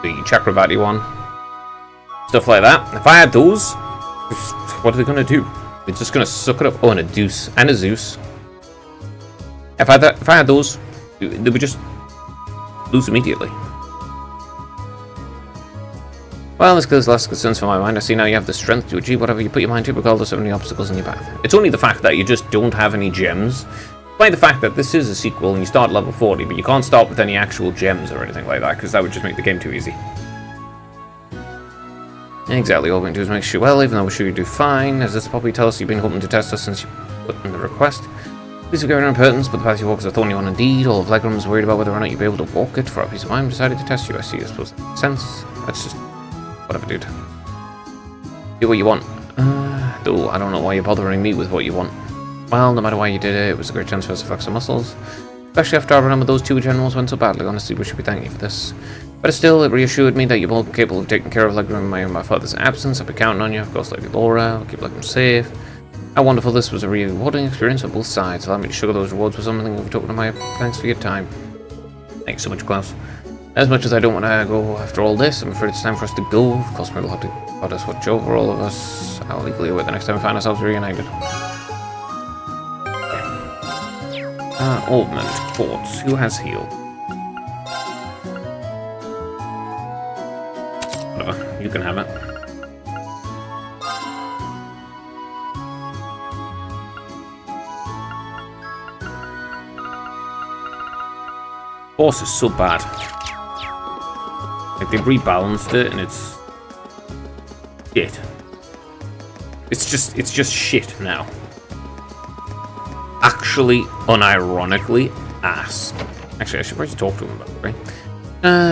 the Chakravati one, stuff like that. If I had those, what are they gonna do? They're just gonna suck it up. Oh, and a Deuce and a Zeus. If I had those, they would just lose immediately. Well, this kills less concerns for my mind. I see now you have the strength to achieve whatever you put your mind to, regardless of any obstacles in your path. It's only the fact that you just don't have any gems. By the fact that this is a sequel and you start level 40, but you can't start with any actual gems or anything like that, because that would just make the game too easy. Exactly, all we can do is make sure well, even though we're sure you do fine. As this puppy tell us you've been hoping to test us since you put in the request. Please forgive our impertinence, but the path you walk is a thorny one indeed. All of Legrum is worried about whether or not you'll be able to walk it. For our peace of mind, we decided to test you. I see, I suppose that makes sense. That's just... whatever, dude. Do what you want. Though, I don't know why you're bothering me with what you want. Well, no matter why you did it, it was a great chance for us to flex our muscles. Especially after I remember those two generals went so badly. Honestly, we should be thanking you for this. But still, it reassured me that you're both capable of taking care of Legrum in my father's absence. I'll be counting on you. Of course, Lady Laura. I'll keep Legrum safe. How wonderful this was a really rewarding experience for both sides. Allow me to sugar those rewards with something over token of my thanks for your time. Thanks so much, Klaus. As much as I don't want to go after all this, I'm afraid it's time for us to go. Of course, we'll have to let us watch over all of us. I'll legally await the next time we find ourselves reunited. Augment Quartz. Who has healed? Whatever, you can have it. Force is so bad. Like, they rebalanced it and it's shit. It's just shit now. Actually, unironically, ass. Actually, I should probably talk to him about it, right?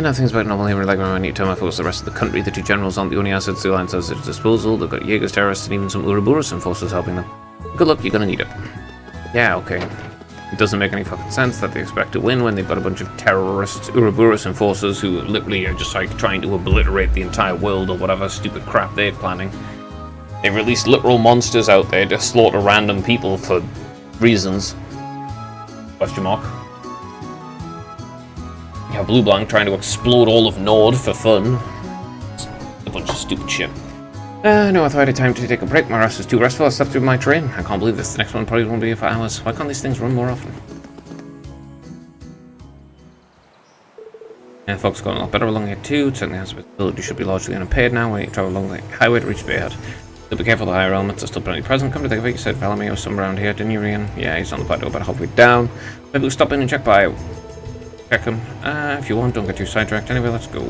Nothing's about normal here. Like, I need to tell my folks the rest of the country. The two generals aren't the only assets the Alliance has at its disposal. They've got Jaegers, terrorists, and even some Ouroboros and forces helping them. Good luck, you're gonna need it. Yeah, okay. It doesn't make any fucking sense that they expect to win when they've got a bunch of terrorists, Ouroboros enforcers who literally are just like trying to obliterate the entire world or whatever stupid crap they're planning. They release literal monsters out there to slaughter random people for reasons. Question mark. You have Blue Blanc trying to explode all of Nord for fun. It's a bunch of stupid shit. No, I thought I had time to take a break. My rest is too restful. I slept through my train. I can't believe this. The next one probably won't be for hours. Why can't these things run more often? And folks got a lot better along here too. It certainly has visibility should be largely unimpaired now when you travel along the highway to reach Bayard. So be careful, the higher elements are still plenty present. Come to think of it, you said Valamir was somewhere around here, didn't you, Rian? Yeah, he's on the plateau about halfway down. Maybe we'll stop in and check him. If you want, don't get too sidetracked. Anyway, let's go.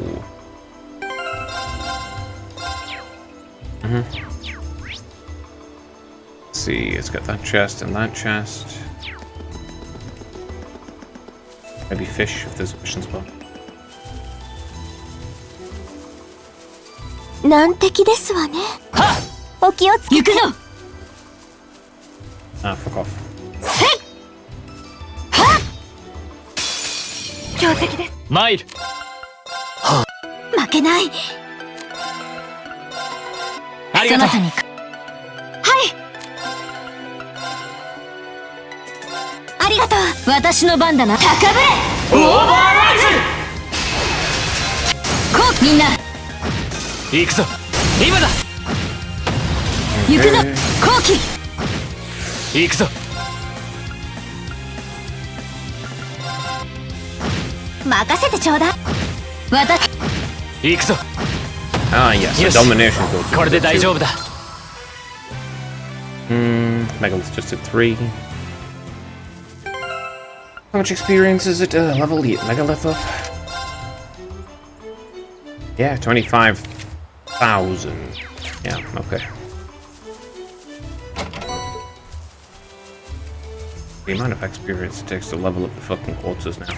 Let's see, it's got that chest and that chest. Maybe fish if there's a mission spot. 難敵ですわね。お気をつけて。行くぞ。Ah, fuck off. 強敵です。参る。負けない。ありがとう。そなたに。はい。ありがとう。私の番だな。高ぶれ。オーバーライズ。こうみんな。行くぞ。今だ。行くぞ。後期。行くぞ。任せてちょうだい。私。行くぞ。Ah, yes, the domination code. これで大丈夫だ。Megalith just at 3. How much experience is it? Level 8 Megalith up? Yeah, 25,000. Yeah, okay. The amount of experience it takes to level up the fucking quarters now.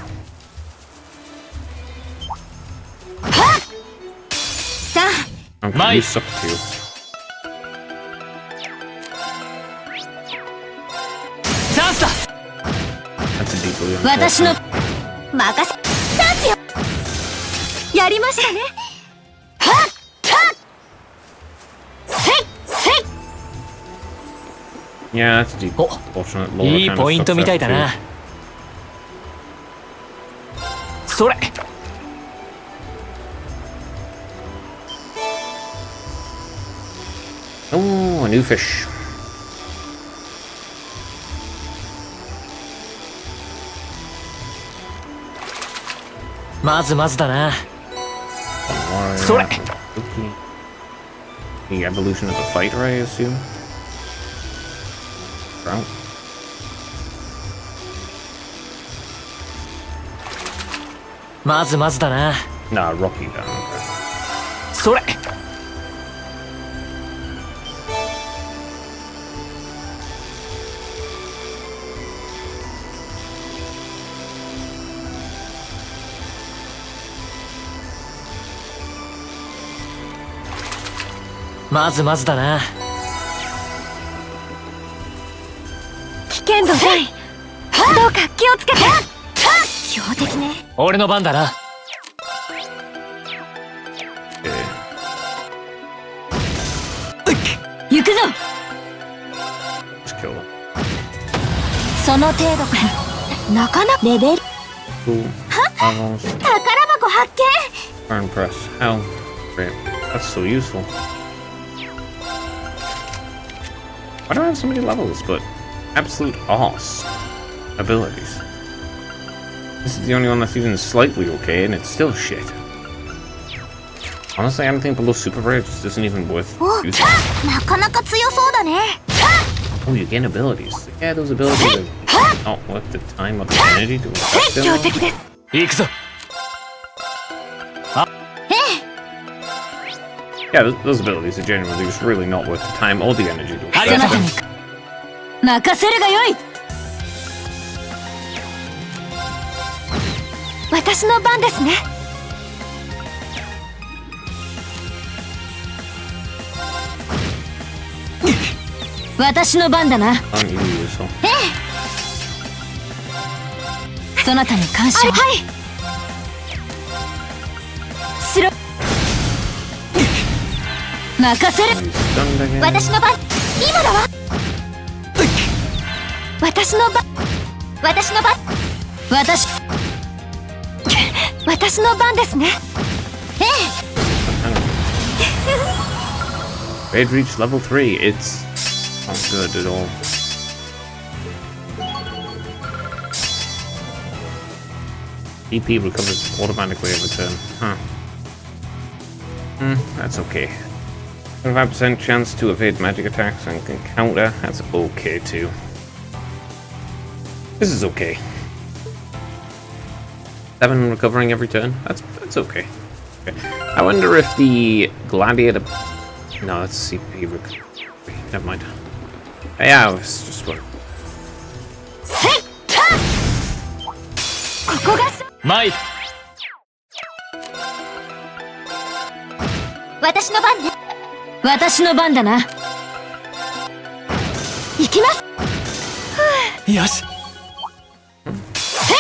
さあ。 Okay, you suck too. チャンスだ。 That's a deeply 私の unfortunate. 任せ。チャンスよ。やりましたね。はっはっ。せいせい。 Yeah, that's a deep unfortunate. Laura いい kind of ポイント sucks みたい out だ too. な。それ。 Oh, a new fish. まずまずだな。 Warrior, それ。 The evolution of the fighter, I assume. Drought. まずまずだな。Nah, Rocky down. それ。まずまずだな。危険度大。どうか気をつけて。強敵ね。俺の番だな。行くぞ。 Just kill them. その程度か。なかなかレベル Cool. Levels. 宝箱発見。 Turn press. Hell. Great. That's so useful. Why do I have so many levels, but absolute arse abilities? This is the only one that's even slightly okay, and it's still shit. Honestly, anything below super rare just isn't even worth using. なかなか強そうだね。 Oh, you gain abilities. Yeah, those abilities are not worth the time or the energy to invest in 強 them. 敵です。行くぞ。 Yeah, those abilities are genuinely just really not worth the time or the energy to ありが invest とう in. 任せるがよい。私の番ですね。私の番だな。 Aren't you useful? そなたに感謝。はい。白。任せる。 You stunned again? 私の番。今だわ。私の番。私の番。私。私の番ですね。 Hang on. Raid reached level 3. It's not good at all. DP recovers automatically every turn. Huh. That's okay. 25% chance to evade magic attacks and can counter. That's okay too. This is okay. 7 recovering every turn. That's okay. I wonder if the gladiator. No, that's CP recovery. Never mind. Yeah, I was just what. ここが参る。私の番ね。私の番だな。行きます。よし。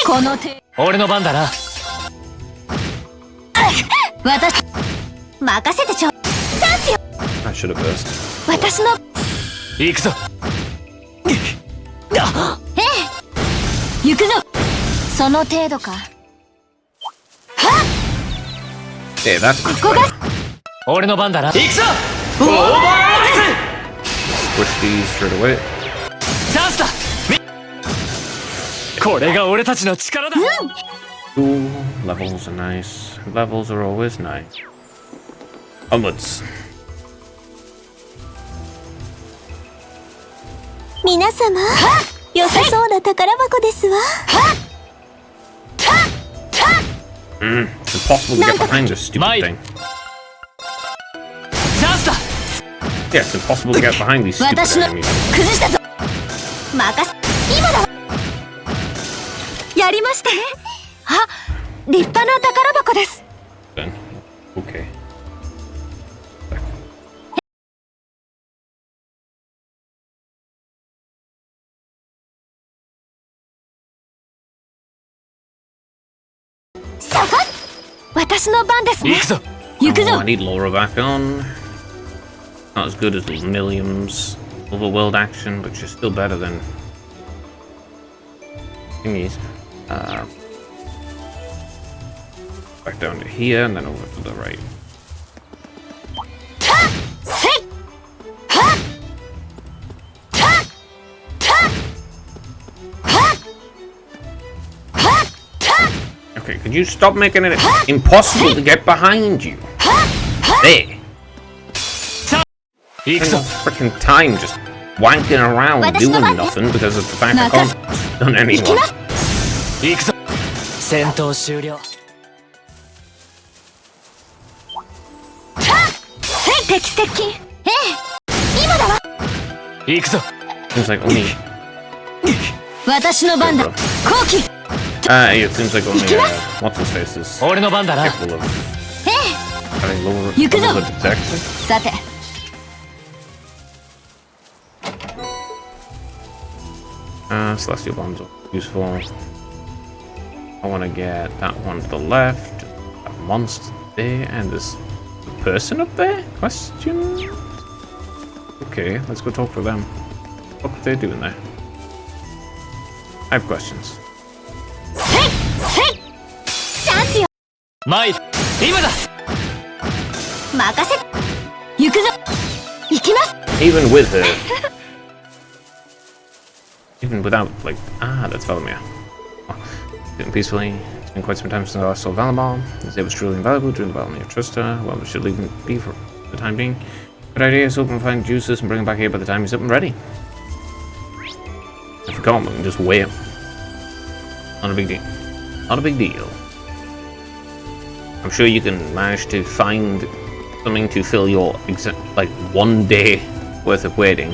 この手。俺の番だな。私。任せてちょ。チャンスよ。 I should have burst. 私の。行くぞ。行くぞ。その程度か。 Yeah, that's much ここが better. 俺の番だな。行くぞ。 Squish these straight away. チャンスだ。これが俺たちの力だ。 Cool. Levels are nice. Levels are always nice. Onwards. 皆様、良さそうな宝箱ですわ。 It's impossible to get behind this stupid Mate. thing. チャンスだ。 Yeah, it's impossible to get behind these stupid 私の enemies. 崩したぞ。任せ。今だわ。やりましたね。あ、立派な宝箱です。 Then. Okay. So good. 私の番ですね行。くぞ。行く Oh, ぞ I。need Laura back on. Not as good as Millium's overworld action, but she's still better than thingies. Back down to here and then over to the right. せい。はっ。はっ。はっ。はっ。 Okay, could you stop making it impossible to get behind you? There. 行く Spend ぞ。 freaking time just wanking around doing nothing because of the fact I can't stun anyone. 行くぞ。戦闘終了。敵接近。今だわ。行くぞ。 Seems like only 私の番だ。 bro. 後期。 Yeah, it seems like only what's his face is 俺の番だな。 capable of having lower You can levels go. of detection. さて、Celestial bombs are useful. I want to get that one to the left. That monster there, and there's a person up there? Question? Okay, let's go talk to them. What are they doing there? I have questions. チャンスよ参る今だ任せ行くぞ行きます Even with her. Even without, like, that's Valamir. Oh, sitting peacefully. It's been quite some time since I saw Valamir. This day was truly invaluable during the battle near Trista. Well, we should leave him be for the time being. Good idea, so we can find Juices and bring him back here by the time he's up and ready. If we can't, we can just wait. Not a big deal. Not a big deal. I'm sure you can manage to find something to fill your like 1 day worth of waiting.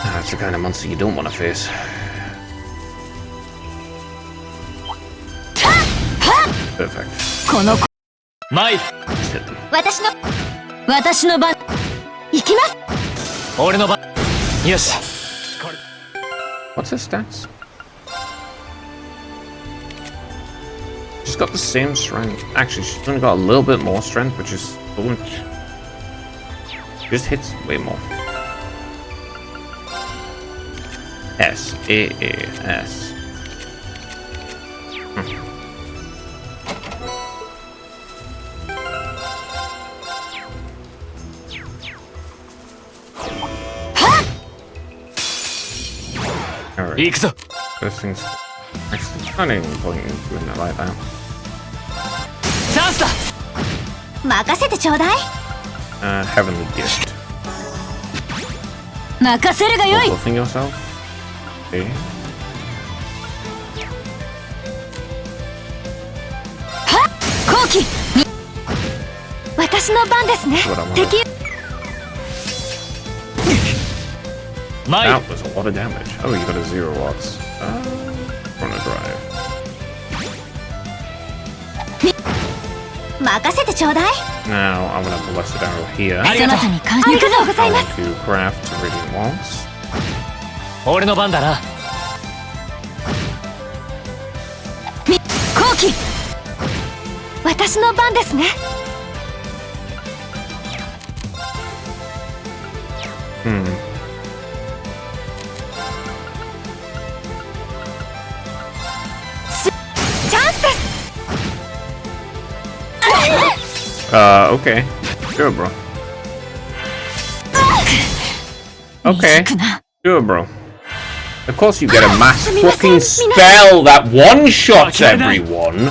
That's the kind of monster you don't want to face. Perfect. この参る Just hit them. 私の番行きます俺の番よし What's his stats? She's got the same strength. Actually, she's only got a little bit more strength, which is she just hits way more. S. Alright. 行くぞ Those things. Actually, I don't even point in doing that like that. チャンスだ任せてちょうだい Heavenly Gift. 任せるがよい Buffing yourself. Okay. 後期私の番ですね What I wanted. 敵参る That was a lot of damage. Oh, you got a 0 watts. Chrono Drive. 任せてちょうだい Now, I'm gonna bless it arrow here. ありがとうそなたに感謝ありがとうござ I いま want す to craft Iridium Walls. 俺の番だな後期私の番ですね チャンスです Okay. Sure, bro. Okay. くな Sure, bro. Of course you get a mass Sumimasen, fucking spell that one-shots everyone.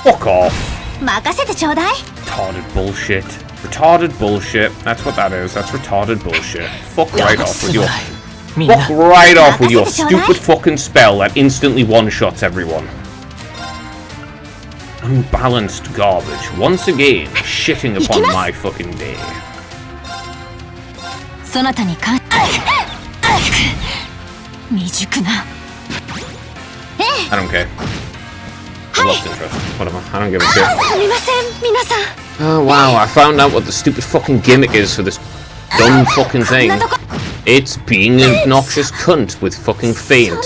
Fuck off. 任せてちょうだい Retarded bullshit. Retarded bullshit. That's what that is. That's retarded bullshit. Fuck right off with your... みんな Fuck right off with your Nakasete chodai. stupid fucking spell that instantly one-shots everyone. Unbalanced garbage. Once again, shitting upon Ikimasu. my fucking day. そなたに感未熟な I don't care. I lost interest. Whatever. I don't give a shit. すみません皆さん Oh wow, I found out what the stupid fucking gimmick is for this dumb fucking thing. It's being an obnoxious cunt with fucking feint.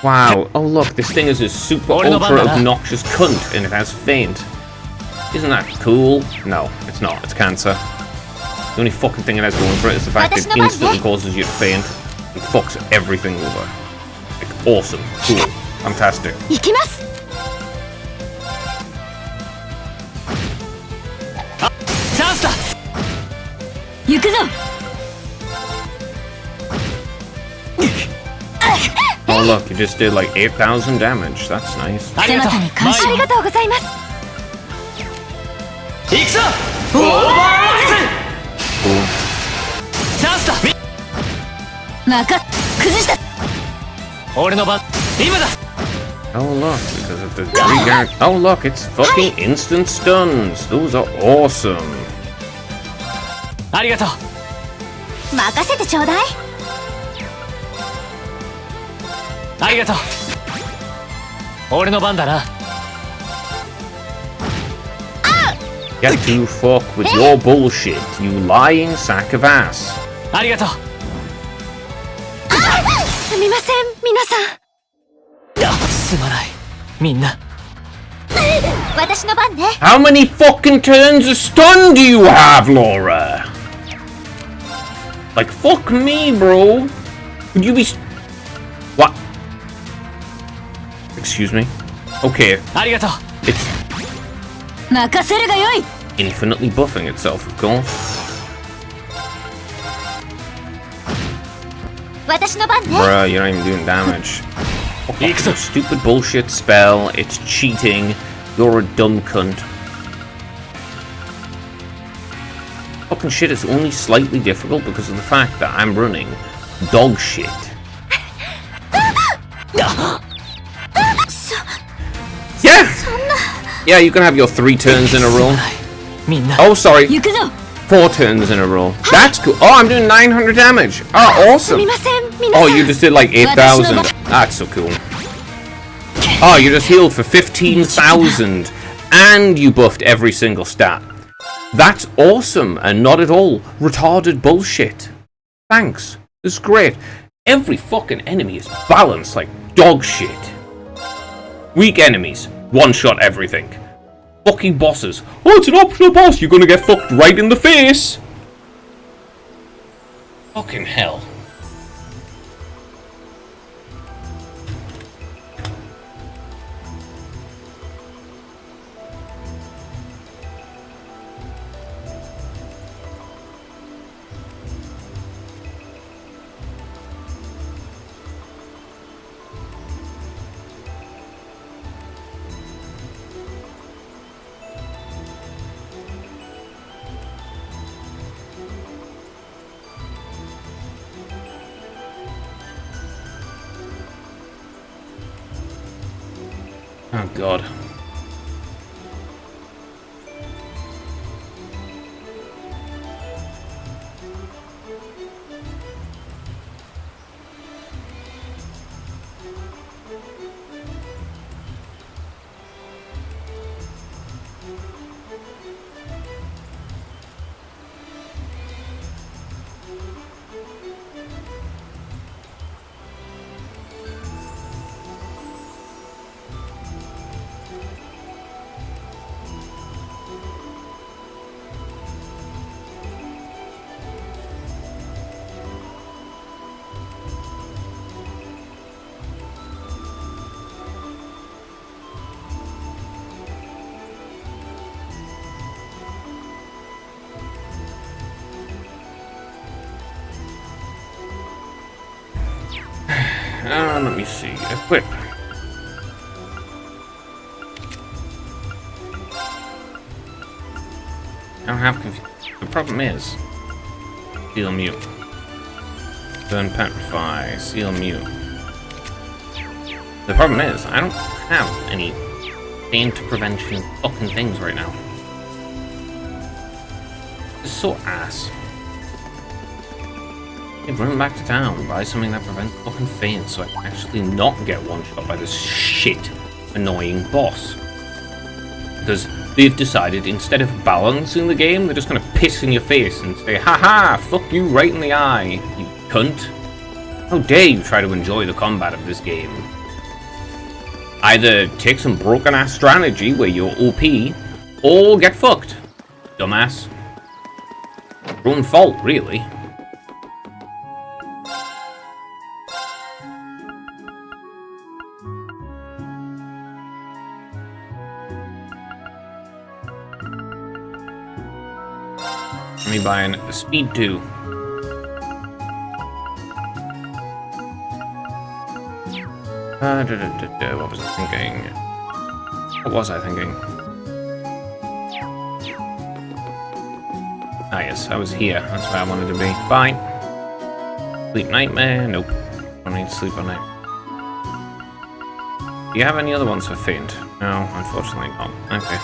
Wow, oh look, this thing is a super ultra obnoxious cunt and it has feint. Isn't that cool? No, it's not, it's cancer. The only fucking thing it has going for it is the fact that it instantly causes you to faint and fucks everything over. Like, awesome, cool, fantastic. 行きます チャンスだ行くぞ Oh look, you just did like 8,000 damage. That's nice. ありがとうそなたに感謝ありがとうございます行くぞオーバーア Cool. チャンスだ崩した俺の番今だ Oh look, because of the trigger. Oh look, it's fucking instant stuns. Those are awesome. ありがとう任せてちょうだいありがとう俺の番だな Get to fuck with your bullshit, you lying sack of ass. ありがとう。すみません皆さん。すまないみんな。私の番ね。 How many fucking turns of stun do you have, Laura? Like, fuck me, bro. Would you be... What? Excuse me? Okay, ありがとう。 it's 任せるがよい。 infinitely buffing itself, of course. 私の番ね。 Bruh, you're not even doing damage. Fuck off, you stupid bullshit spell. It's cheating. You're a dumb cunt. Fucking shit is only slightly difficult because of the fact that I'm running dog shit. Yeah! Yeah, you can have your 3 turns in a row. みんな。 Oh, sorry. 行くぞ。 4 turns in a row. That's cool. Oh, I'm doing 900 damage. Oh, すみ awesome. ません皆さ Oh, ん。 you just did like 8,000. That's so cool. Oh, you just healed for 15,000. And you buffed every single stat. That's awesome and not at all retarded bullshit. Thanks. It's great. Every fucking enemy is balanced like dog shit. Weak enemies. One-shot everything. Fucking bosses. Oh, it's an optional boss. You're gonna get fucked right in the face. Fucking hell. Oh god. Let me see. Equip. I don't have confusion. The problem is, Seal Mute. Burn Petrify, Seal Mute. The problem is, I don't have any faint prevention fucking things right now. It's so ass. Hey, run back to town, buy something that prevents fucking faint so I can actually not get one-shot by this shit annoying boss. Because they've decided instead of balancing the game, they're just gonna piss in your face and say, haha, fuck you right in the eye, you cunt. How dare you try to enjoy the combat of this game. Either take some broken ass strategy where you're OP, or get fucked, dumbass. Your own fault, really. Let me buy a speed 2. What was I thinking? What was I thinking? Ah yes, I was here. That's where I wanted to be. Bye. Sleep nightmare? Nope. I don't need to sleep all night. Do you have any other ones for faint? No, unfortunately not. Okay.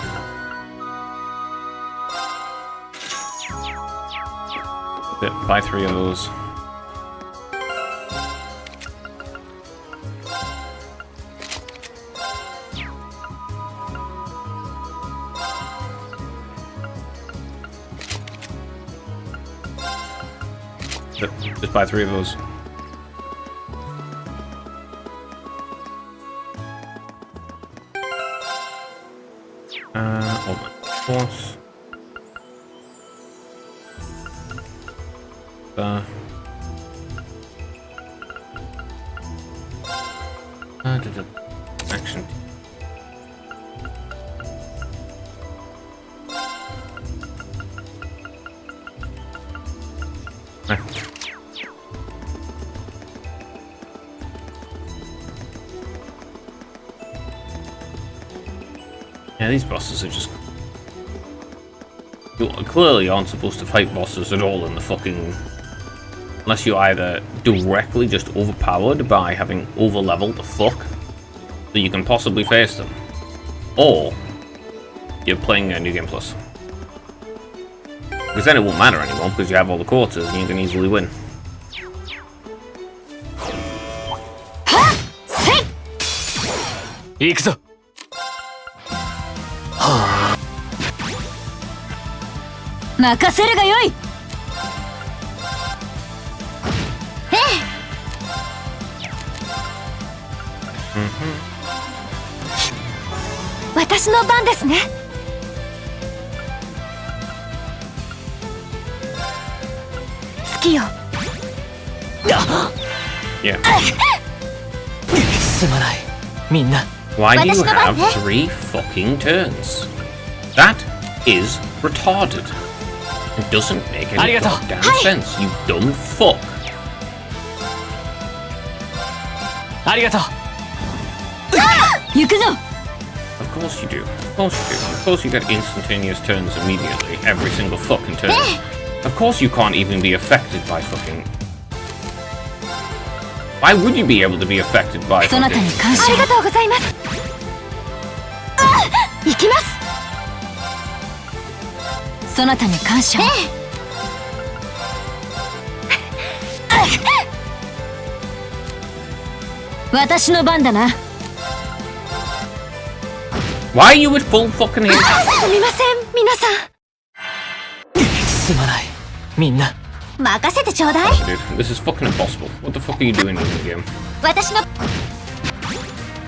Buy 3 of those. Just buy 3 of those. Oh my course. Action. Yeah, these bosses are just... You clearly aren't supposed to fight bosses at all in the fucking... Unless you're either directly just overpowered by having over-leveled the fuck that you can possibly face them, or you're playing a New Game Plus. Because then it won't matter anymore, because you have all the quarters and you can easily win.任せるがよい。私の番ですね。好きよ。Yeah. すまないみんな。 Why do you 私の番 have ね。 3 fucking turns? That is retarded. It doesn't make any ありがとう。 goddamn sense, you dumb fuck. ありがとう。行くぞ。 Of course you do. Of course you do. Of course you get instantaneous turns immediately, every single fucking turn. Of course you can't even be affected by fucking... Why would you be able to be affected by そなた fucking... に感謝あり。がとうございます。行きます。そなたに感謝。私の番だな。 Why are you with full fucking hit? すみません、皆さん。すまないみんな。任せてちょうだい。 Dude, this is fucking impossible. What the fuck are you doing in the game? 私の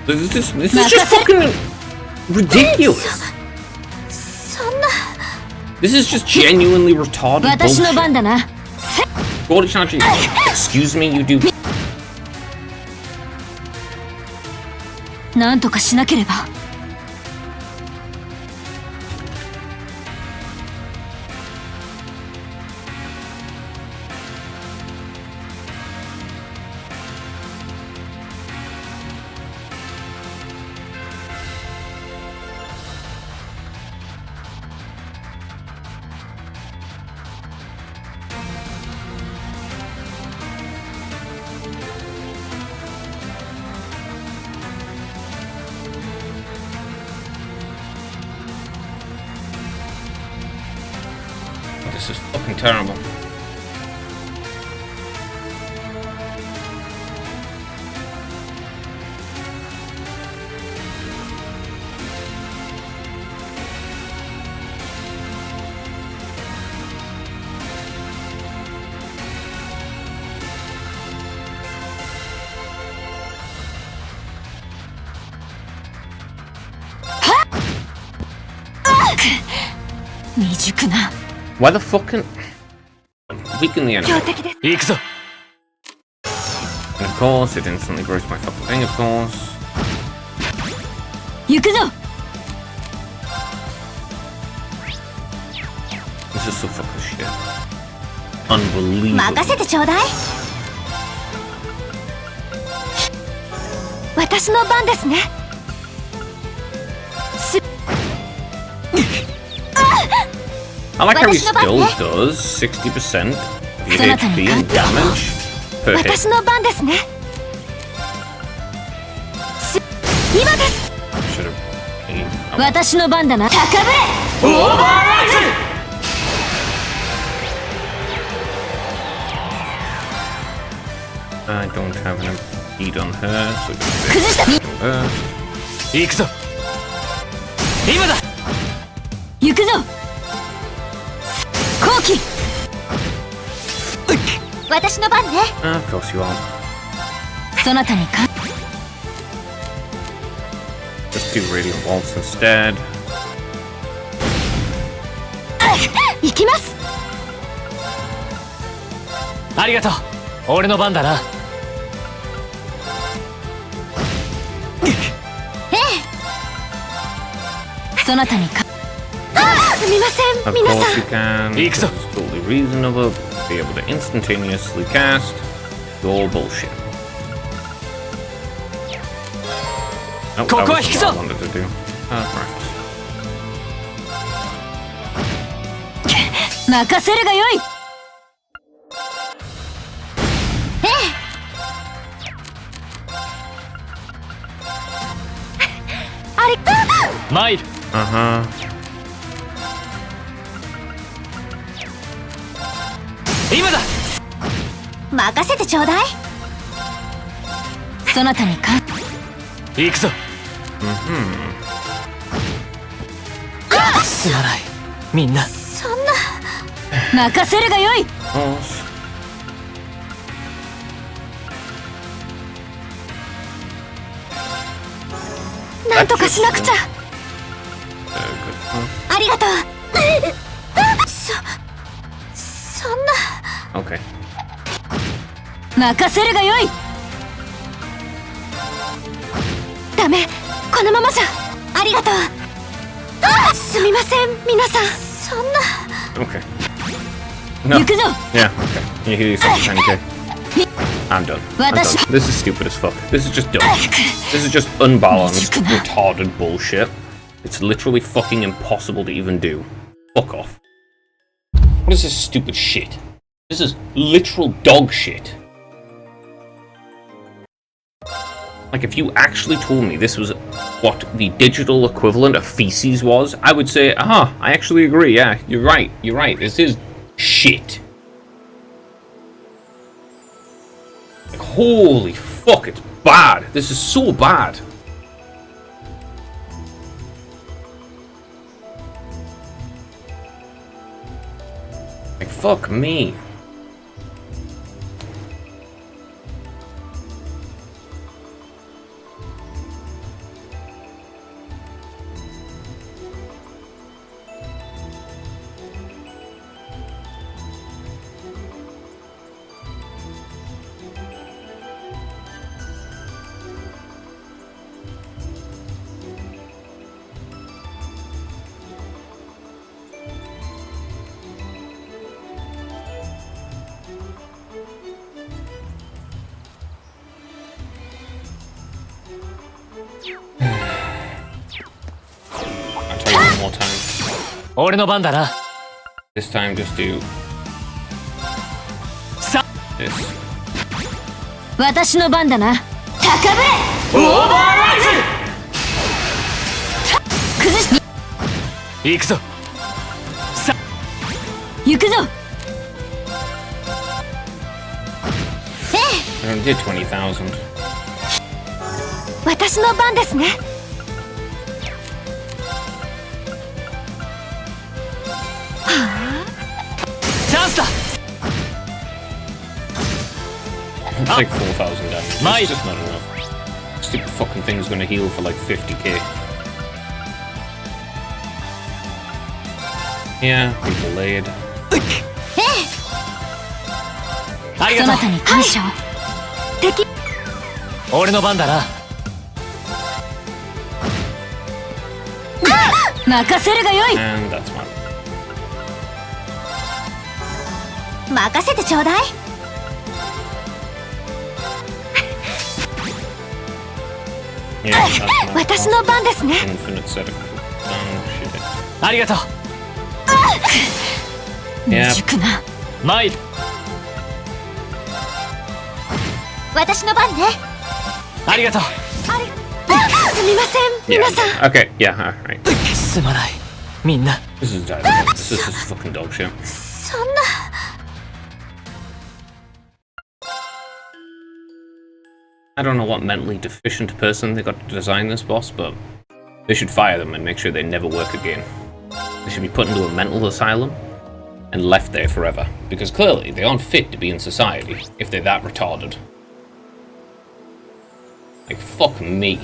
This is just fucking ridiculous. そんな This is just genuinely retarded 私の bullshit. 番だな。 Gordy-Chanchi, excuse me, you do... なんとかしなければ。 This is fucking terrible. .未熟な。 Why the fucking... Weaken the enemy. 強敵です。行くぞ。 And of course, it instantly grows my fucking thing, of course. 行くぞ。 This is so fucking shit. Unbelievable. 任せてちょうだい。私の番ですね。 I like how he 私の番ね。 still does 60% of your そなたに HP and damage per hit. 私の番ですね。今です。 Should have been... 私の番だな。高ぶれ。 I don't have an impede on her, so just 崩した。 burst. 行くぞ。今だ。行くぞ。後期。私の番ね。 Of course you are. そなたにか Let's do Radiant Waltz instead. 行きます。ありがとう。俺の番だな。そなたにかすみません Of 皆 course さ you ん。 can. Ixo. This is totally reasonable. Be able to instantaneously cast your bullshit. Nope, that ここは wasn't 引くぞ。 what I wanted to do. Right. 任せるがよい。あれマイル。 Uh-huh. 今だ。任せてちょうだい。そなたにか行くぞ。すまない。みんな。そんな。任せるがよい。 Course. なんとかしなくちゃ。 Good stuff. ありがとう。そんな。 Okay. 任せるがよい。ダメ、このままじゃ。ありがとう。すみません皆さん。そんな。 Okay. No. 行くぞ。 Yeah, okay. You hear yourself, Sanjay. I'm done. I'm done. This is stupid as fuck. This is just dumb. This is just unbalanced, retarded bullshit. It's literally fucking impossible to even do. Fuck off. What is this stupid shit? This is literal dog shit. Like, if you actually told me this was what the digital equivalent of feces was, I would say, I actually agree, yeah, you're right, this is shit. Like, holy fuck, it's bad. This is so bad. Like, fuck me. I'll tell you one more time. 俺の番だな。 This time, just do さ this. 私の番だな。高オーバーライめ。崩し。ズ。行くぞ。さ行くぞ。 I only did 20,000. 私の番ですね。チャンスだ。 It's like 4,000 damage. Mate. It's just not enough. Stupid fucking thing's gonna heal for like 50k. Yeah, be delayed. ありがとうそなた。に感謝を。敵。俺の番だな。任せるがよい。 And that's mine. 任せてちょうだい。 Yeah, that's mine. 私の番ですね。 Infinite set of cooldown shit. ありがとう。 Yeah. 未熟な。マイル。私の番ね。ありがとう。すみません Yeah. 皆さん。 Okay, yeah, alright. すまない。みんな。 This is dialogue. This is just fucking dog shit. そんな。 I don't know what mentally deficient person they got to design this boss, but they should fire them and make sure they never work again. They should be put into a mental asylum and left there forever. Because clearly they aren't fit to be in society if they're that retarded. Like, fuck me.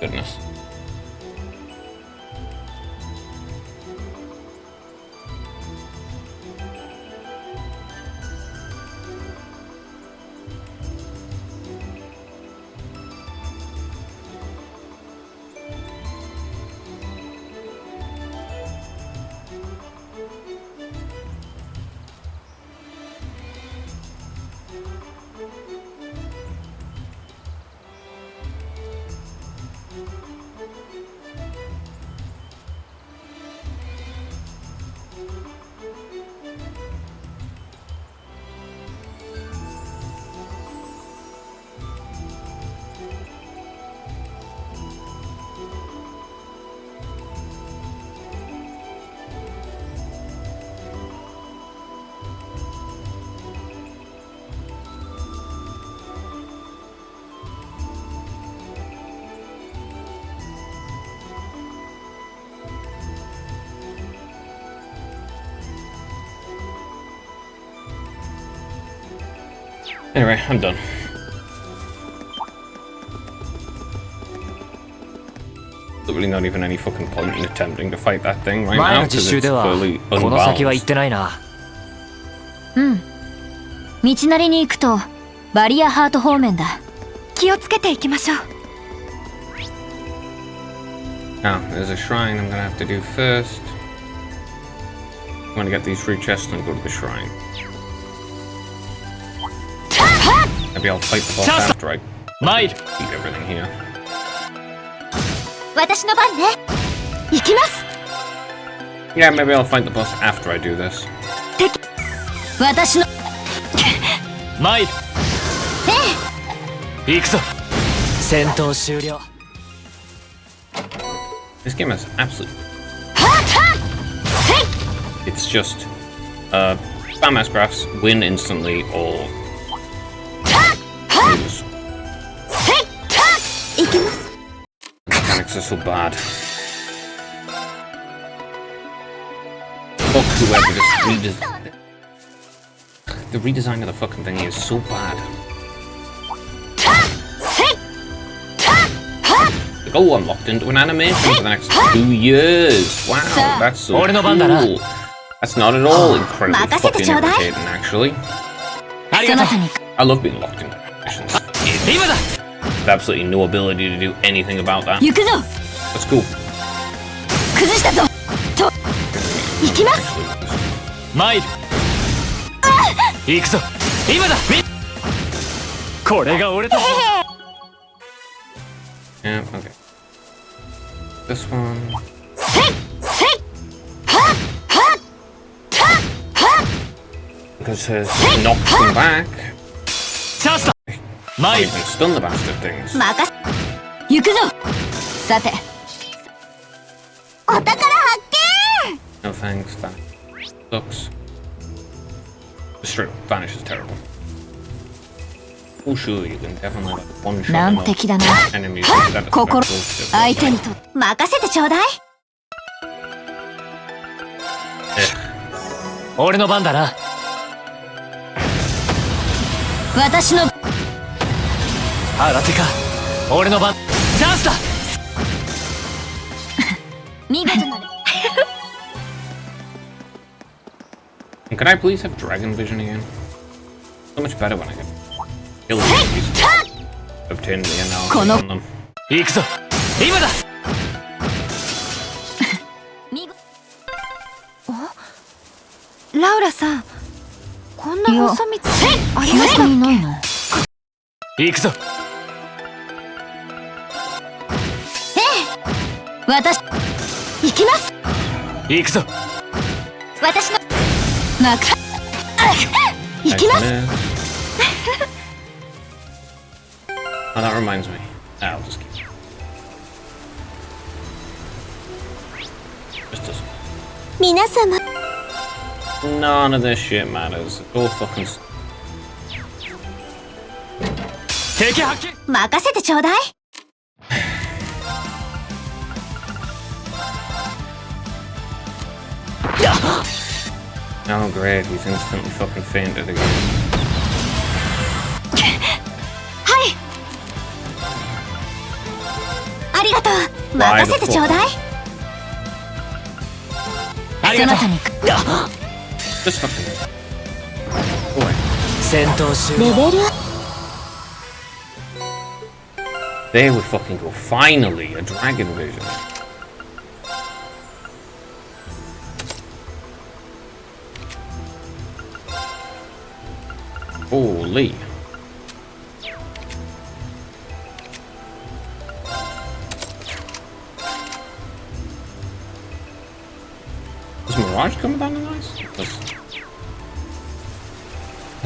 Goodness. Anyway, I'm done. There's really not even any fucking point in attempting to fight that thing right 前 now の because 実習 it's では clearly この先は行っ unbalanced. てないな。道なりに行くとバリアハート方面だ。気をつけていきましょう。 Now, there's a shrine I'm gonna have to do first. I'm gonna get these free chests and go to the shrine. Maybe I'll fight the boss after I 参る。 beat everything here. 私の番ね。行きます。 Yeah, maybe I'll fight the boss after I do this. 私の参る。行くぞ。戦闘終了。 This game is absolute. It's just, spam S graphs, win instantly, or lose. The mechanics are so bad. Fuck whoever this the redesign of the fucking thing is so bad. Like, oh, I'm locked into an animation for the next 2 years. Wow, that's so cool. That's not at all incredibly fucking irritating, actually. ありがとう。 I love being locked into animations. 今だ。 With absolutely no ability to do anything about that. 行くぞ。 That's cool. 崩したぞ。と行きます。参る。行くぞ。今だ。これが俺たち。 Yeah, okay. This one. Because his knocks him back. チャンスだ。 I 参る。 even stun the bastard things. 任せ。行くぞ。さて。お宝発見。 No thanks, that sucks. It's true, Vanish is terrible. Oh sure, you can definitely like one shot 難敵だな。 enemies instead of 心 bullshit. 相手にと任せてちょうだい。 俺の番だな。 私の新手か。俺の番。チャンスだ。見事なる。 And could I please have Dragon Vision again? So much better when I can kill these. Obtain the analysis on them. 行くぞ。今だ。見事。ラウラさん、こんな細道ありましたっ記憶にないの。行くぞ。私行きます。行くぞ。私のまく行きます。 Oh, that reminds me. I'll just keep it. Just doesn't. 皆様 None of this shit matters. It's all fucking. 敵発見。任せてちょうだい Oh great, he's instantly fucking fainted again. はいありがとう任せてちょうだいありがとう。その他に Just fucking. Go away. 戦闘終レ了。ベル There we fucking go. Finally, a dragon vision. Holy. Does Mirage come down in ice? Because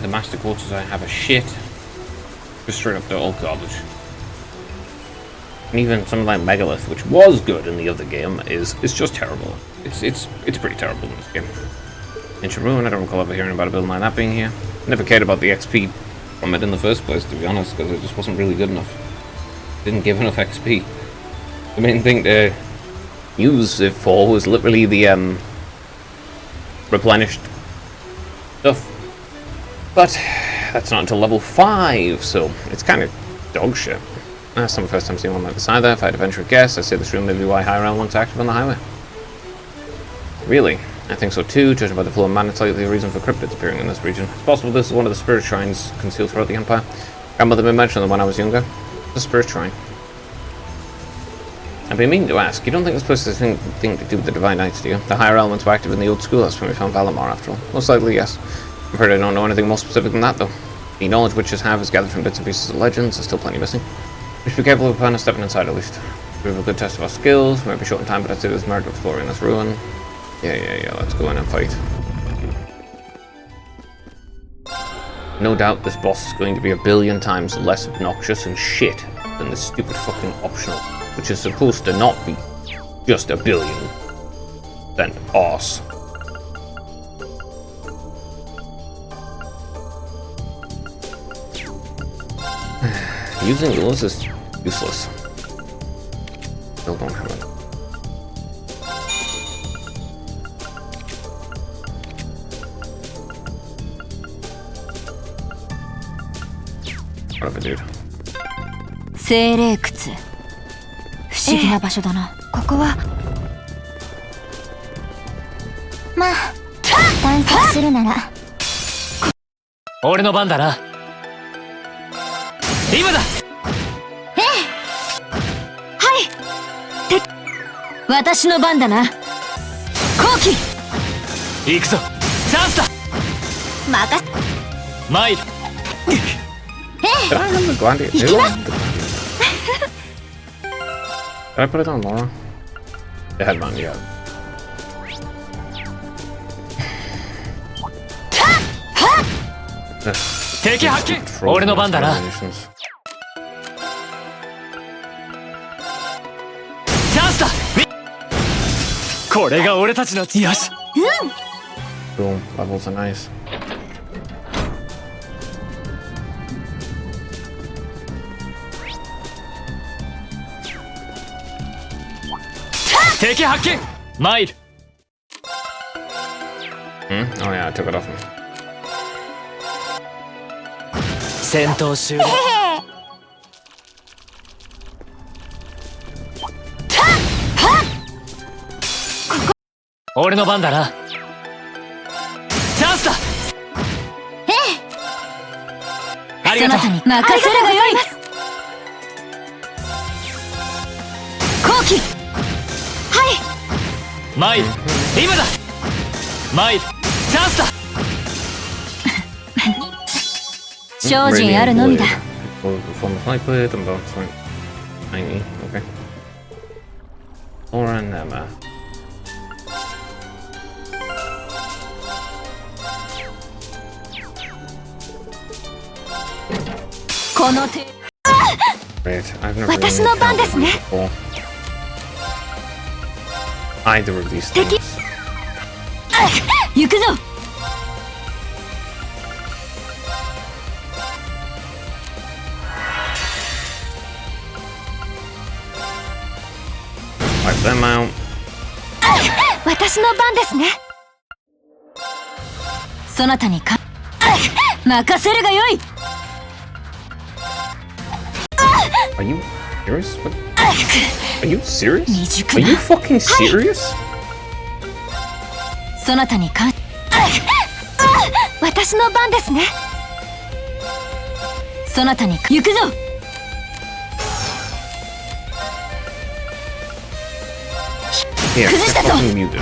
the Master Quarters I have a shit. Just straight up to old garbage. And even something like Megalith, which was good in the other game, is just terrible. It's pretty terrible in this game. Ancient Ruin, I don't recall ever hearing about a build like that being here. Never cared about the XP from it in the first place, to be honest, because it just wasn't really good enough. Didn't give enough XP. The main thing to use it for was literally the replenished stuff. But that's not until level 5, so it's kind of dog shit. That's not the first time seeing one like this either. If I had to venture a guess, I'd say this room may be why high round one's active on the highway. Really? I think so too, judging by the flow of mana, it's likely the reason for cryptids appearing in this region. It's possible this is one of the spirit shrines concealed throughout the Empire. Grandmother made mention of them when I was younger. The spirit shrine. I'd be meaning to ask, you don't think this place has anything to do with the Divine Knights, do you? The higher elements were active in the old schoolhouse when we found Valimar, after all. Most likely, yes. I'm afraid I don't know anything more specific than that, though. The knowledge witches have is gathered from bits and pieces of legends, there's still plenty missing. We should be careful of a plan of stepping inside, at least. We have a good test of our skills, we might be short in time, but I'd say there's merit exploring this ruin. Yeah, let's go in and fight. No doubt this boss is going to be a billion times less obnoxious and shit than this stupid fucking optional, which is supposed to not be just a billion % arse. Using yours is useless. Still don't have it. Whatever, dude. 精霊窟不思議な場所だな、ここはまあ探索するなら俺の番だな。今だ。私の番だな。後期行くぞ。チャンスだ。任せ参る。 Did I have the Gladiator? Did I put it on Laura? The headband, yeah. This 敵発見。 frozen 俺の番だな。 animations. チャンスだ。これが俺たちのよし。 Boom, levels are nice. 敵発見。参る。 Oh yeah, I took it off him. 戦闘終了。俺の番だな。チャンスだ。ありがとう。そなたに任せるがよい。後期参る。今だ。参る。チャンスだ。精進あるのみだ。 From the Flight Blade and both like tiny, okay. Laura and Emma. この手 Great. I've never 私の番ですね。 before. Either of these things. 行くぞ。 Wipe them out. 私の番ですね。そなたにか任せるがよい。 Are you serious? What? Are you serious? 未熟 Are な you fucking serious? そなたにか私の番ですね。そなたに行くぞ。 Yeah, Cause it's get that fucking muted.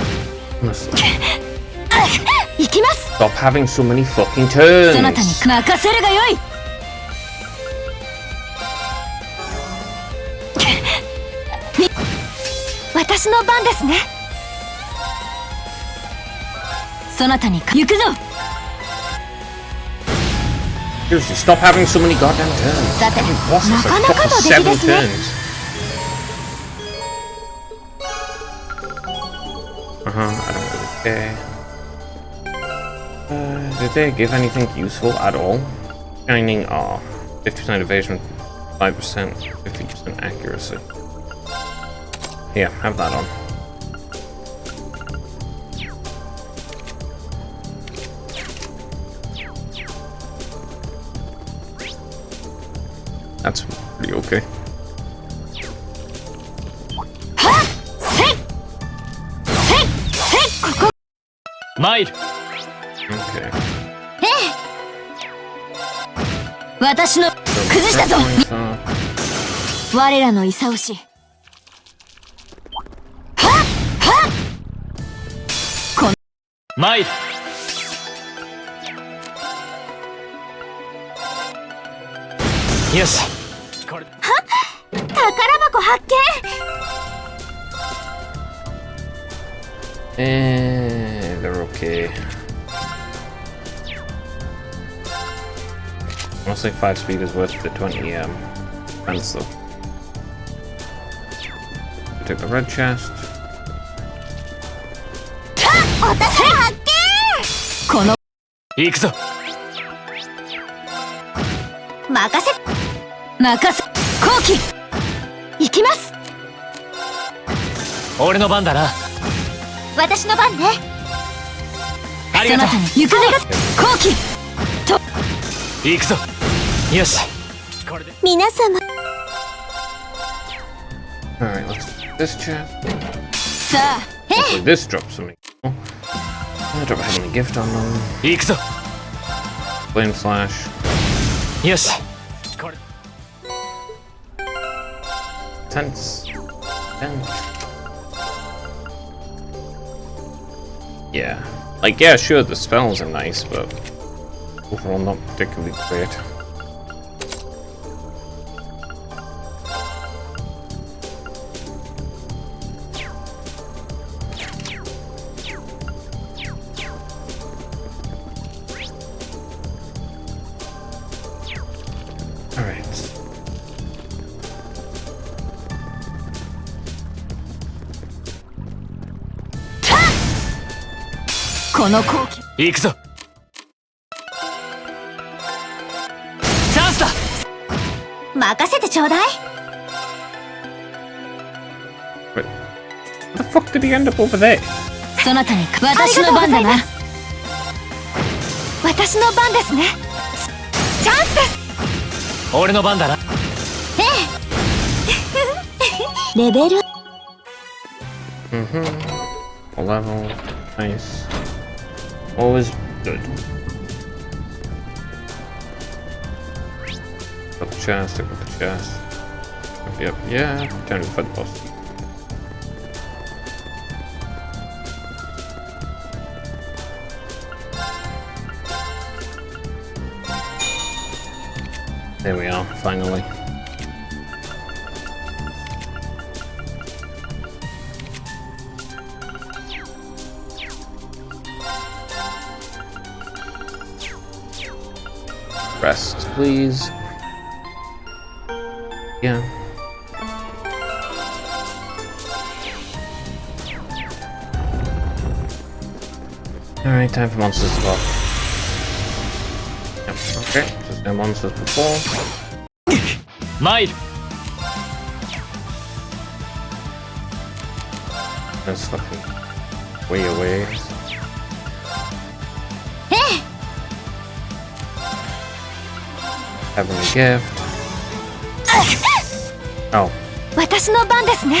Honestly. 行きます。 Stop having so many fucking そなたに turns. 任せるがよい。 私の番ですね。そなたに行くぞ。 Seriously, stop having so many goddamn turns. さて Every boss has なか like なか fucking の出来 7ですね。 turns. I don't really care. Did they give anything useful at all? Shining R. 50% evasion, 5%, 50% accuracy. Yeah, have that on. That's pretty okay. 参る。 Okay. 私の So 崩したぞ。 first points are- 我らの勇おし。参る。よし。これ。宝箱発見。 They're okay. Honestly, 5 speed is worth the 20 defense though. Take the red chest. お宝発見。この行くぞ。任せ。任せ後期。行きます。俺の番だな。私の番ね。ありがとそなたに行くぞ。後期。う。行くぞ。よし。これで。皆様。 Alright, let's do this chest. さあ Hopefully this drops something. Oh, drop a heavenly gift on them. 行くぞ。 Flame slash. よし。これ。 Tense. Yeah. Like, yeah, sure, the spells are nice, but overall not particularly great. Alright. この後期。行くぞ。チャンスだ。任せてちょうだい。 Wait. How the fuck did he end up over there? そなたに私の番だな。私の番ですね。チャンスです。俺の番だな。レベル。 A level. Nice. Always good. Got the chest, I got the chest. Yep, yeah, time to fight the boss. There we are, finally. Rest, please. Yeah. Alright, time for monsters to pop. Yep, okay, just no monsters before. 参る That's fucking way away. Having a gift. Oh. 私の番ですね。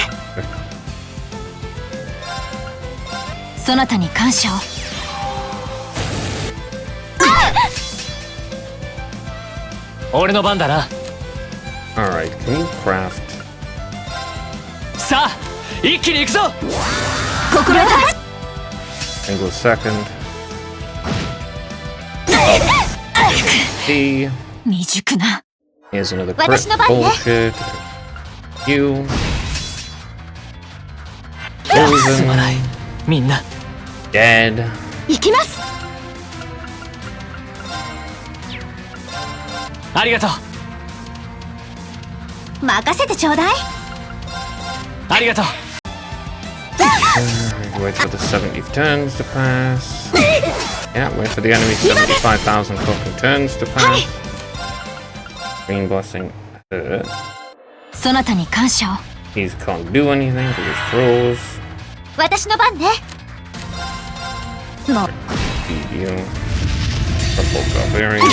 そなたに感謝を。俺の番だな Alright, can you craft? さあ一気に行くぞ 心得た。 Single second. D. 未熟な。 Here's another crit. 私の番ね。 Bullshit. You. すまない Poison. みんな Dead. 行きます。ありがとう任せてちょうだい。ありがとう Wait for the 70 turns to pass. Yeah, wait for the enemy 75,000 fucking turns to pass. Green bossing her. そなたに感謝を。 He can't do anything because he throws. 私の番ね。もう Feed you. Purple Barbarian.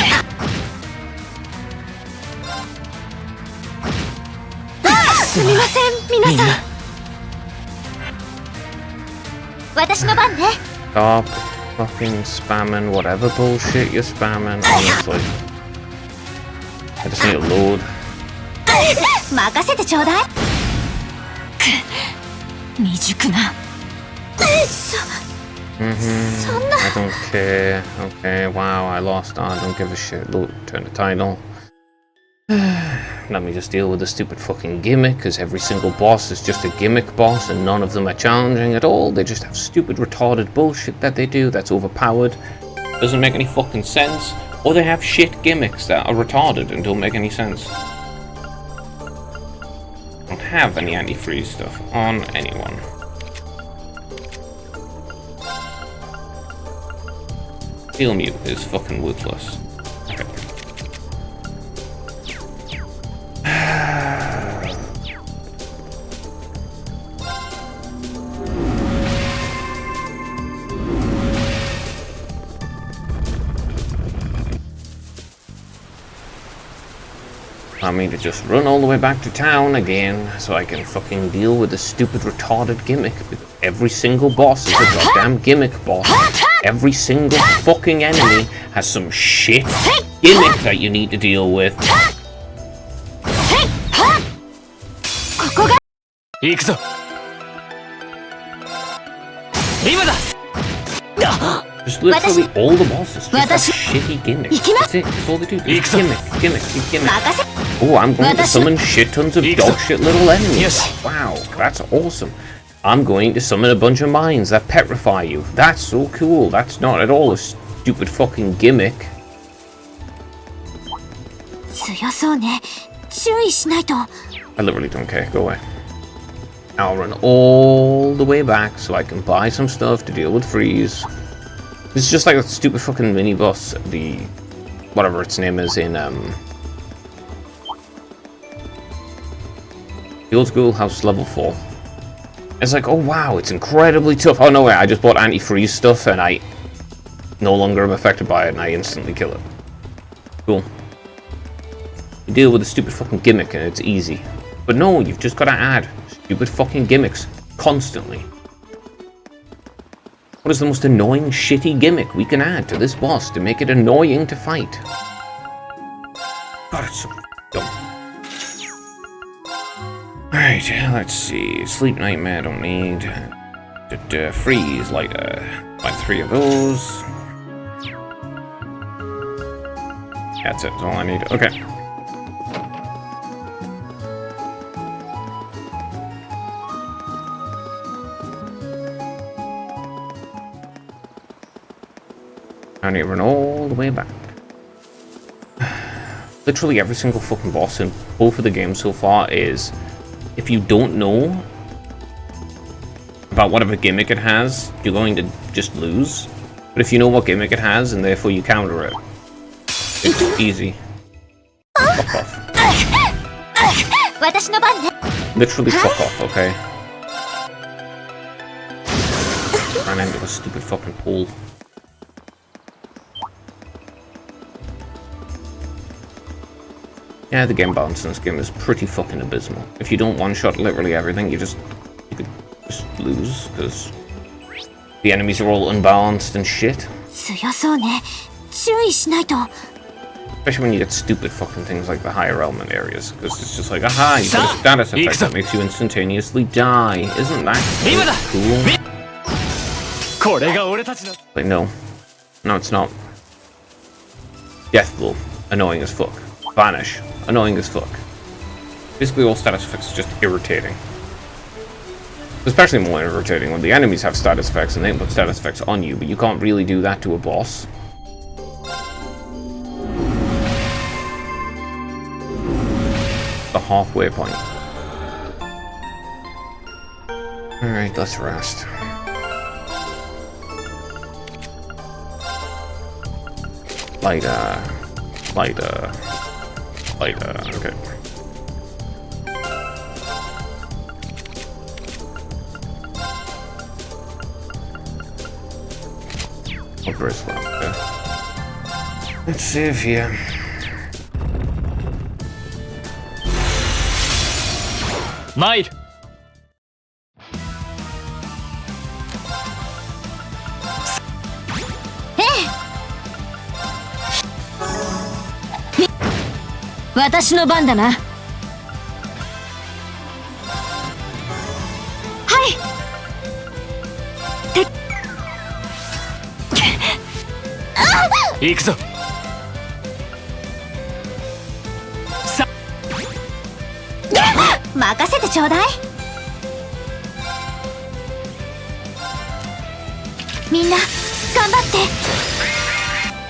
すみません、皆みんなさん。私の番ね。 Stop fucking spamming whatever bullshit you're spamming, honestly. I just need a load. 任せてちょうだい。未熟な。I don't care. Okay, wow, I lost. I don't give a shit. Load, turn the title. Let me just deal with the stupid fucking gimmick, because every single boss is just a gimmick boss, and none of them are challenging at all. They just have stupid, retarded bullshit that they do that's overpowered. Doesn't make any fucking sense. Or they have shit gimmicks that are retarded and don't make any sense. Don't have any anti-freeze stuff on anyone. Steel Mute is fucking worthless. Okay. I mean to just run all the way back to town again so I can fucking deal with the stupid retarded gimmick, because every single boss is a goddamn gimmick boss. Every single fucking enemy has some shit gimmick that you need to deal with. 行くぞ今だ Just literally all the bosses just have shitty gimmicks. That's it. That's all they do. Just gimmick, gimmick, gimmick. Oh, I'm going to summon shit tons of dog shit little enemies. Yes. Wow, that's awesome. I'm going to summon a bunch of mines that petrify you. That's so cool. That's not at all a stupid fucking gimmick. 強そうね。注意しないと。 I literally don't care. Go away. I'll run all the way back so I can buy some stuff to deal with freeze. It's just like a stupid fucking mini boss, the whatever its name is in the old school house level 4. It's like, oh wow, it's incredibly tough. Oh no way, I just bought anti-freeze stuff and I no longer am affected by it and I instantly kill it. Cool. You deal with a stupid fucking gimmick and it's easy. But no, you've just got to add stupid fucking gimmicks constantly. What is the most annoying, shitty gimmick we can add to this boss to make it annoying to fight? God, it's so dumb. Alright, let's see. Sleep Nightmare, don't need. Freeze, like 3 of those. That's it, that's all I need. Okay. I need to run all the way back. literally every single fucking boss in both of the games so far is, if you don't know about whatever gimmick it has, you're going to just lose. But if you know what gimmick it has, and therefore you counter it, it's easy. Fuck off. Literally fuck off, okay? Ran into a stupid fucking pool. Yeah, the game balance in this game is pretty fucking abysmal. If you don't one-shot literally everything, you could just lose, because the enemies are all unbalanced and shit. 強そうね。注意しないと。 Especially when you get stupid fucking things like the higher element areas, because it's just like, aha, you got a status effect that makes you instantaneously die. Isn't that cool? これが俺たちの Like, no. No, it's not. Deathblow. Annoying as fuck. Vanish. Annoying as fuck. Basically, all status effects are just irritating. Especially more irritating when the enemies have status effects and they put status effects on you, but you can't really do that to a boss. The halfway point. Alright, let's rest. Lighter. Okay. Oh, very slow. Okay. Let's save here. Mail! 私の番だな。はい。行くぞ。任せてちょうだい。みんな頑張って。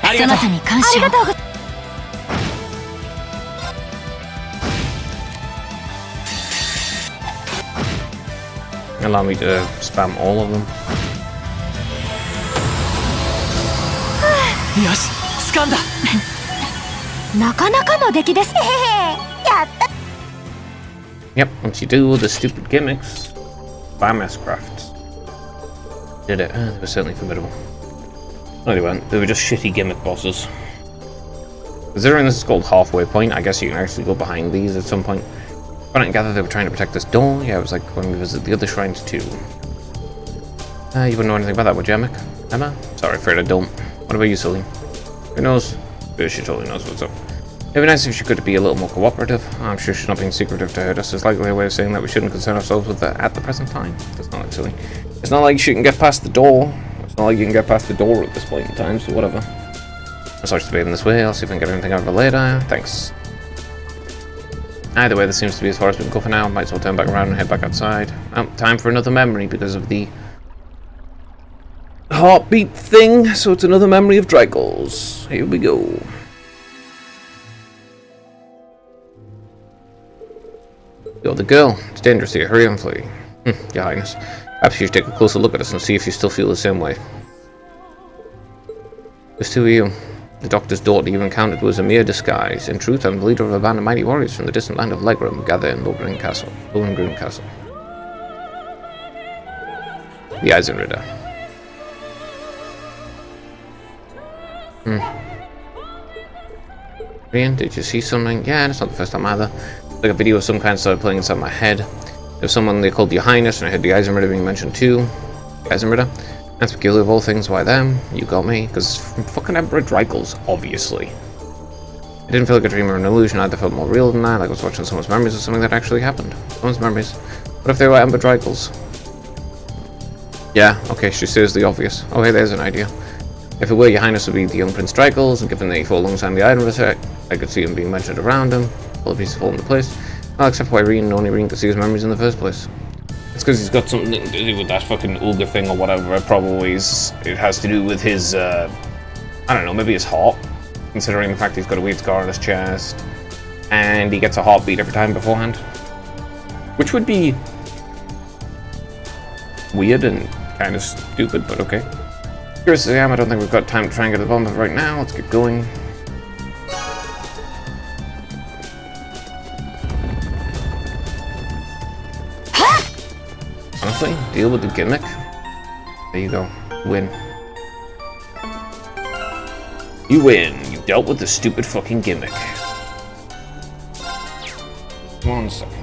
ありがとう。そなたに感謝を。ありがとうございます。 Allow me to spam all of them. よし、掴んだ。なかなかの出来です。やった。 Yep, once you do all the stupid gimmicks, Biomass crafts. Did it? They were certainly formidable. No, they weren't. They were just shitty gimmick bosses. Considering this is called Halfway Point, I guess you can actually go behind these at some point. But I didn't gather they were trying to protect this door. Yeah, it was like when we visit the other shrines too. You wouldn't know anything about that, would you, Emma? Sorry, afraid I don't. What about you, Celine? Who knows? Maybe she totally knows what's up. It'd be nice if she could be a little more cooperative. I'm sure she's not being secretive to hurt us. It's likely a way of saying that we shouldn't concern ourselves with that at the present time. That's not like silly. It's not like she can get past the door. It's not like you can get past the door at this point in time, so whatever. I'm sorry to behave in this way. I'll see if I can get anything out of her later. Thanks. Either way, this seems to be as far as we can go for now. Might as well turn back around and head back outside. Oh, time for another memory because of the heartbeat thing. So it's another memory of Dragles. Here we go. You're the girl. It's dangerous here. Hurry and flee. Your Highness. Perhaps you should take a closer look at us and see if you still feel the same way. There's two of you. The doctor's daughter you encountered was a mere disguise. In truth, I'm the leader of a band of mighty warriors from the distant land of Legrum who gather in Lohengrin Castle. The Eisenritter. Ian, did you see something? Yeah, it's not the first time either. Like a video of some kind started playing inside my head. There's someone they called Your Highness, and I heard the Eisenritter being mentioned too. The Eisenritter? That's peculiar of all things. Why them? You got me. Because from fucking Emperor Dragles, obviously. I didn't feel like a dream or an illusion. I felt more real than that. Like I was watching someone's memories of something that actually happened. Someone's memories. What if they were Emperor Dragles? Yeah, okay, she says the obvious. Oh, hey, there's an idea. If it were, Your Highness would be the young Prince Dragles, and given that he fought alongside the Eisenritter, I could see him being mentioned around him. All the pieces fall into place. Well, except for Irene, and only Irene could see his memories in the first place. It's because he's got something to do with that fucking Ulga thing or whatever. It probably is. It has to do with his, I don't know, maybe his heart. considering the fact he's got a weird scar on his chest, and he gets a heartbeat every time beforehand. Which would be weird and kind of stupid, but okay. Curious as I am, I don't think we've got time to try and get to the bottom of it right now. Let's get going. Honestly, deal with the gimmick. There you go. Win. You win. You dealt with the stupid fucking gimmick. 1 second.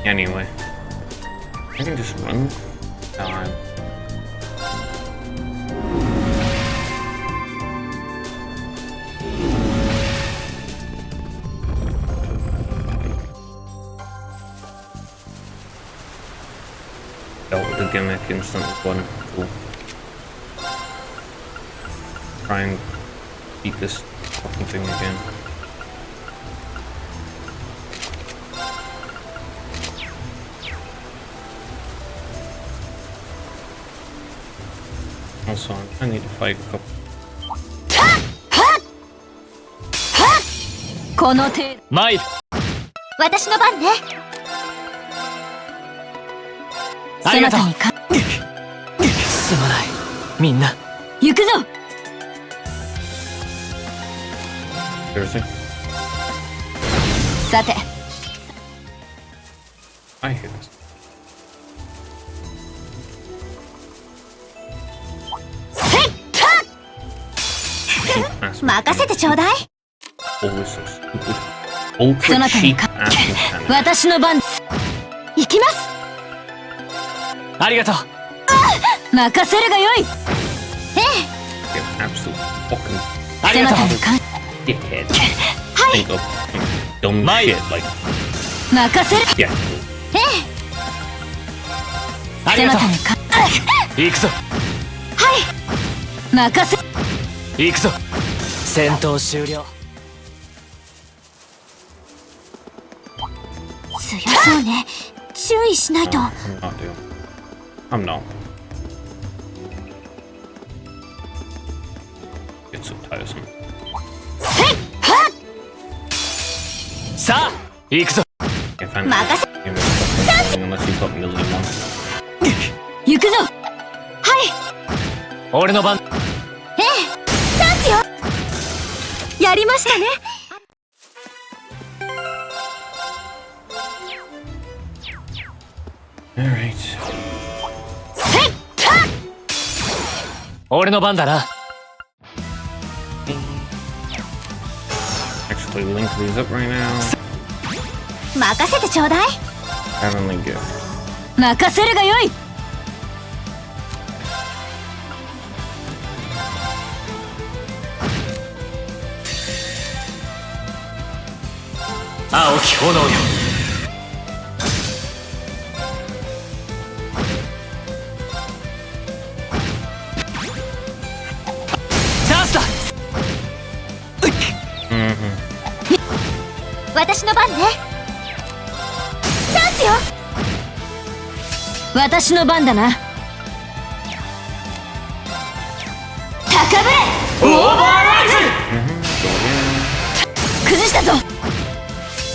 Anyway, I can just run. Dealt with the gimmick instantly. One cool. Try and beat this fucking thing again. Also, I need to fight a couple. この手参る。私の番ね。ありがとう。そなたにかすまないみんな。行くぞ。 Seriously? さて I hate this. 任せてちょうだい。 Always so stupid. Ultra Sonata ni cheap ass mechanic. 私の番行きます。ありがとう。任せるがよい。 You absolute fucking ありがとう。そなたにか dickhead. Think of dumb shit like 任せる。 yeah. ありがとそなたにかう。行くぞ。任せ。行くぞ。戦闘終了。強そうね。注意しないと。 I'm not doing. I'm not. It's so tiresome. さあ行くぞ。 Can't find Magas- the game unless you've got a million ones. 行くぞ。俺の番。やりましたね。 Alright. 俺の番だな。 Actually link these up right now. 任せてちょうだい。 Heavenly gift. 任せるがよい。 Alright. 青き炎よ。チャンスだ。私の番ね。チャンスよ。私の番だな。高ぶれ。オーバーライ崩したぞ。ズ。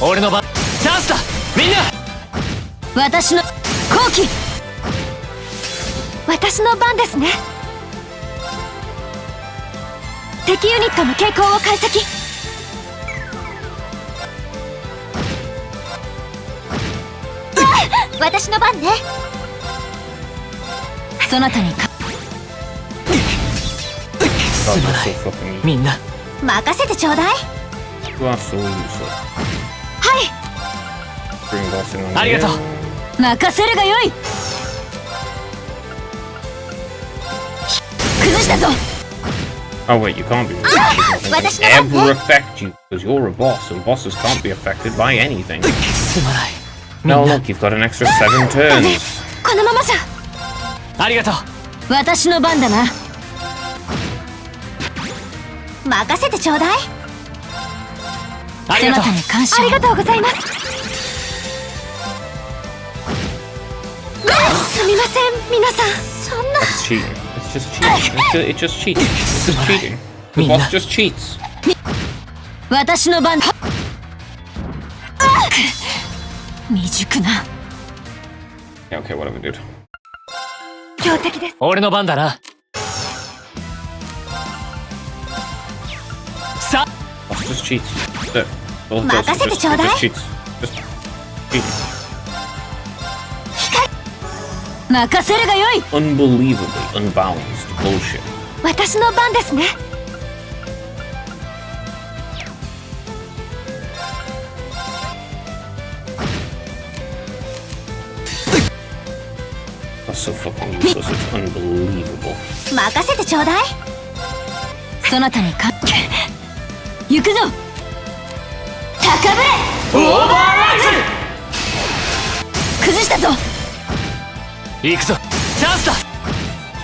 俺の番。チャンスだ。みんな。私の後期。私の番ですね。敵ユニットの傾向を解析。私の番ね。そなたにか。God, you're so fucking useless. みんな。任せてちょうだい。 You are so useless. はい。 Green bossing on ありがとう。 you. 任せるがよい。崩したぞ。 Oh wait, you can't be. Watashi Doesn't no ever banne. affect you because you're a boss, and bosses can't be affected by anything. すまない。み No, んな。 look, you've got an extra 7 turns. このままじゃ。ありがとう。私の番だな。任せてちょうだい。ありがとうそなた。に感謝ありがとうございます。すみません、皆さん。そんな。 That's cheating. It's just cheating. It just cheats. It's just cheating. The Mina. boss just cheats. 私の番。未熟な。 Yeah, okay, whatever, dude. 強敵です。俺の番だな。さ Boss just cheats. That's it. All it does is Makasete just, it choudai. just cheats. Just cheats. 任せるがよい。 Unbelievably unbalanced bullshit. 私の番ですね。 That's so fucking useless. It's unbelievable. 任せてちょうだい。そなたにか。行くぞ。高ぶれ。オーバーライ崩したぞ。ズ。行くぞ。チャンスだ。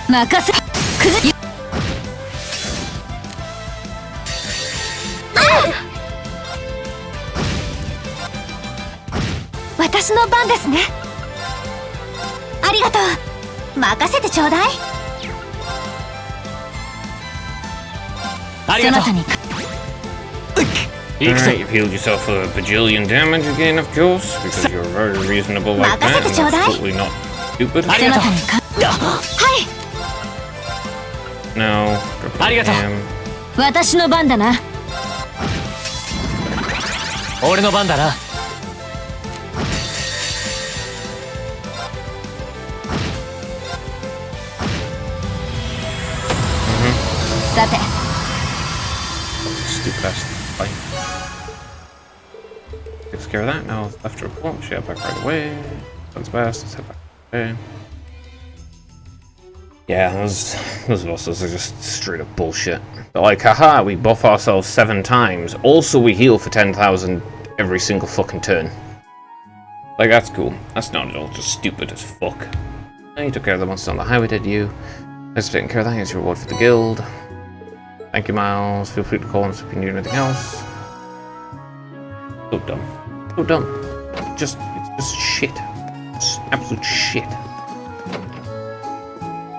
任せ。崩。私の番ですね。ありがとう。任せてちょうだい。ありがとう。そなたにか。行くぞ。 Alright, you've healed yourself a bajillion damage again, of course, because you're very reasonable like that, and that's totally not stupid. そなたにか。はい。 No. ありがとう。 Damn. 私の番だな。俺の番だな。さて。 Stupid ass fight. Takes care of that. Now left to report. She head back right away. That's best. Let's head back. Okay. Yeah, those bosses are just straight up bullshit. They're like, haha, we buff ourselves 7 times. Also, we heal for 10,000 every single fucking turn. Like, that's cool. That's not at all. Just stupid as fuck. Now you took care of the monster on the highway, did you? Thanks for taking care of that. Here's your reward for the guild. Thank you, Miles. Feel free to call us if you need anything else. So dumb. So dumb. It's just shit. It's absolute shit.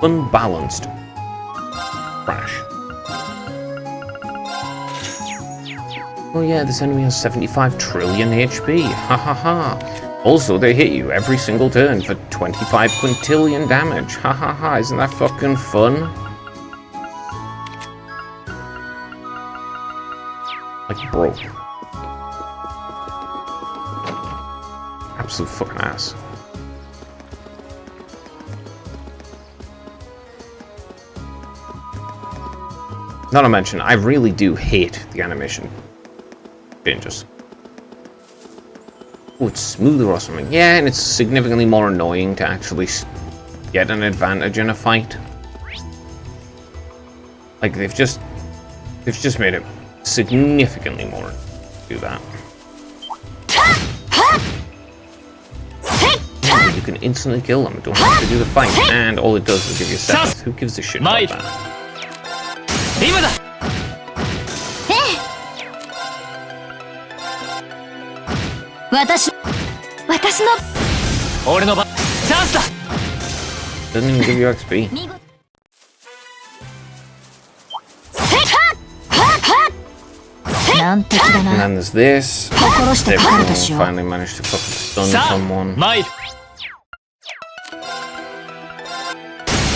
Unbalanced. Trash. Oh yeah, this enemy has 75 trillion HP. Ha ha ha. Also, they hit you every single turn for 25 quintillion damage. Ha ha ha. Isn't that fucking fun? Like, bro. Absolute fucking ass. Not to mention, I really do hate the animation changes. Oh, it's smoother or something. Yeah, and it's significantly more annoying to actually get an advantage in a fight. Like, they've just made it significantly more do that. can instantly kill them. Don't have to do the fight. And all it does is give you seconds. Who gives a shit about Might. that? 今だ私私の俺の番チャンスだ Doesn't even give you XP. 見事難敵だ And な then there's this. 心してかかると Everyone しよう finally managed to fucking stun さあ someone. 参る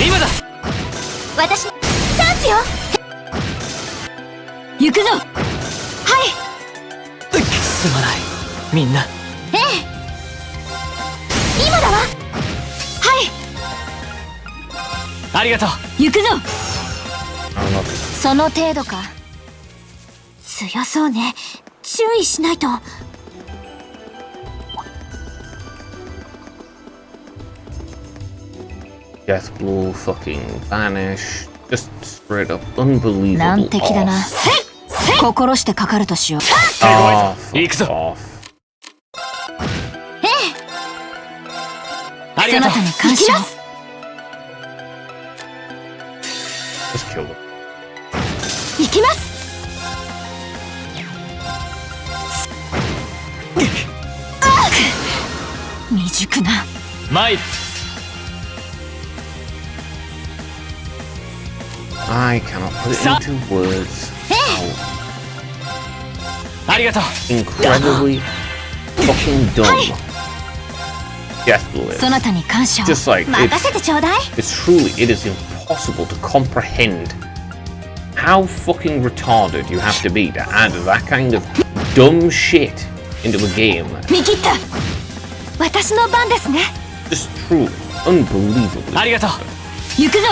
今だ私チャンスよ。行くぞすまないみんな今だわ。ありがとう行くぞ I don't know. その程度か強そうね注意しないと Death Blow, fucking Vanish. Just straight up unbelievable. 難敵だな Off. 心してかかるとしよう Oh, fuck 行くぞ off. そなありがとうたに感謝を Just kill them. 行きます。未熟な参る I cannot put it into words how ありがとう incredibly fucking dumb Death Blow そ is. なたに感謝を Just like, 任せてちょうだい。 it's truly, it is impossible to comprehend how fucking retarded you have to be to add that kind of dumb shit into a game. 見切った私の番ですね。 Just truly, unbelievably. ありがとう行くぞ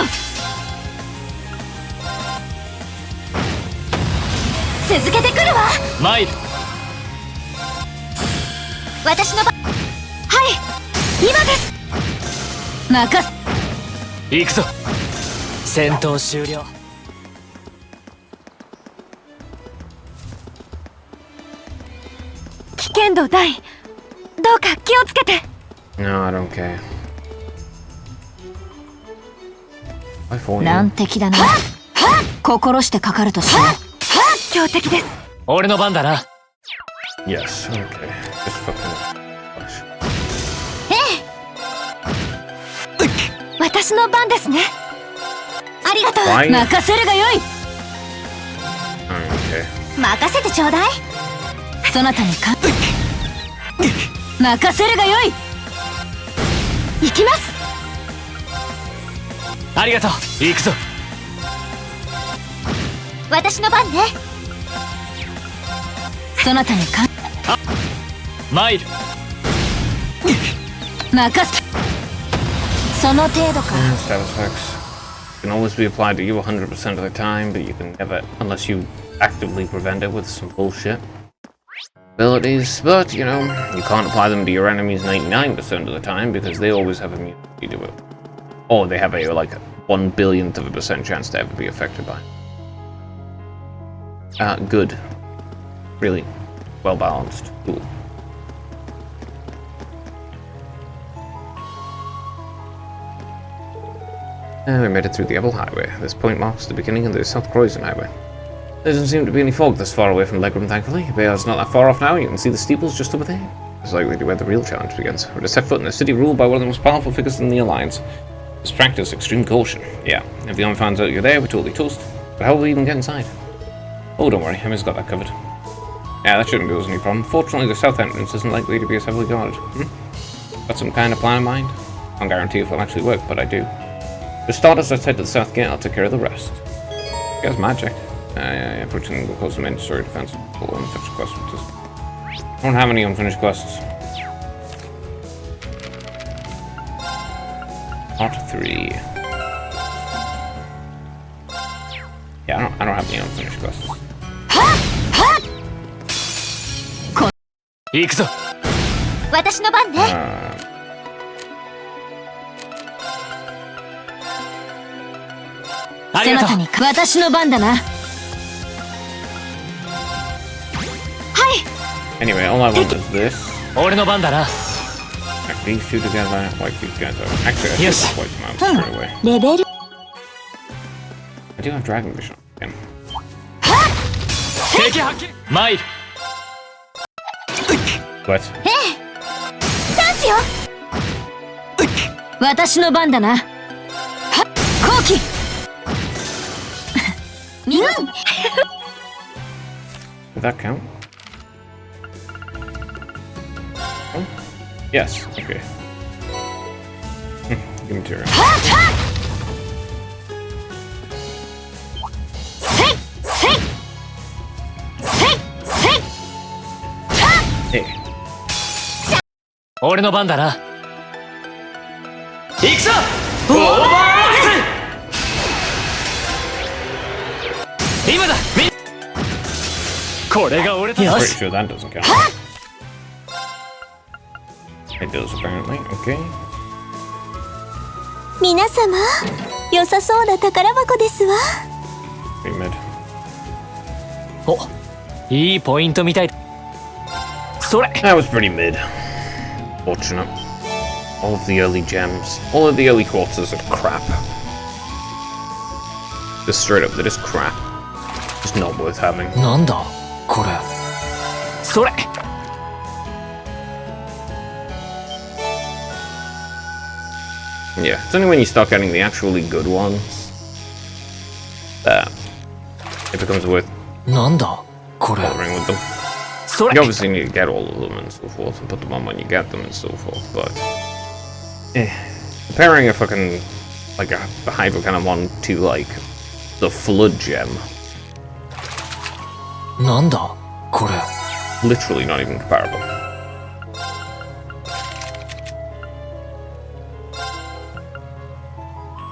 続けてくるわ。参る私の番。今です。任せ行くぞ戦闘終了危険度大。どうか気をつけて。 No, I don't care. I fought you. 難敵だな心してかかるとしよう強敵です。俺の番だな Yes, okay. Just fucking flash. 私の番ですね。ありがとう。 Why? 任せるがよい Okay. 任せてちょうだい。そなたにか任せるがよい行きます。ありがとう行くぞ私の番ね。そなたにか参る任せその程度か Status effects can always be applied to you 100% of the time, but you can never, unless you actively prevent it with some bullshit abilities. But, you know, you can't apply them to your enemies 99% of the time because they always have immunity to it. Or they have a, like, 1/10000000th of a percent chance to ever be affected by it. Good. Really well balanced. Cool. And we made it through the Ebel Highway. This point marks the beginning of the South Croydon Highway. There doesn't seem to be any fog this far away from Leghorn, thankfully. Bayard's not that far off now. You can see the steeples just over there. It's likely to be where the real challenge begins. We're to set foot in a city ruled by one of the most powerful figures in the Alliance. Just practice extreme caution. Yeah, if the army finds out you're there, we're totally toast. But how will we even get inside? Oh, don't worry, Emmy's got that covered. Yeah, that shouldn't be any problem. Fortunately, the south entrance isn't likely to be as heavily guarded. Got some kind of plan in mind? Can't guarantee if it'll actually work, but I do. For starters, let's head to the south gate. I'll take care of the rest. You guys magic. Yeah, approaching the close main story defense. Pull unfinished quests. I don't have any unfinished quests. Part 3. Yeah, I don't have any unfinished quests. 行くぞ私の番ね。ありがとうそなたにか私の番だな Anyway, all I want is this. 俺の番だな Actually, these two together, wipe these guys out. Actually, I should Yes. just wipe them out straight away. レベル I do have Dragon Vision on him. 敵発見参る But チャンスよ私の番だな。はっ後期見事 did that count? Oh, yes. Okay. Give me two. せいせいせいせい Hey. 俺の番だな行くぞオーバーアクセル今だみこれが俺たち Pretty sure that doesn't count. It does apparently. Okay. 皆様良さそうな宝箱ですわ Pretty mid. おいいポイントみたいだそれ That was pretty mid. Fortunate. All of the early gems, all of the early quarters are crap. Just straight up, they're just crap. Just not worth having. なんだこれそれ Yeah, it's only when you start getting the actually good ones that it becomes worth なんだこれ bothering with them. それ You obviously need to get all of them and so forth, and put them on when you get them and so forth, but comparing a fucking like a Hypercannon to like the Flood gem, なんだこれ literally not even comparable.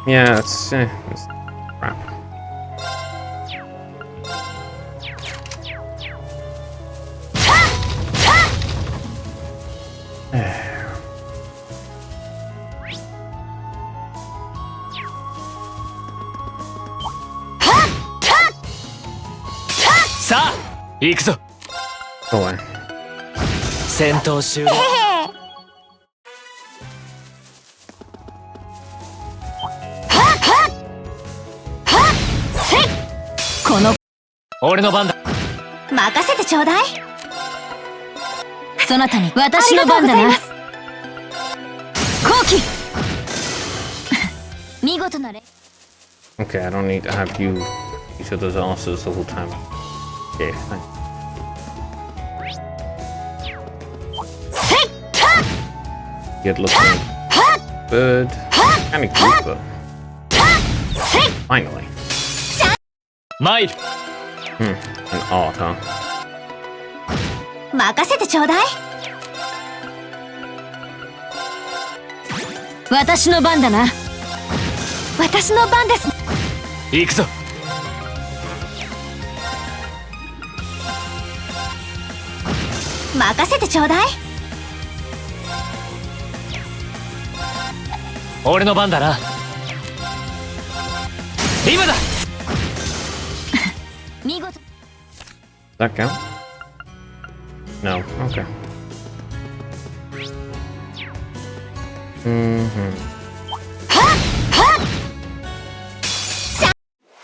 Yeah, it's crap. Sa さあ行くぞ Go away. 戦闘終了この俺の番だ任せてちょうだいそなたに私の番だな。後期見事なれ Okay, I don't need to have you each other's asses the whole time. Okay, thanks. せいた Good looking bird. Kind of cute, but せい finally. 参る An art, huh? 任せてちょうだい私の番だな。私の番ですね。行くぞ任せてちょうだい俺の番だな今だ見事 Does that count? No. Okay. Mm-hmm.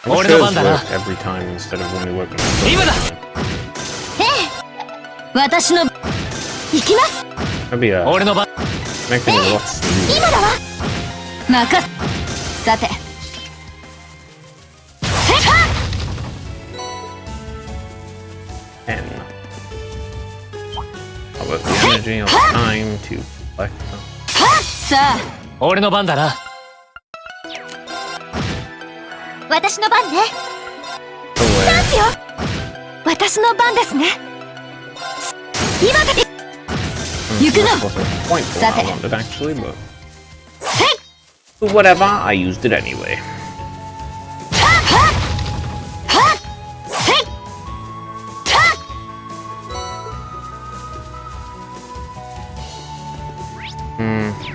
I wish Order those one, Dana. worked every time instead of only working. 今だ私の行きます。 That'd be 俺の番 make things a lot smoother. 今だわ任せ。さて 10. How about the energy of time to collect them? さあ俺の番だな私の番ね Go away. よ私の番ですね。今だ 行くぞ That wasn't quite the one I Sate. wanted actually, but せい but whatever. I used it anyway. せい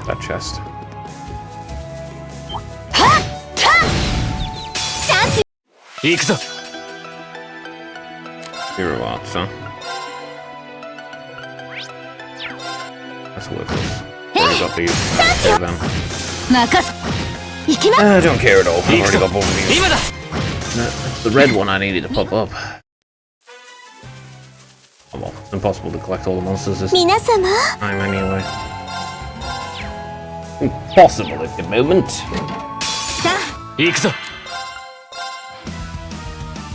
That chest. チャンス行くぞ Zero arts, huh? That's worthless. Very got these. Okay, then. 任せ行きま I don't care at all. I've already got both of these. 今だ No, it's the red one I needed to pop up. Oh well, it's impossible to collect all the monsters this 皆様 time anyway. Impossible at the moment. さあ行くぞ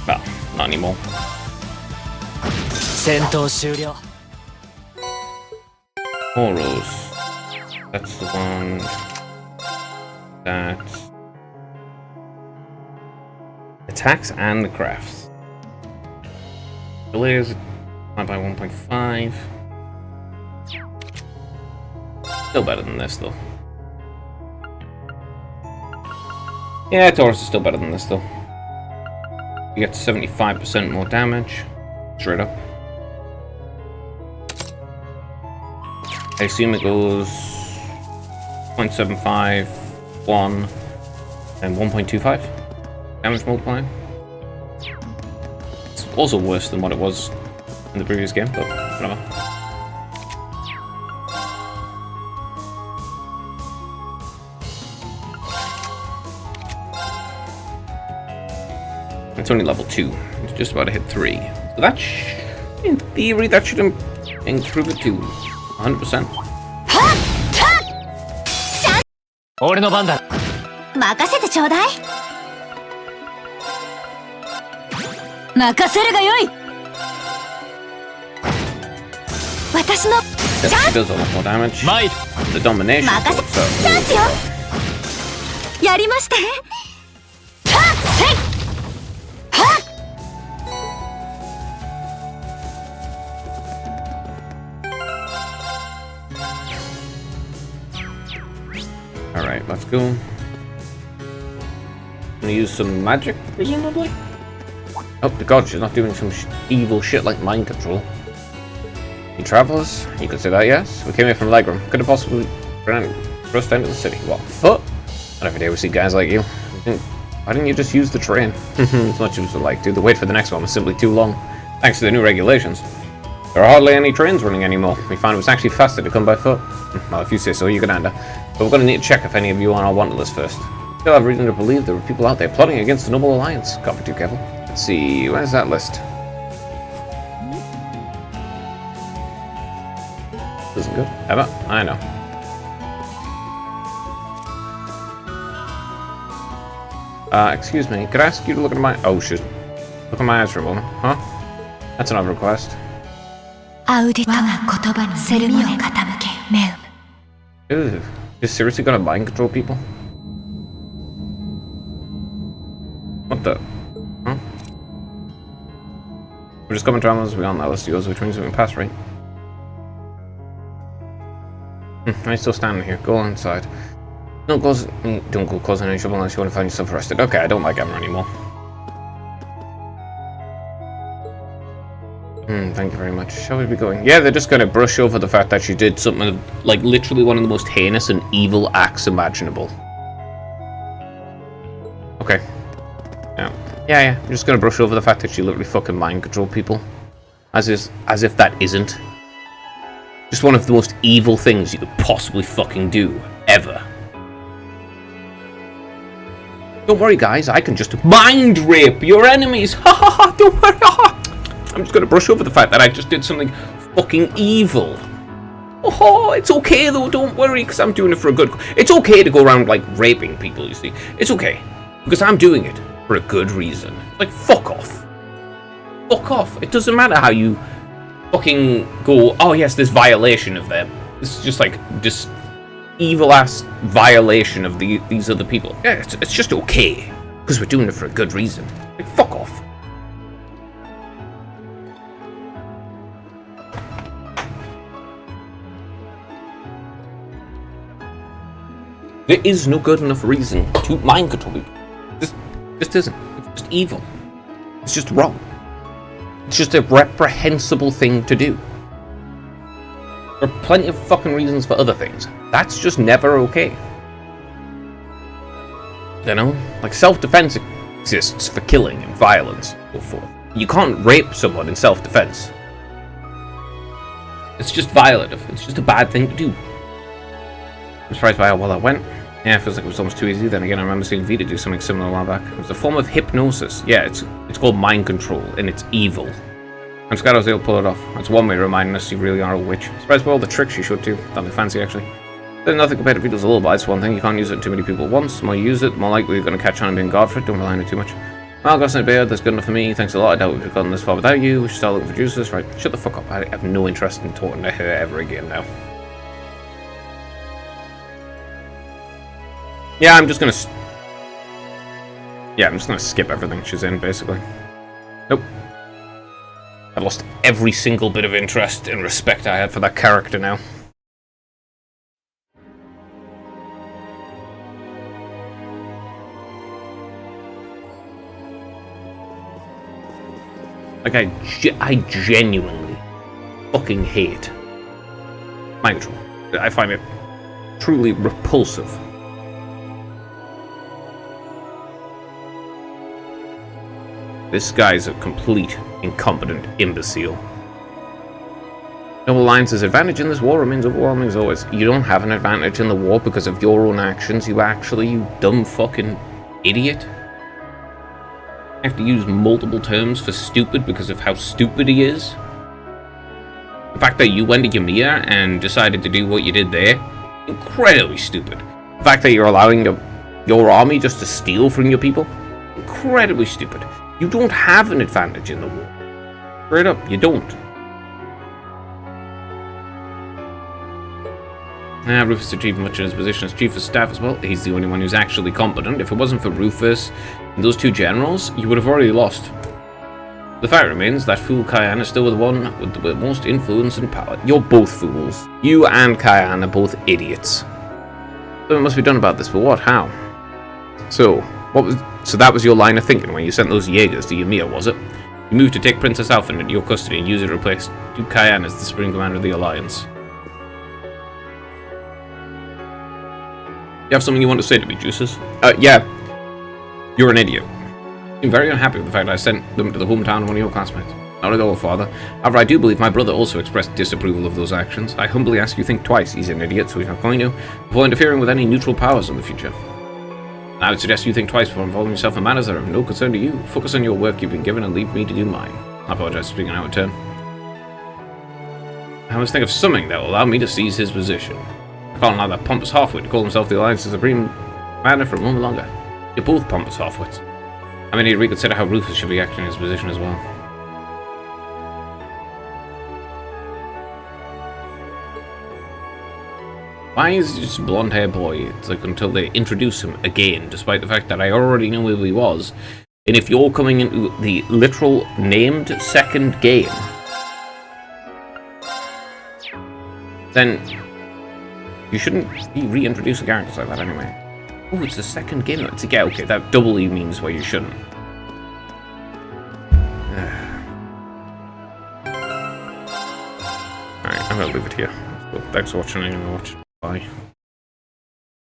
Well, not anymore. 戦闘終了 Horrors. That's the one. That attacks and the crafts. Delays by 1.5. Still better than this though. Yeah, Taurus is still better than this though. You get 75% more damage. Straight up. I assume it goes 0.75, 1, and 1.25 damage multiplier. It's also worse than what it was in the previous game, but whatever. It's only level 2. It's just about to hit 3. So that in theory, that should improve it to 100%. 俺の番だ任せてちょうだい任せるがよい私の It does a lot more damage. 参る The domination. 任せ So, チャンスよやりましたね alright, let's go. Gonna use some magic, presumably? Oh, the god, she's not doing some evil shit like mind control. You travelers? You could say that, yes? We came here from Legram. Could have possibly rushed into the city. What, foot? Not every day we see guys like you. Why didn't you just use the train? As much as we like, dude, the wait for the next one was simply too long. Thanks to the new regulations. There are hardly any trains running anymore. We found it was actually faster to come by foot. Well, if you say so, you can enter. But we're going to need to check if any of you are on our wanted list first. Still have reason to believe there were people out there plotting against the Noble Alliance. Can't be too careful. Let's see, where's that list? Isn't good. Ever? I know. Excuse me, could I ask you to look at my... Oh, shit. Look at my eyes for a moment, huh? That's another request. アウディトが言葉にセルミを傾けメウム Ew. You seriously gonna mind control people? What the? Huh? We're just coming to animals beyond that list of yours, which means we can pass, right? I'm still standing here. Go inside. Don't go causing any trouble unless you want to find yourself arrested. Okay, I don't like Emma anymore. Thank you very much. Shall we be going? Yeah, they're just gonna brush over the fact that she did something like literally one of the most heinous and evil acts imaginable. Okay. Yeah. I'm just gonna brush over the fact that she literally fucking mind controlled people. As if that isn't just one of the most evil things you could possibly fucking do, ever. Don't worry, guys, I can just mind rape your enemies. Ha ha ha, don't worry. I'm just gonna brush over the fact that I just did something fucking evil. Oh, it's okay though, don't worry, because I'm doing it for a good... It's okay to go around, like, raping people, you see. It's okay, because I'm doing it for a good reason. Like, fuck off. Fuck off. It doesn't matter how you fucking go, oh yes, this violation of them. This is just, like, this evil-ass violation of these other people. Yeah, it's just okay, because we're doing it for a good reason. Like, fuck off. There is no good enough reason to mind control people. Just isn't. It's just evil. It's just wrong. It's just a reprehensible thing to do. There are plenty of fucking reasons for other things. That's just never okay. You know? Like, self-defense exists for killing and violence and so forth. You can't rape someone in self-defense. It's just violative. It's just a bad thing to do. I'm surprised by how well that went. Yeah, it feels like it was almost too easy. Then again, I remember seeing Vita do something similar a while back. It was a form of hypnosis. Yeah, it's called mind control, and it's evil. I'm scared I was able to pull it off. That's one way of reminding us you really are a witch. Surprised by all the tricks you showed too. Nothing fancy, actually. There's nothing compared to Vita's lullaby. It's one thing. You can't use it too many people at once. The more you use it, the more likely you're going to catch on and being God for it. Don't rely on it too much. Well, Ghost in a Beard, that's good enough for me. Thanks a lot. I doubt we've gotten this far without you. We should start looking for juices. Right, shut the fuck up. I have no interest in talking to her ever again now. Yeah, I'm just gonna skip everything she's in, basically. Nope. I've lost every single bit of interest and respect I had for that character now. Like, I genuinely fucking hate mind control. I find it truly repulsive. This guy's a complete, incompetent imbecile. Noble Alliance's advantage in this war remains overwhelming as always. You don't have an advantage in the war because of your own actions, you dumb fucking idiot. I have to use multiple terms for stupid because of how stupid he is. The fact that you went to Ymir and decided to do what you did there, incredibly stupid. The fact that you're allowing your army just to steal from your people, incredibly stupid. You don't have an advantage in the war. Straight up, you don't. Rufus achieved much in his position as chief of staff as well. He's the only one who's actually competent. If it wasn't for Rufus and those two generals, you would have already lost. The fact remains that fool Kyan is still the one with the most influence and power. You're both fools. You and Kyan are both idiots. Something must be done about this, but what? How? So that was your line of thinking when you sent those Jaegers to Ymir, was it? You moved to take Princess Alphen into your custody and use it to replace Duke Kyan as the Supreme Commander of the Alliance. You have something you want to say to me, Juices? Yeah. You're an idiot. I'm very unhappy with the fact I sent them to the hometown of one of your classmates. Not at all, Father. However, I do believe my brother also expressed disapproval of those actions. I humbly ask you think twice. He's an idiot, so he's not going to, before interfering with any neutral powers in the future. I would suggest you think twice before involving yourself in matters that are of no concern to you. Focus on your work you've been given and leave me to do mine. I apologize for speaking out of turn. I must think of something that will allow me to seize his position. I can't allow that pompous halfwit to call himself the Alliance's Supreme Commander for a moment longer. You're both pompous halfwits. I may need to reconsider how Rufus should be acting in his position as well. Why is he just a blonde-haired boy? It's like until they introduce him again, despite the fact that I already knew who he was. And if you're coming into the literal named second game, then you shouldn't be reintroducing characters like that anyway. Oh, it's the second game. It's yeah, okay, that doubly means why you shouldn't. Alright, I'm gonna leave it here. So, thanks for watching and watch. Bye.